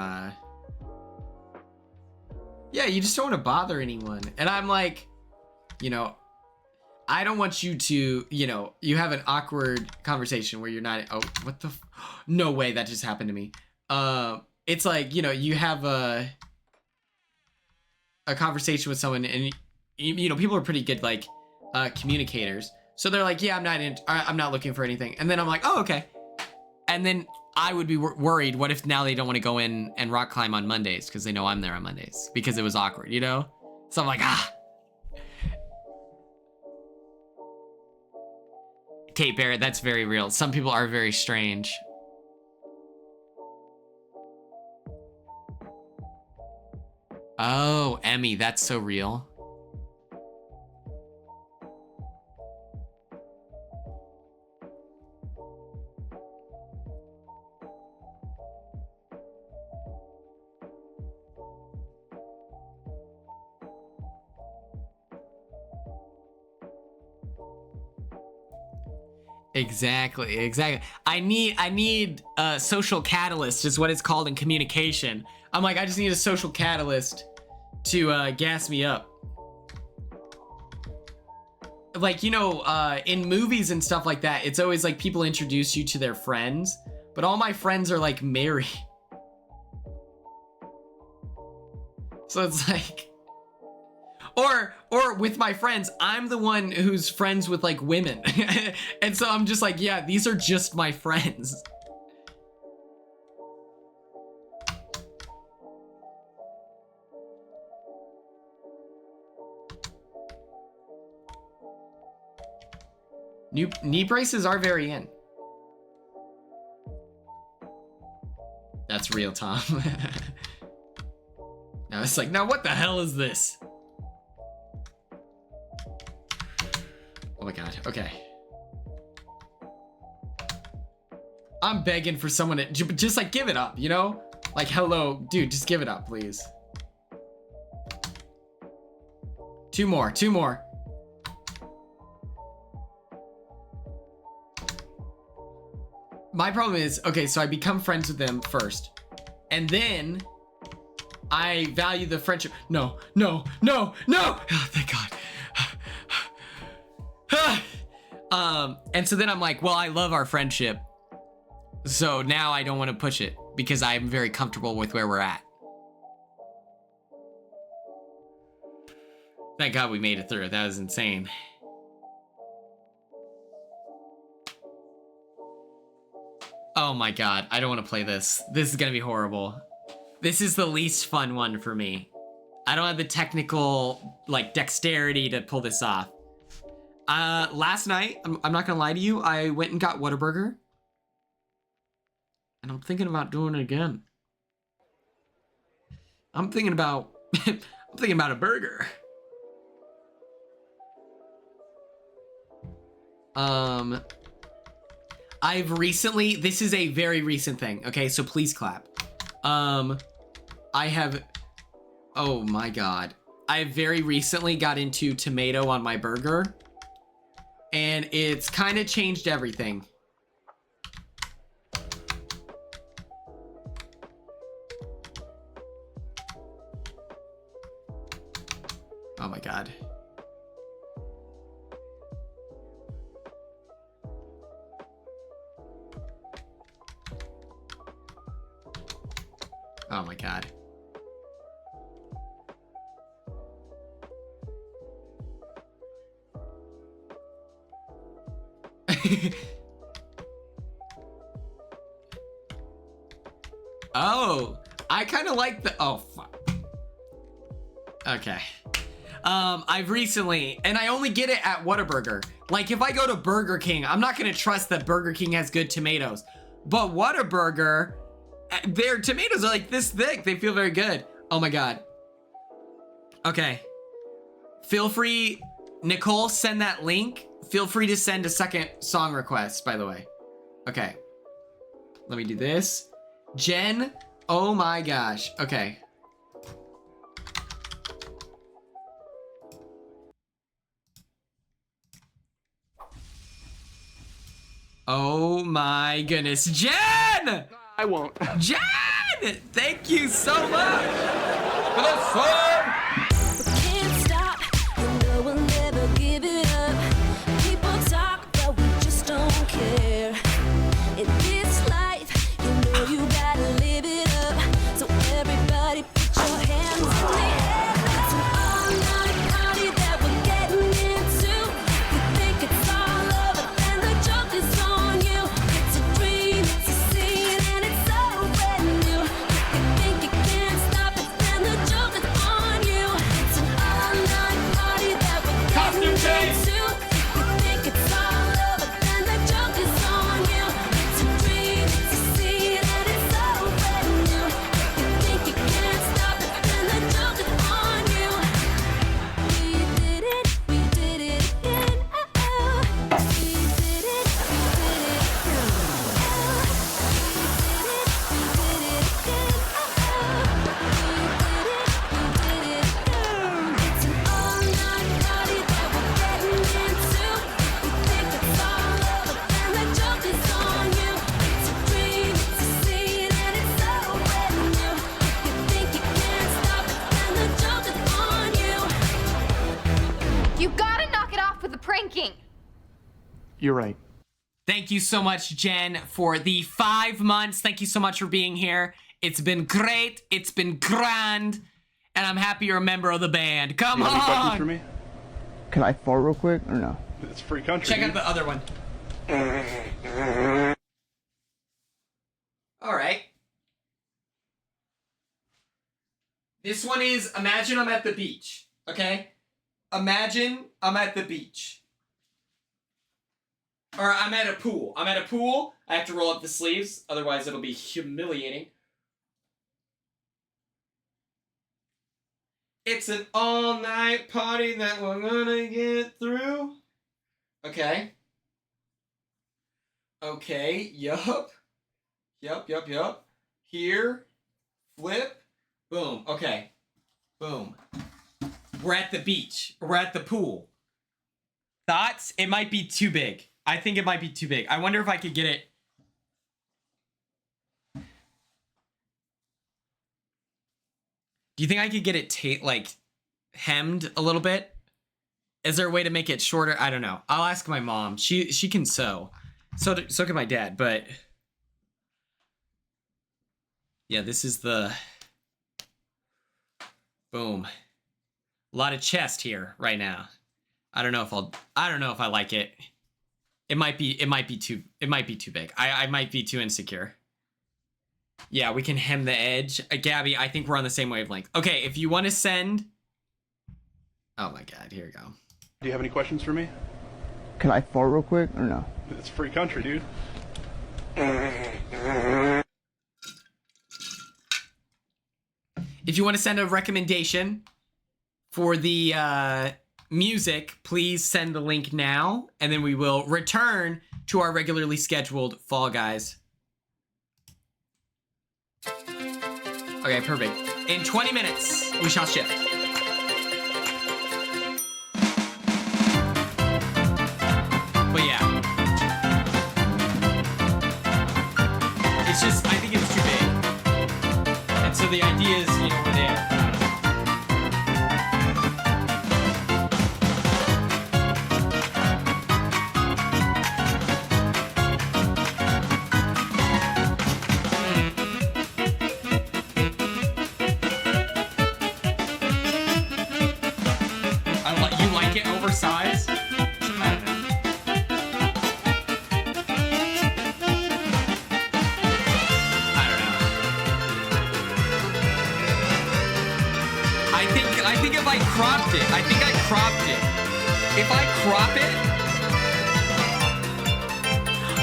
Yeah, you just don't want to bother anyone. And I'm like, you know, I don't want you to, you know, you have an awkward conversation where you're not, oh, what the, no way that just happened to me. It's like, you know, you have a conversation with someone and, you know, people are pretty good, like, communicators. So they're like, yeah, I'm not looking for anything. And then I'm like, oh, okay. And then I would be worried, what if now they don't want to go in and rock climb on Mondays because they know I'm there on Mondays because it was awkward, you know? So I'm like, Kate Barrett, that's very real. Some people are very strange. Oh, Emmy, that's so real. Exactly. I need a social catalyst is what it's called in communication. I'm like, I just need a social catalyst to gas me up. Like, you know, in movies and stuff like that, it's always like people introduce you to their friends, but all my friends are like married. So it's like, or with my friends, I'm the one who's friends with like women. And so I'm just like, yeah, these are just my friends. New knee braces are very in. That's real, Tom. Now it's like, now what the hell is this? Oh my god, okay. I'm begging for someone to just like give it up, you know? Like, hello, dude, just give it up, please. Two more. My problem is, okay, so I become friends with them first, and then I value the friendship. No. Oh, thank God. And so then I'm like, well, I love our friendship. So now I don't want to push it because I'm very comfortable with where we're at. Thank God we made it through. That was insane. Oh my God, I don't want to play this. This is gonna be horrible. This is the least fun one for me. I don't have the technical, like, dexterity to pull this off. Last night, I'm not gonna lie to you, I went and got Whataburger. And I'm thinking about doing it again. I'm thinking about a burger. I've recently, this is a very recent thing, okay, so please clap. I have, oh my God. I very recently got into tomato on my burger, and it's kind of changed everything. Oh my God. Oh my God. Oh, I kind of like the, oh, fuck. Okay. I've recently, and I only get it at Whataburger. Like, if I go to Burger King, I'm not gonna trust that Burger King has good tomatoes. But Whataburger, their tomatoes are like this thick. They feel very good. Oh my God. Okay. Feel free, Nicole, send that link. Feel free to send a second song request, by the way. Okay. Let me do this. Jen, oh my gosh. Okay. Oh my goodness. Jen! I won't. Jen! Thank you so much for the song You gotta knock it off with the pranking. You're right. Thank you so much, Jen, for the 5 months. Thank you so much for being here. It's been great. It's been grand. And I'm happy you're a member of the band. Come Do you have any questions on. for me? Can I fart real quick or no? It's free country. Check out the other one. All right. This one is, imagine I'm at the beach, okay? Imagine I'm at the beach. Or I'm at a pool. I'm at a pool. I have to roll up the sleeves, otherwise it'll be humiliating. It's an all-night party that we're gonna get through. Okay. Okay, yup. Yup. Here. Flip. Boom. Okay. Boom. We're at the beach. We're at the pool. Thoughts? It might be too big. I think it might be too big. I wonder if I could get it. Do you think I could get it like hemmed a little bit? Is there a way to make it shorter? I don't know. I'll ask my mom. She can sew. So can my dad, but yeah, this is the boom. A lot of chest here right now. I don't know if I like it. It might be too big. I might be too insecure. Yeah, we can hem the edge. Gabby, I think we're on the same wavelength. Okay, if you want to send... Oh my god, here we go. Do you have any questions for me? Can I fart real quick or no? It's free country, dude. If you want to send a recommendation for the music, please send the link now, and then we will return to our regularly scheduled Fall Guys. Okay, perfect. In 20 minutes, we shall shift. But yeah. It's just, I think it's too big. And so the idea is, you know, we're there. Size? I don't know. I think if I cropped it, If I crop it.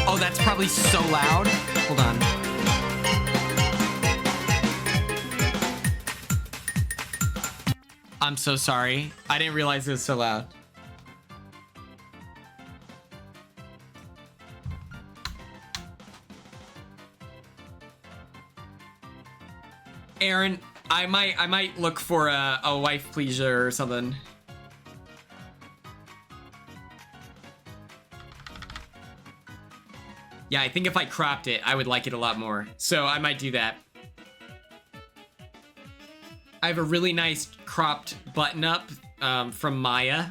Oh, that's probably so loud. Hold on. I'm so sorry. I didn't realize it was so loud. Aaron, I might look for a wife pleaser or something. Yeah, I think if I cropped it, I would like it a lot more. So I might do that. I have a really nice cropped button up from Maya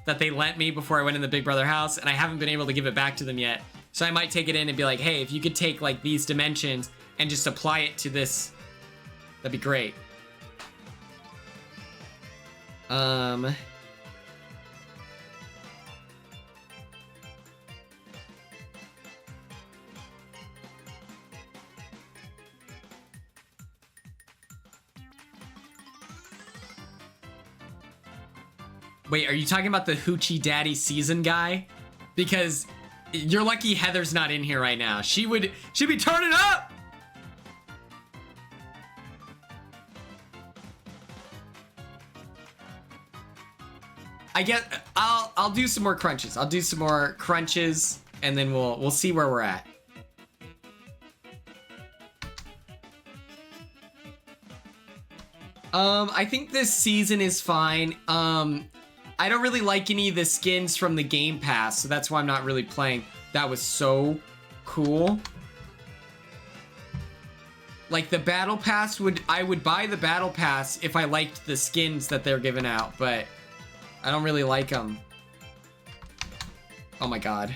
that they lent me before I went in the Big Brother house, and I haven't been able to give it back to them yet. So I might take it in and be like, hey, if you could take like these dimensions and just apply it to this, that'd be great. Wait, are you talking about the Hoochie Daddy season guy? Because you're lucky Heather's not in here right now. She'd be turning up! I guess I'll do some more crunches. I'll do some more crunches and then we'll see where we're at. I think this season is fine. I don't really like any of the skins from the Game Pass, so that's why I'm not really playing. That was so cool. Like the Battle Pass I would buy the Battle Pass if I liked the skins that they're giving out, but I don't really like them. Oh my god.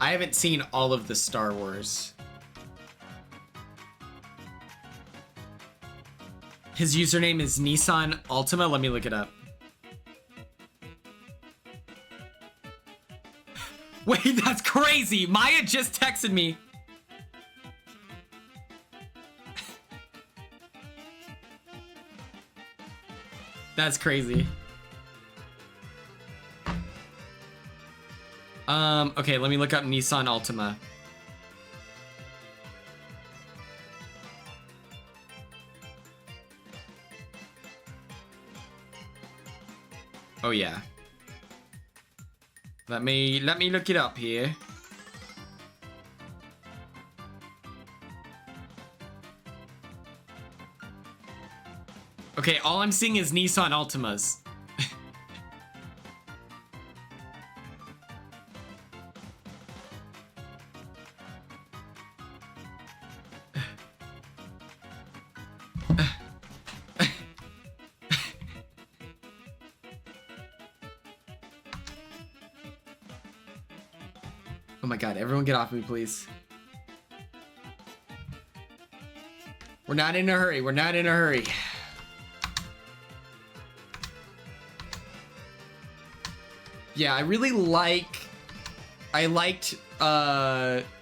I haven't seen all of the Star Wars. His username is Nissan Altima. Let me look it up. Wait, that's crazy. Maya just texted me. That's crazy. Okay, let me look up Nissan Altima. Oh yeah. Let me look it up here. Okay, all I'm seeing is Nissan Altimas. Oh my god, everyone get off me, please. We're not in a hurry. We're not in a hurry. Yeah, I really liked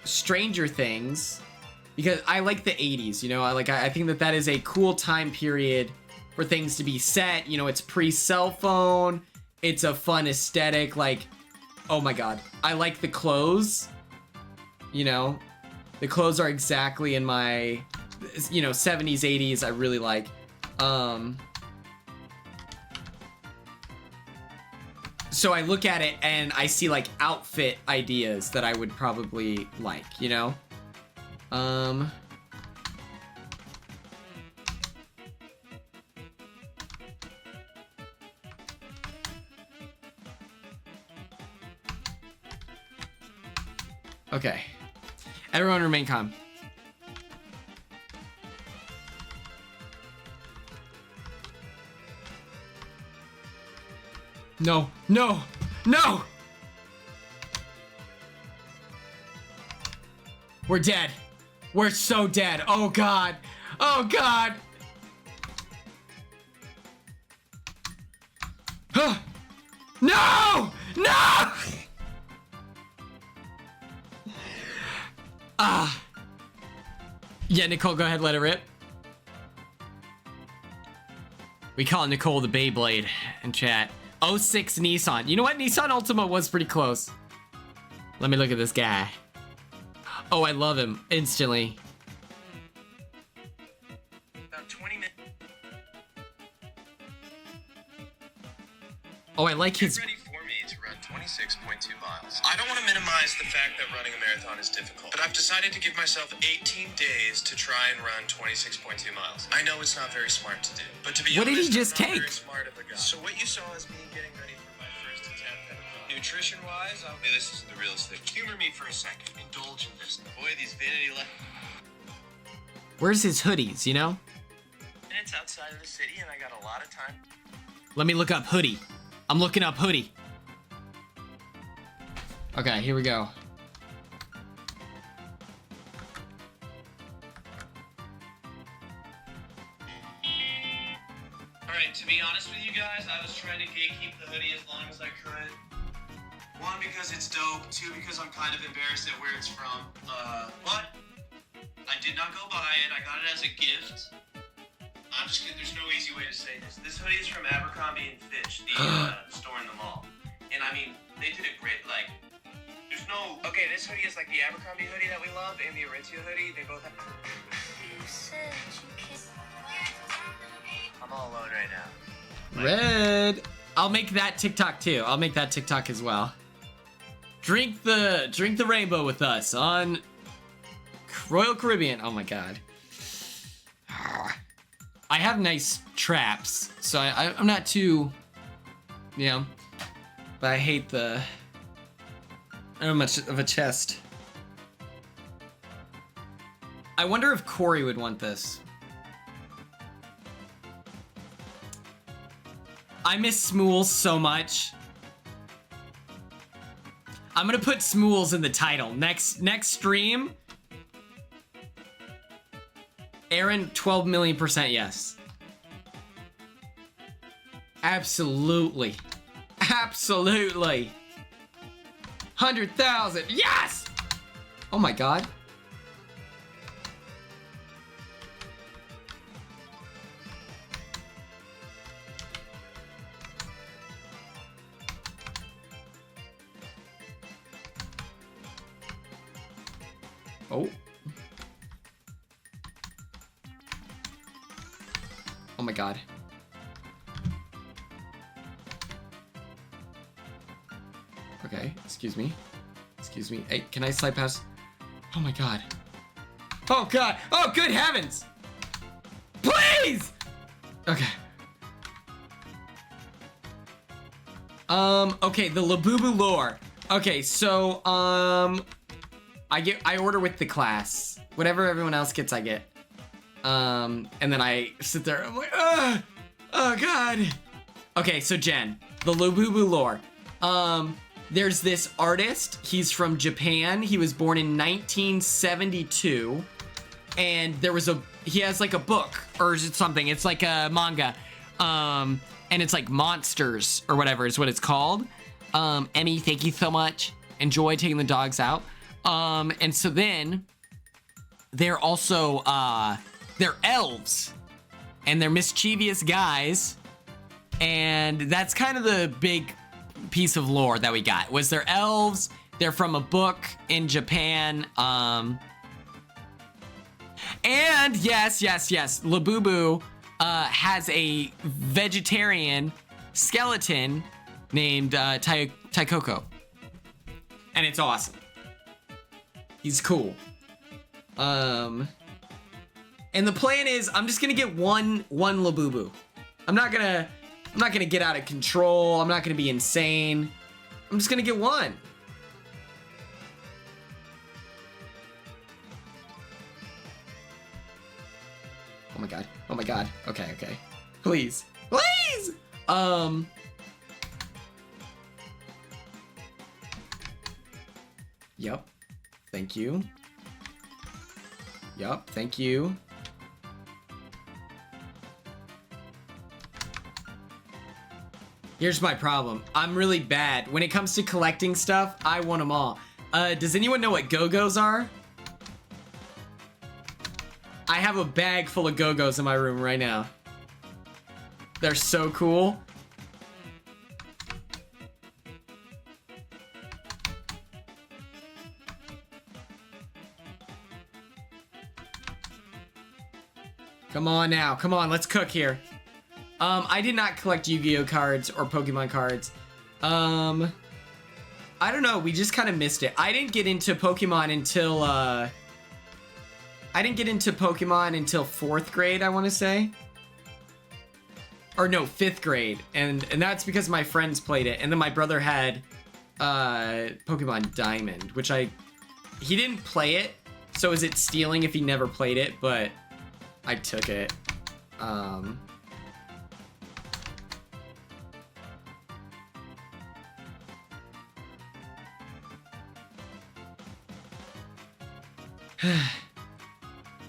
Stranger Things because I like the 80s, you know? I think that is a cool time period for things to be set. You know, it's pre-cell phone. It's a fun aesthetic. Like, oh my god. I like the clothes. You know, the clothes are exactly in my, you know, 70s, 80s. I really like. So I look at it and I see like outfit ideas that I would probably like, you know? Okay. Everyone remain calm. No, no, no! We're dead. We're so dead. Oh god. Oh god. No! No! Yeah, Nicole, go ahead, let it rip. We call Nicole the Beyblade in chat. 06 Nissan. You know what? Nissan Altima was pretty close. Let me look at this guy. Oh, I love him instantly. About 20 minutes. Oh, I like his... Ready for me to run 26.2 miles. I don't want to minimize the fact that running a marathon is difficult, but I've decided to give myself 18 days to try and run 26.2 miles. I know it's not very smart to do, but to be what honest, did he just I'm not take? very smart of a guy. So what you saw is me getting ready for my first attempt at a run. Nutrition-wise, I'll be this is the realest thing. Humor me for a second. Indulge in this. Boy, these vanity Where's his hoodies, you know? minutes outside of the city, and I got a lot of time. Let me look up hoodie. I'm looking up hoodie. Okay, here we go. Alright, to be honest with you guys, I was trying to gatekeep the hoodie as long as I could. One, because it's dope. Two, because I'm kind of embarrassed at where it's from. But I did not go buy it. I got it as a gift. I'm just kidding. There's no easy way to say this. This hoodie is from Abercrombie & Fitch, the store in the mall. And I mean, they did it great. Like, there's no... Okay, this hoodie is like the Abercrombie hoodie that we love and the Aritzia hoodie. They both have... I'm all alone right now. Red. I'll make that TikTok too. I'll make that TikTok as well. Drink the rainbow with us on Royal Caribbean. Oh my god. I have nice traps, so I'm not too, you know, but I hate the, I don't have much of a chest. I wonder if Corey would want this. I miss Smools so much. I'm gonna put Smools in the title. Next stream. Aaron, 12 million % yes. Absolutely. Absolutely. 100,000. Yes! Oh my god. Oh. Oh my god. Okay, excuse me. Excuse me. Hey, can I slide past? Oh my god. Oh god. Oh, good heavens. Please! Okay. Okay, the Labubu lore. Okay, so, I order with the class. Whatever everyone else gets, I get. And then I sit there, I'm like, oh god. Okay, so Jen, the Labubu lore. There's this artist, he's from Japan. He was born in 1972. And he has like a book or something. It's like a manga. And it's like Monsters or whatever is what it's called. Emmy, thank you so much. Enjoy taking the dogs out. And so then they're also, they're elves and they're mischievous guys. And that's kind of the big piece of lore that we got was they're elves. They're from a book in Japan. And yes, Labubu, has a vegetarian skeleton named, Taikoko. And it's awesome. He's cool. And the plan is I'm just gonna get one Labubu. I'm not gonna get out of control. I'm not gonna be insane. I'm just gonna get one. Oh my god. Oh my god. Okay, okay. Please. Please! Yep. Thank you. Yup, thank you. Here's my problem. I'm really bad. When it comes to collecting stuff, I want them all. Does anyone know what Go-Go's are? I have a bag full of Go-Go's in my room right now. They're so cool. Come on now. Come on, let's cook here. I did not collect Yu-Gi-Oh cards or Pokemon cards. I don't know, we just kind of missed it. I didn't get into Pokemon until 4th grade, I want to say. Or no, 5th grade. And that's because my friends played it. And then my brother had Pokemon Diamond, which he didn't play it. So is it stealing if he never played it? But I took it.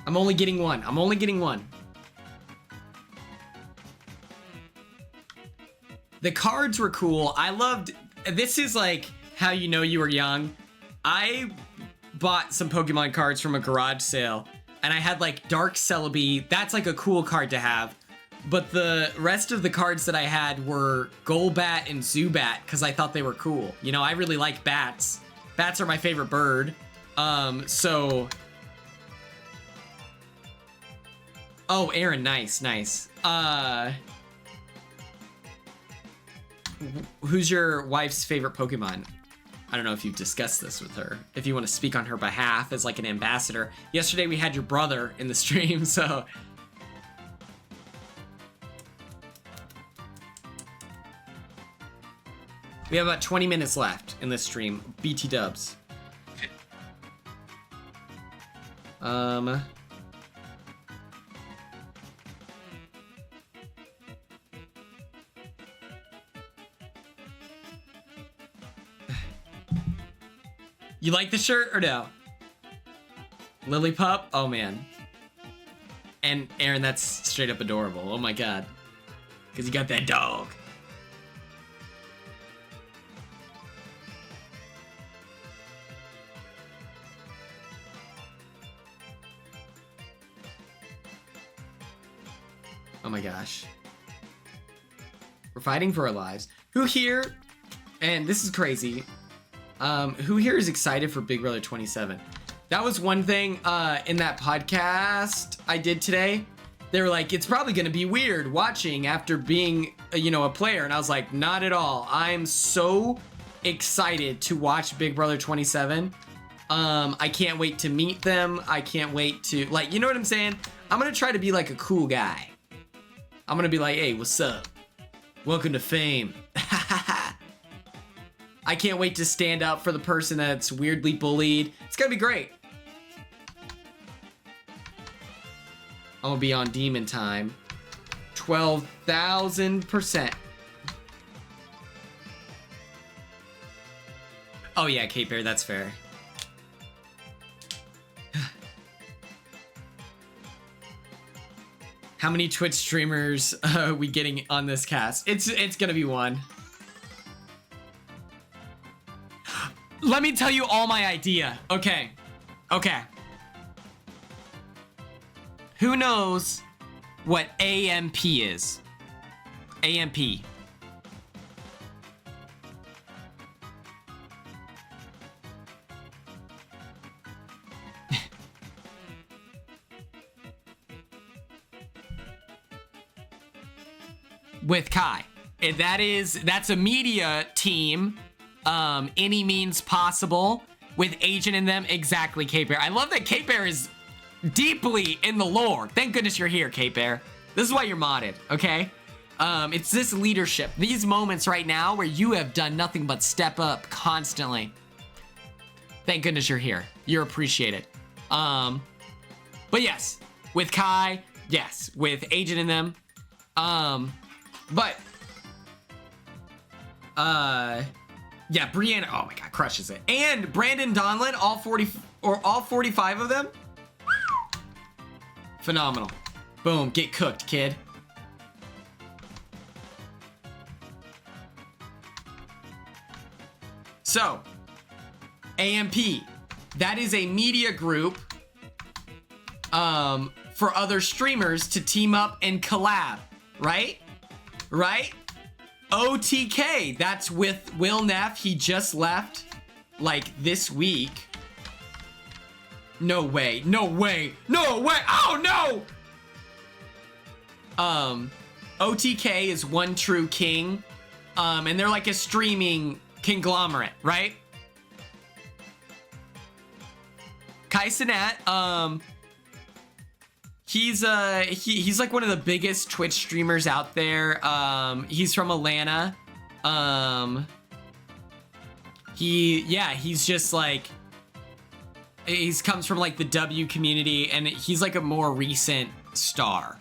I'm only getting one. I'm only getting one. The cards were cool. I loved... This is like how you know you were young. I bought some Pokemon cards from a garage sale. And I had like Dark Celebi. That's like a cool card to have. But the rest of the cards that I had were Golbat and Zubat because I thought they were cool. You know, I really like bats. Bats are my favorite bird. So... Oh, Aaron, nice, nice. Who's your wife's favorite Pokemon? I don't know if you've discussed this with her. If you want to speak on her behalf as like an ambassador. Yesterday we had your brother in the stream, so... We have about 20 minutes left in this stream. BT dubs. You like the shirt or no? Lily Pup? Oh man. And Aaron, that's straight up adorable. Oh my god. Because you got that dog. Oh my gosh. We're fighting for our lives. Who here, and this is crazy, who here is excited for Big Brother 27? That was one thing in that podcast I did today. They were like, it's probably going to be weird watching after being, a player. And I was like, not at all. I'm so excited to watch Big Brother 27. I can't wait to meet them. I can't wait to, you know what I'm saying? I'm going to try to be like a cool guy. I'm going to be like, hey, what's up? Welcome to fame. I can't wait to stand up for the person that's weirdly bullied. It's gonna be great. I'm gonna be on demon time. 12,000%. Oh yeah, Kate Bear, that's fair. How many Twitch streamers are we getting on this cast? It's gonna be one. Let me tell you all my idea. Okay. Who knows what AMP is? AMP. With Kai. That's a media team. Any means possible with Agent in them. Exactly, Kate Bear. I love that Kate Bear is deeply in the lore. Thank goodness you're here, Kate Bear. This is why you're modded, okay? It's this leadership, these moments right now where you have done nothing but step up constantly. Thank goodness you're here. You're appreciated. But yes, with Kai, yes, with Agent in them. Yeah, Brianna, oh my god, crushes it. And Brandon Donlin, all 45 of them. Phenomenal. Boom, get cooked, kid. So, AMP, that is a media group for other streamers to team up and collab, right? Right? OTK, that's with Will Neff. He just left, this week. No way. Oh, no! OTK is One True King, and they're like a streaming conglomerate, right? Kai Cenat, he's like one of the biggest Twitch streamers out there. He's from Atlanta. He's just like, he comes from like the W community, and he's like a more recent star,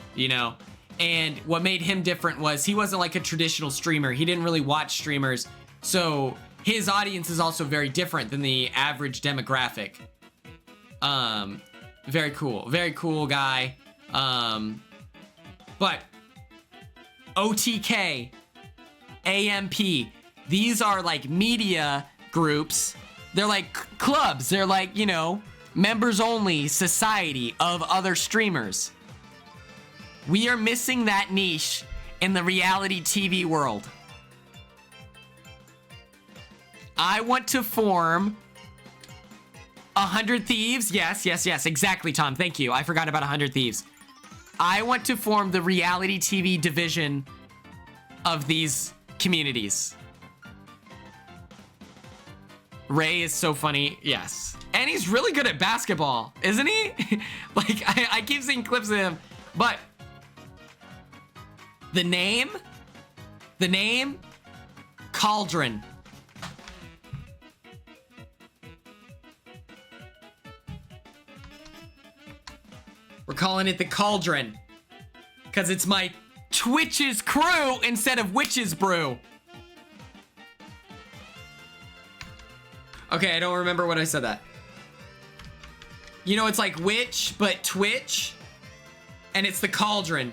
And what made him different was he wasn't like a traditional streamer. He didn't really watch streamers. So his audience is also very different than the average demographic. Very cool guy. But OTK, AMP, these are like media groups. They're like clubs. They're like, members only society of other streamers. We are missing that niche in the reality TV world. I want to form 100 Thieves. Yes, exactly, Tom. Thank you. I forgot about 100 Thieves. I want to form the reality TV division of these communities. Ray is so funny. Yes. And he's really good at basketball, isn't he? I keep seeing clips of him. But the name, Cauldron. calling it the Cauldron. Because it's my Twitch's crew instead of Witch's brew. Okay, I don't remember what I said that. You know, it's like Witch, but Twitch. And it's the Cauldron.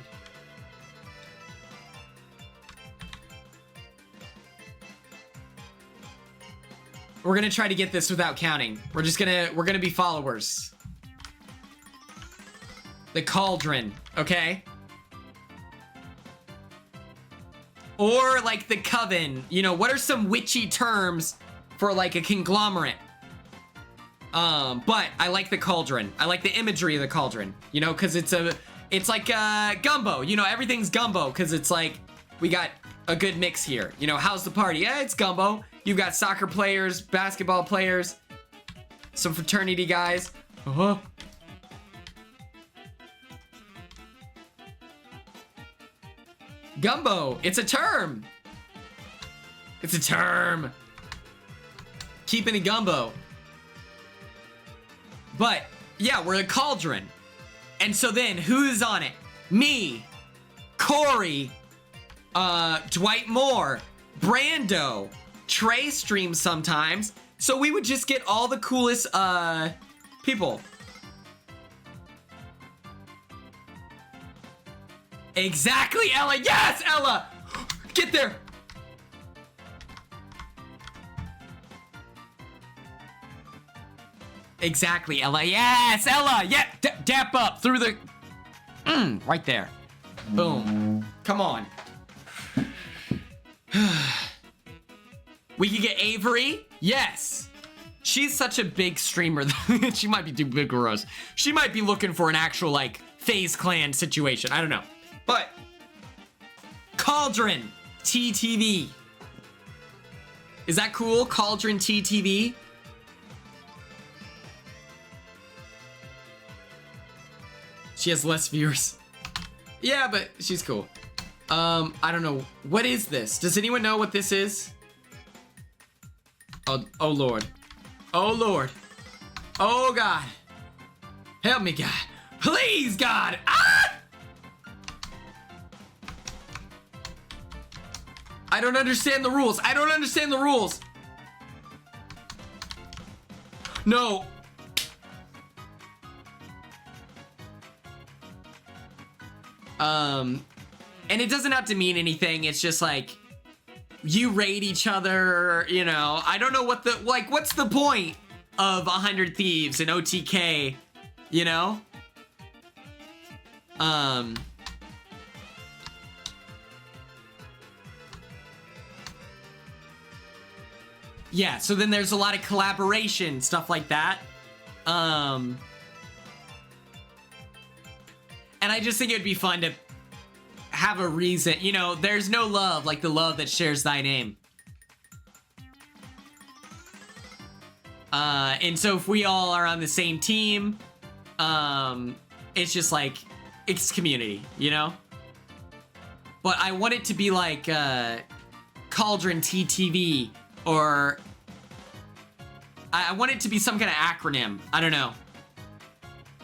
We're gonna try to get this without counting. We're gonna be followers. The Cauldron, okay? Or like the Coven. You know, what are some witchy terms for like a conglomerate? But I like the Cauldron. I like the imagery of the Cauldron. You know, because it's like gumbo. You know, everything's gumbo because it's like we got a good mix here. You know, how's the party? Yeah, it's gumbo. You've got soccer players, basketball players, some fraternity guys. Gumbo, it's a term. It's a term. Keeping it gumbo. But yeah, we're a Cauldron. And so then who's on it? Me, Corey, Dwight Moore, Brando, Trey streams sometimes. So we would just get all the coolest people. Exactly, Ella. Yes, Ella. Get there. Exactly, Ella. Yes, Ella. Yeah, dap up through the... right there. Boom. Come on. We could get Avery. Yes. She's such a big streamer. She might be too big for us. She might be looking for an actual, like, FaZe Clan situation. I don't know. But Cauldron TTV. Is that cool? Cauldron TTV. She has less viewers. Yeah, but she's cool. I don't know. What is this? Does anyone know what this is? Oh Lord. Oh Lord. Oh God. Help me, God. Please, God. Ah! I don't understand the rules. I don't understand the rules. No. And it doesn't have to mean anything. It's just like you raid each other, you know. I don't know what the, like, what's the point of 100 Thieves and OTK, you know? Yeah, so then there's a lot of collaboration, stuff like that. And I just think it would be fun to have a reason. You know, there's no love like the love that shares thy name. And so if we all are on the same team, it's just like, it's community, you know? But I want it to be like Cauldron TTV, or I want it to be some kind of acronym. I don't know.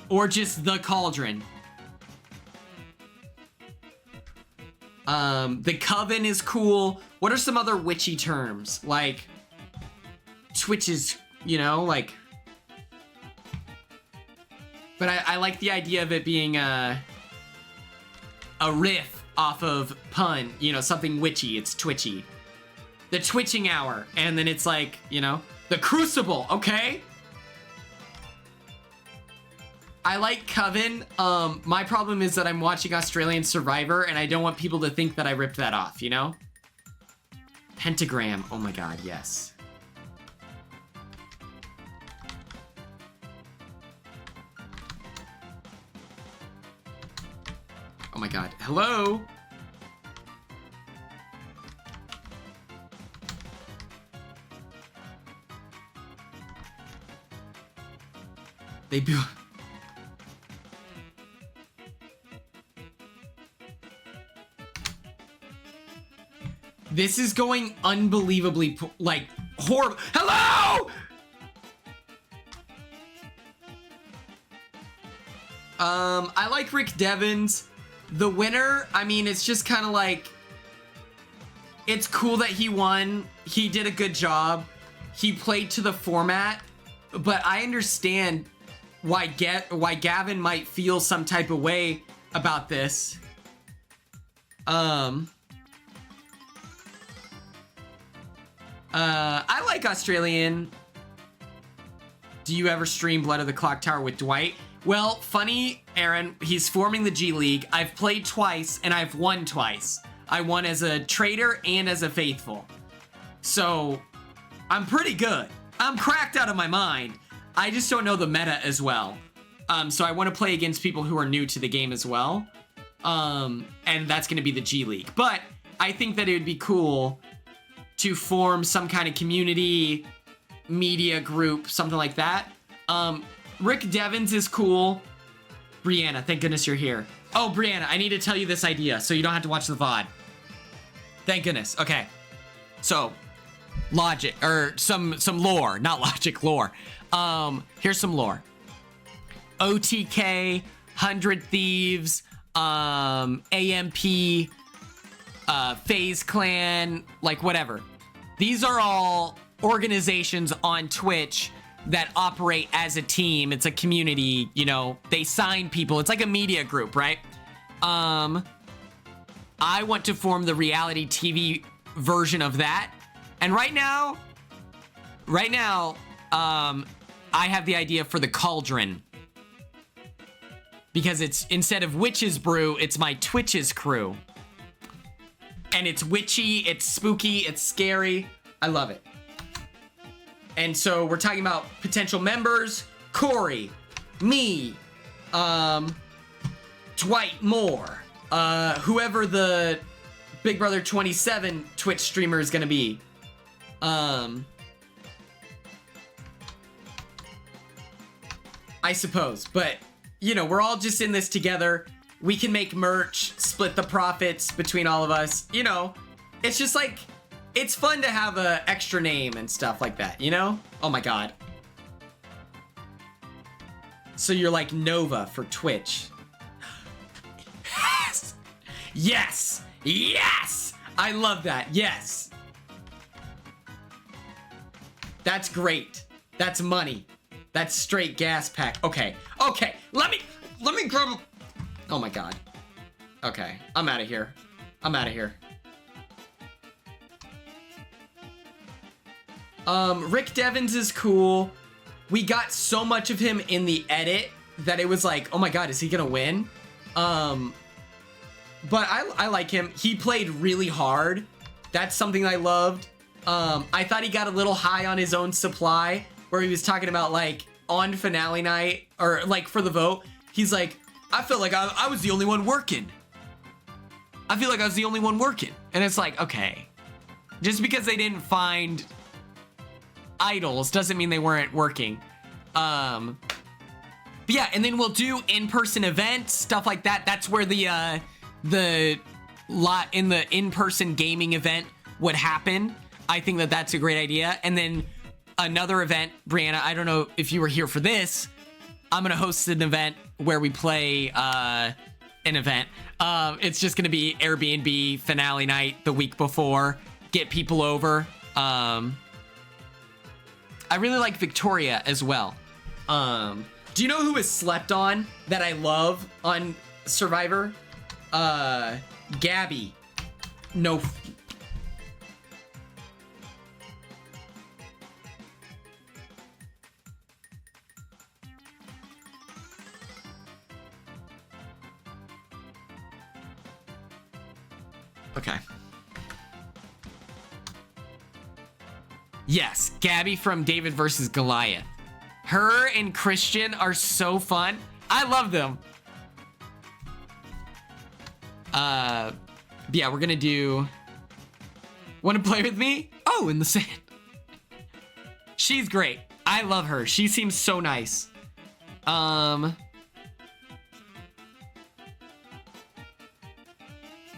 Or just the Cauldron. The Coven is cool. What are some other witchy terms? Like, Twitch is, you know, like... But I like the idea of it being a riff off of pun. You know, something witchy. It's twitchy. The Twitching Hour. And then it's like, you know, the Crucible. Okay. I like Coven. My problem is that I'm watching Australian Survivor and I don't want people to think that I ripped that off, you know? Pentagram. Oh my God, yes. Oh my God. Hello? They do. This is going unbelievably, like, horrible. Hello! I like Rick Devens. The winner, I mean, it's just kind of like, it's cool that he won. He did a good job. He played to the format, but I understand why Gavin might feel some type of way about this. I like Australian. Do you ever stream Blood of the Clock Tower with Dwight? Well, funny, Aaron, he's forming the G League. I've played twice and I've won twice. I won as a traitor and as a faithful. So I'm pretty good. I'm cracked out of my mind. I just don't know the meta as well. So I want to play against people who are new to the game as well. And that's going to be the G League. But I think that it would be cool to form some kind of community media group, something like that. Rick Devens is cool. Brianna, thank goodness you're here. Oh, Brianna, I need to tell you this idea so you don't have to watch the VOD. Thank goodness. Okay. So, logic, or some lore, not logic, lore. Here's some lore. OTK, 100 Thieves, AMP, FaZe Clan, like whatever. These are all organizations on Twitch that operate as a team. It's a community, you know, they sign people. It's like a media group, right? I want to form the reality TV version of that. And right now, I have the idea for the Cauldron. Because it's, instead of Witch's Brew, it's my Twitch's crew. And it's witchy, it's spooky, it's scary. I love it. And so we're talking about potential members: Corey, me, Dwight Moore, whoever the Big Brother 27 Twitch streamer is gonna be. I suppose, but you know, we're all just in this together. We can make merch, split the profits between all of us. You know, it's just like, it's fun to have an extra name and stuff like that, you know? Oh my God. So you're like Nova for Twitch. Yes! Yes! Yes! I love that. Yes. That's great. That's money. That's straight gas pack. Okay. Okay. Let me grab a... Oh my God. Okay. I'm out of here. I'm out of here. Rick Devens is cool. We got so much of him in the edit that it was like, oh my God, is he gonna win? But I like him. He played really hard. That's something I loved. I thought he got a little high on his own supply, where he was talking about like on finale night, or like for the vote, he's like, I felt like I was the only one working. I feel like I was the only one working. And it's like, okay, just because they didn't find idols doesn't mean they weren't working. But yeah, and then we'll do in-person events, stuff like that. That's where the in-person gaming event would happen. I think that that's a great idea. And then another event, Brianna, I don't know if you were here for this. I'm gonna host an event where we play an event. It's just gonna be Airbnb finale night the week before. Get people over. I really like Victoria as well. Do you know who is slept on that I love on Survivor? Gabby. No. Okay. Yes, Gabby from David versus Goliath. Her and Christian are so fun. I love them. Yeah, we're gonna do... Wanna play with me? Oh, in the sand. She's great. I love her. She seems so nice.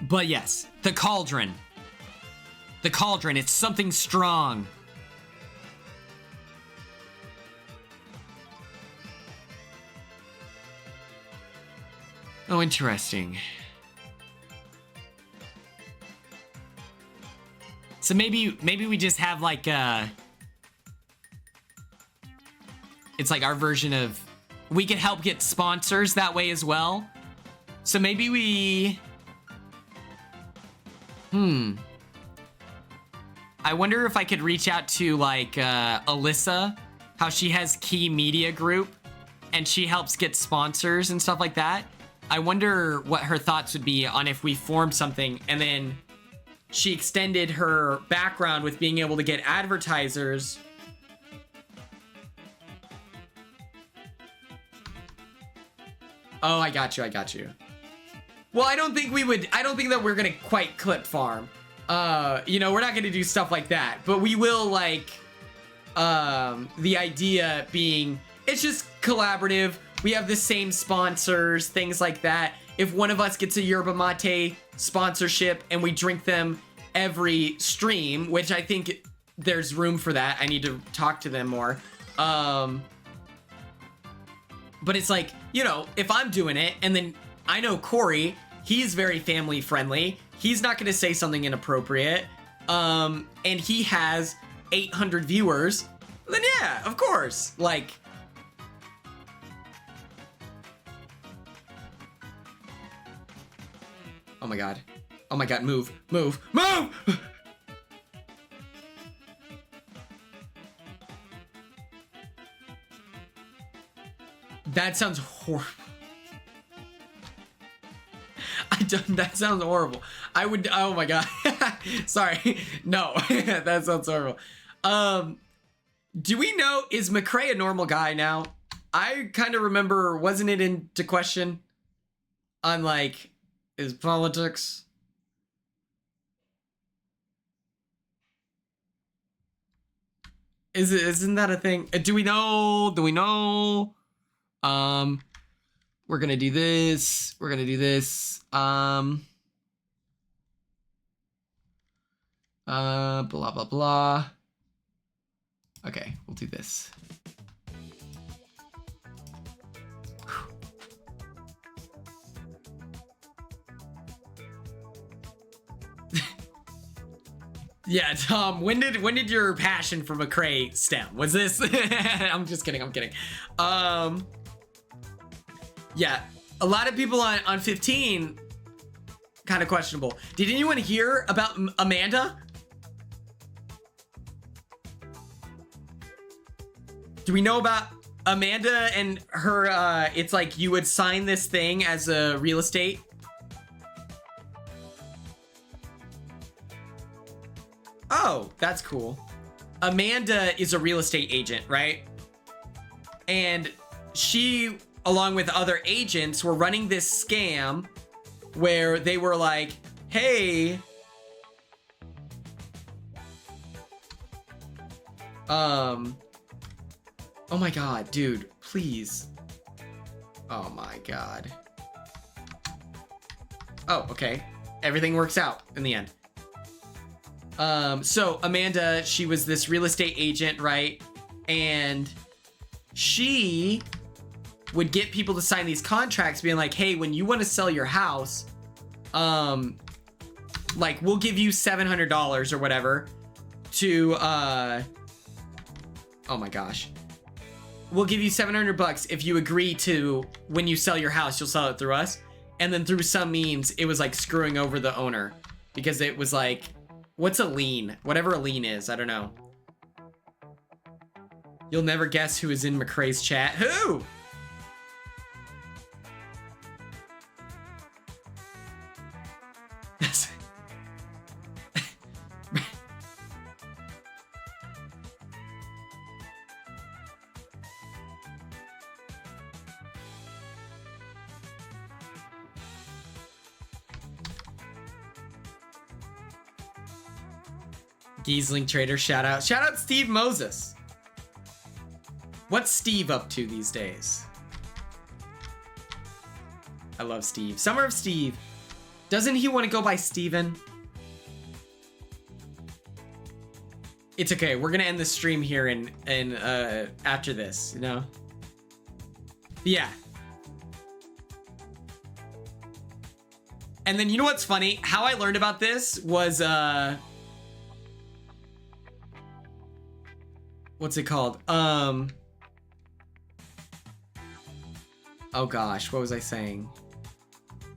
But yes, the Cauldron. The Cauldron, it's something strong. Oh, interesting. So maybe we just have like it's like our version of, we could help get sponsors that way as well. So maybe we, I wonder if I could reach out to like Alyssa, how she has Key Media Group and she helps get sponsors and stuff like that. I wonder what her thoughts would be on if we formed something and then she extended her background with being able to get advertisers. Oh, I got you. Well, I don't think that we're gonna quite clip farm. You know, we're not gonna do stuff like that, but we will like, the idea being, it's just collaborative. We have the same sponsors, things like that. If one of us gets a yerba mate sponsorship and we drink them every stream, which I think there's room for that. I need to talk to them more. But it's like, you know, if I'm doing it and then I know Corey, he's very family friendly. He's not going to say something inappropriate. And he has 800 viewers. Then yeah, of course. Like, oh my God. Oh my God, move. That sounds horrible. That sounds horrible. I would, oh my God. Sorry. No, that sounds horrible. Do we know, is McCrae a normal guy now? I kind of remember, wasn't it into question on like his politics? Isn't that a thing? Do we know? We're gonna do this. Blah, blah, blah. Okay, we'll do this. Yeah, Tom, when did your passion for McCrae stem? Was this? I'm just kidding. Yeah, a lot of people on 15, kind of questionable. Did anyone hear about Amanda? Do we know about Amanda and her, it's like you would sign this thing as a real estate? Oh, that's cool. Amanda is a real estate agent, right? And she, along with other agents, were running this scam where they were like, hey, oh my God, dude, please. Oh my God. Oh, okay. Everything works out in the end. So Amanda, she was this real estate agent, right? And she would get people to sign these contracts being like, hey, when you want to sell your house, like we'll give you $700 or whatever to, oh my gosh. We'll give you $700 if you agree to, when you sell your house, you'll sell it through us. And then through some means, it was like screwing over the owner because it was like, what's a lien? Whatever a lien is, I don't know. You'll never guess who is in McCrae's chat. Who? Giesling Trader, shout out. Shout out Steve Moses. What's Steve up to these days? I love Steve. Summer of Steve. Doesn't he want to go by Steven? It's okay. We're gonna end the stream here and after this, you know? But yeah. And then you know what's funny? How I learned about this was what's it called? Oh gosh, what was I saying?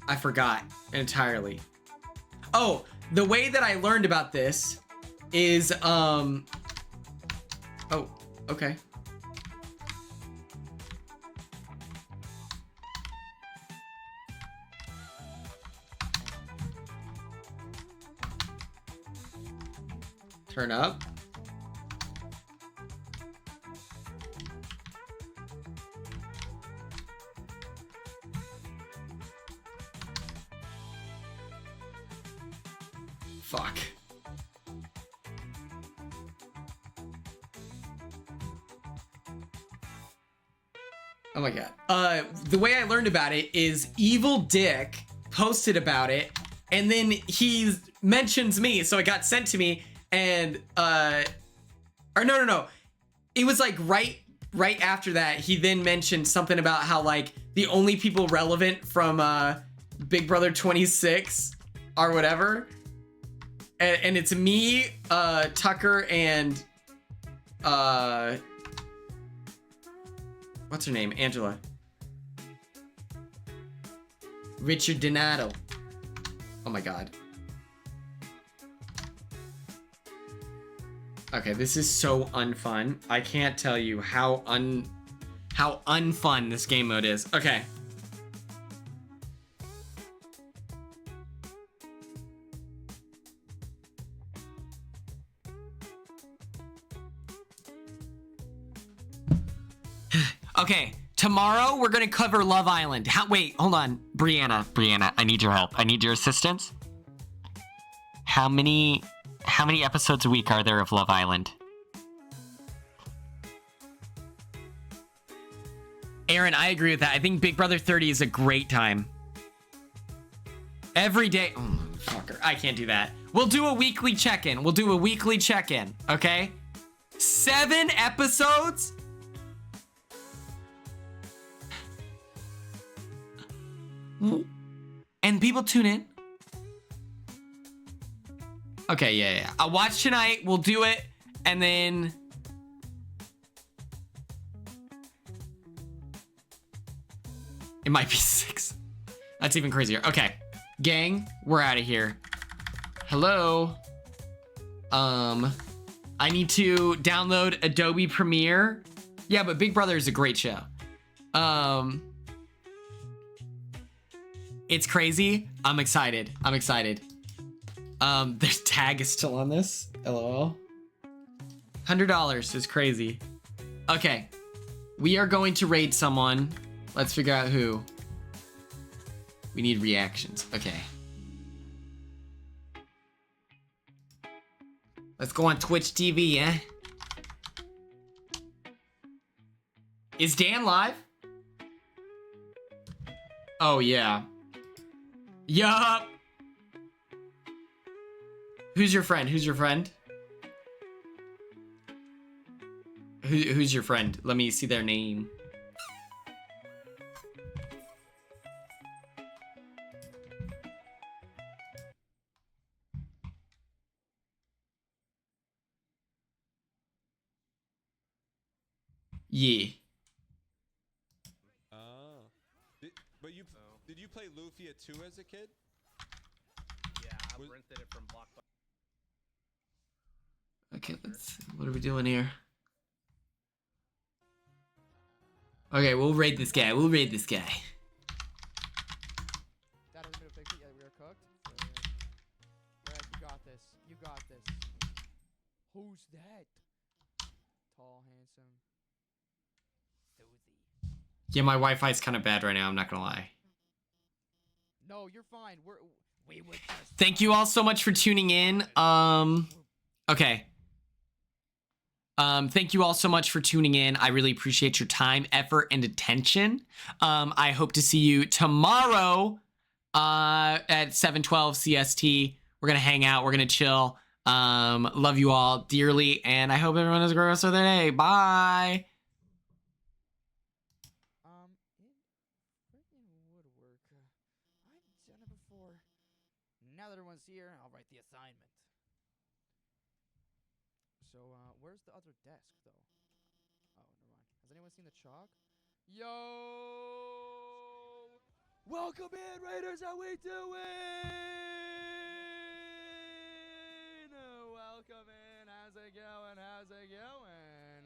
I forgot entirely. Oh, the way that I learned about this is oh, okay. Turn up. Fuck. Oh my god. The way I learned about it is Evil Dick posted about it, and then he mentions me, so it got sent to me, and or no. It was like right after that, he then mentioned something about how like the only people relevant from Big Brother 26 or whatever. And it's me, Tucker, and what's her name? Angela. Richard Donato. Oh my god. Okay, this is so unfun. I can't tell you how unfun this game mode is. Okay. Okay, tomorrow we're gonna cover Love Island. Wait, hold on. Brianna, I need your help. I need your assistance. How many episodes a week are there of Love Island? Aaron, I agree with that. I think Big Brother 30 is a great time. Every day. Oh, fucker. I can't do that. We'll do a weekly check-in. Okay? 7 episodes? And people tune in? Okay, yeah. I'll watch tonight. We'll do it. And then... it might be 6. That's even crazier. Okay. Gang, we're out of here. Hello? I need to download Adobe Premiere. Yeah, but Big Brother is a great show. It's crazy. I'm excited. Their tag is still on this. LOL. $100 is crazy. Okay. We are going to raid someone. Let's figure out who. We need reactions. Okay. Let's go on Twitch TV, eh? Is Dan live? Oh, yeah. Yup. Who's your friend? Who's your friend? Who's your friend? Let me see their name. Yeah. But did you play Lufia 2 as a kid? Yeah, I rented it from Blockbuster. Okay, what are we doing here? Okay, we'll raid this guy. Dad was gonna fix it. Yeah, we were cooked. Brad, you got this. Who's that? Tall, handsome. Susie. Yeah, my Wi-Fi's kind of bad right now. I'm not gonna lie. No, you're fine. We would just... Thank you all so much for tuning in. Okay. Thank you all so much for tuning in. I really appreciate your time, effort, and attention. I hope to see you tomorrow at 7:12 CST. We're gonna hang out. We're gonna chill. Love you all dearly, and I hope everyone has a great rest of their day. Bye. It freaking would work. I've done it before. the assignment. So, where's the other desk, though? Oh, never mind. Has anyone seen the chalk? Yo! Welcome in, Raiders! How we doing? Welcome in. How's it going? How's it going?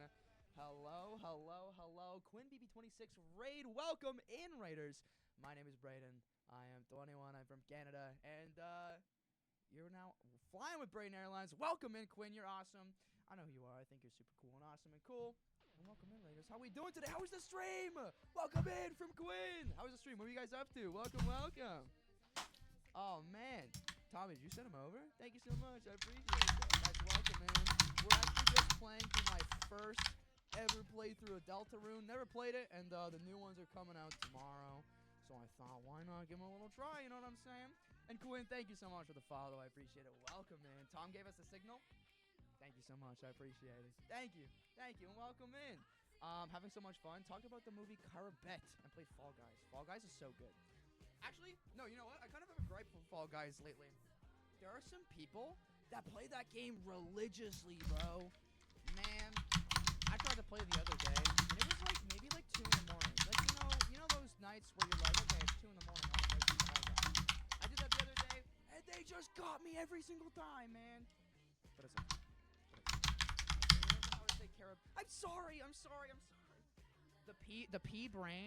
Hello, hello, hello. Quinn BB26 Raid. Welcome in, Raiders. My name is Brayden. I am 21. I'm from Canada. And, you're now flying with Brayden Airlines. Welcome in, Quinn. You're awesome. I know who you are. I think you're super cool and awesome and cool. And welcome in, Raiders. How we doing today? How was the stream? Welcome in from Quinn. How was the stream? What were you guys up to? Welcome, welcome. Oh, man. Tommy, did you send him over? Thank you so much. I appreciate it. Guys, welcome in. We're actually just playing through my first ever playthrough of Deltarune. Never played it, and the new ones are coming out tomorrow. So I thought, why not give him a little try, you know what I'm saying? And Quinn, thank you so much for the follow. I appreciate it. Welcome in. Tom gave us a signal. Thank you so much. I appreciate it. Thank you. Thank you, and welcome in. Having so much fun. Talked about the movie Cabaret and played Fall Guys. Fall Guys is so good. Actually, no, you know what? I kind of have a gripe for Fall Guys lately. There are some people that play that game religiously, bro. Man, I tried to play the other day, and it was like maybe like 2 in the morning. Like, you know those nights where you're like, okay, it's 2 in the morning. I did that the other day, and they just got me every single time, man. But it's okay. I'm sorry. The P brain.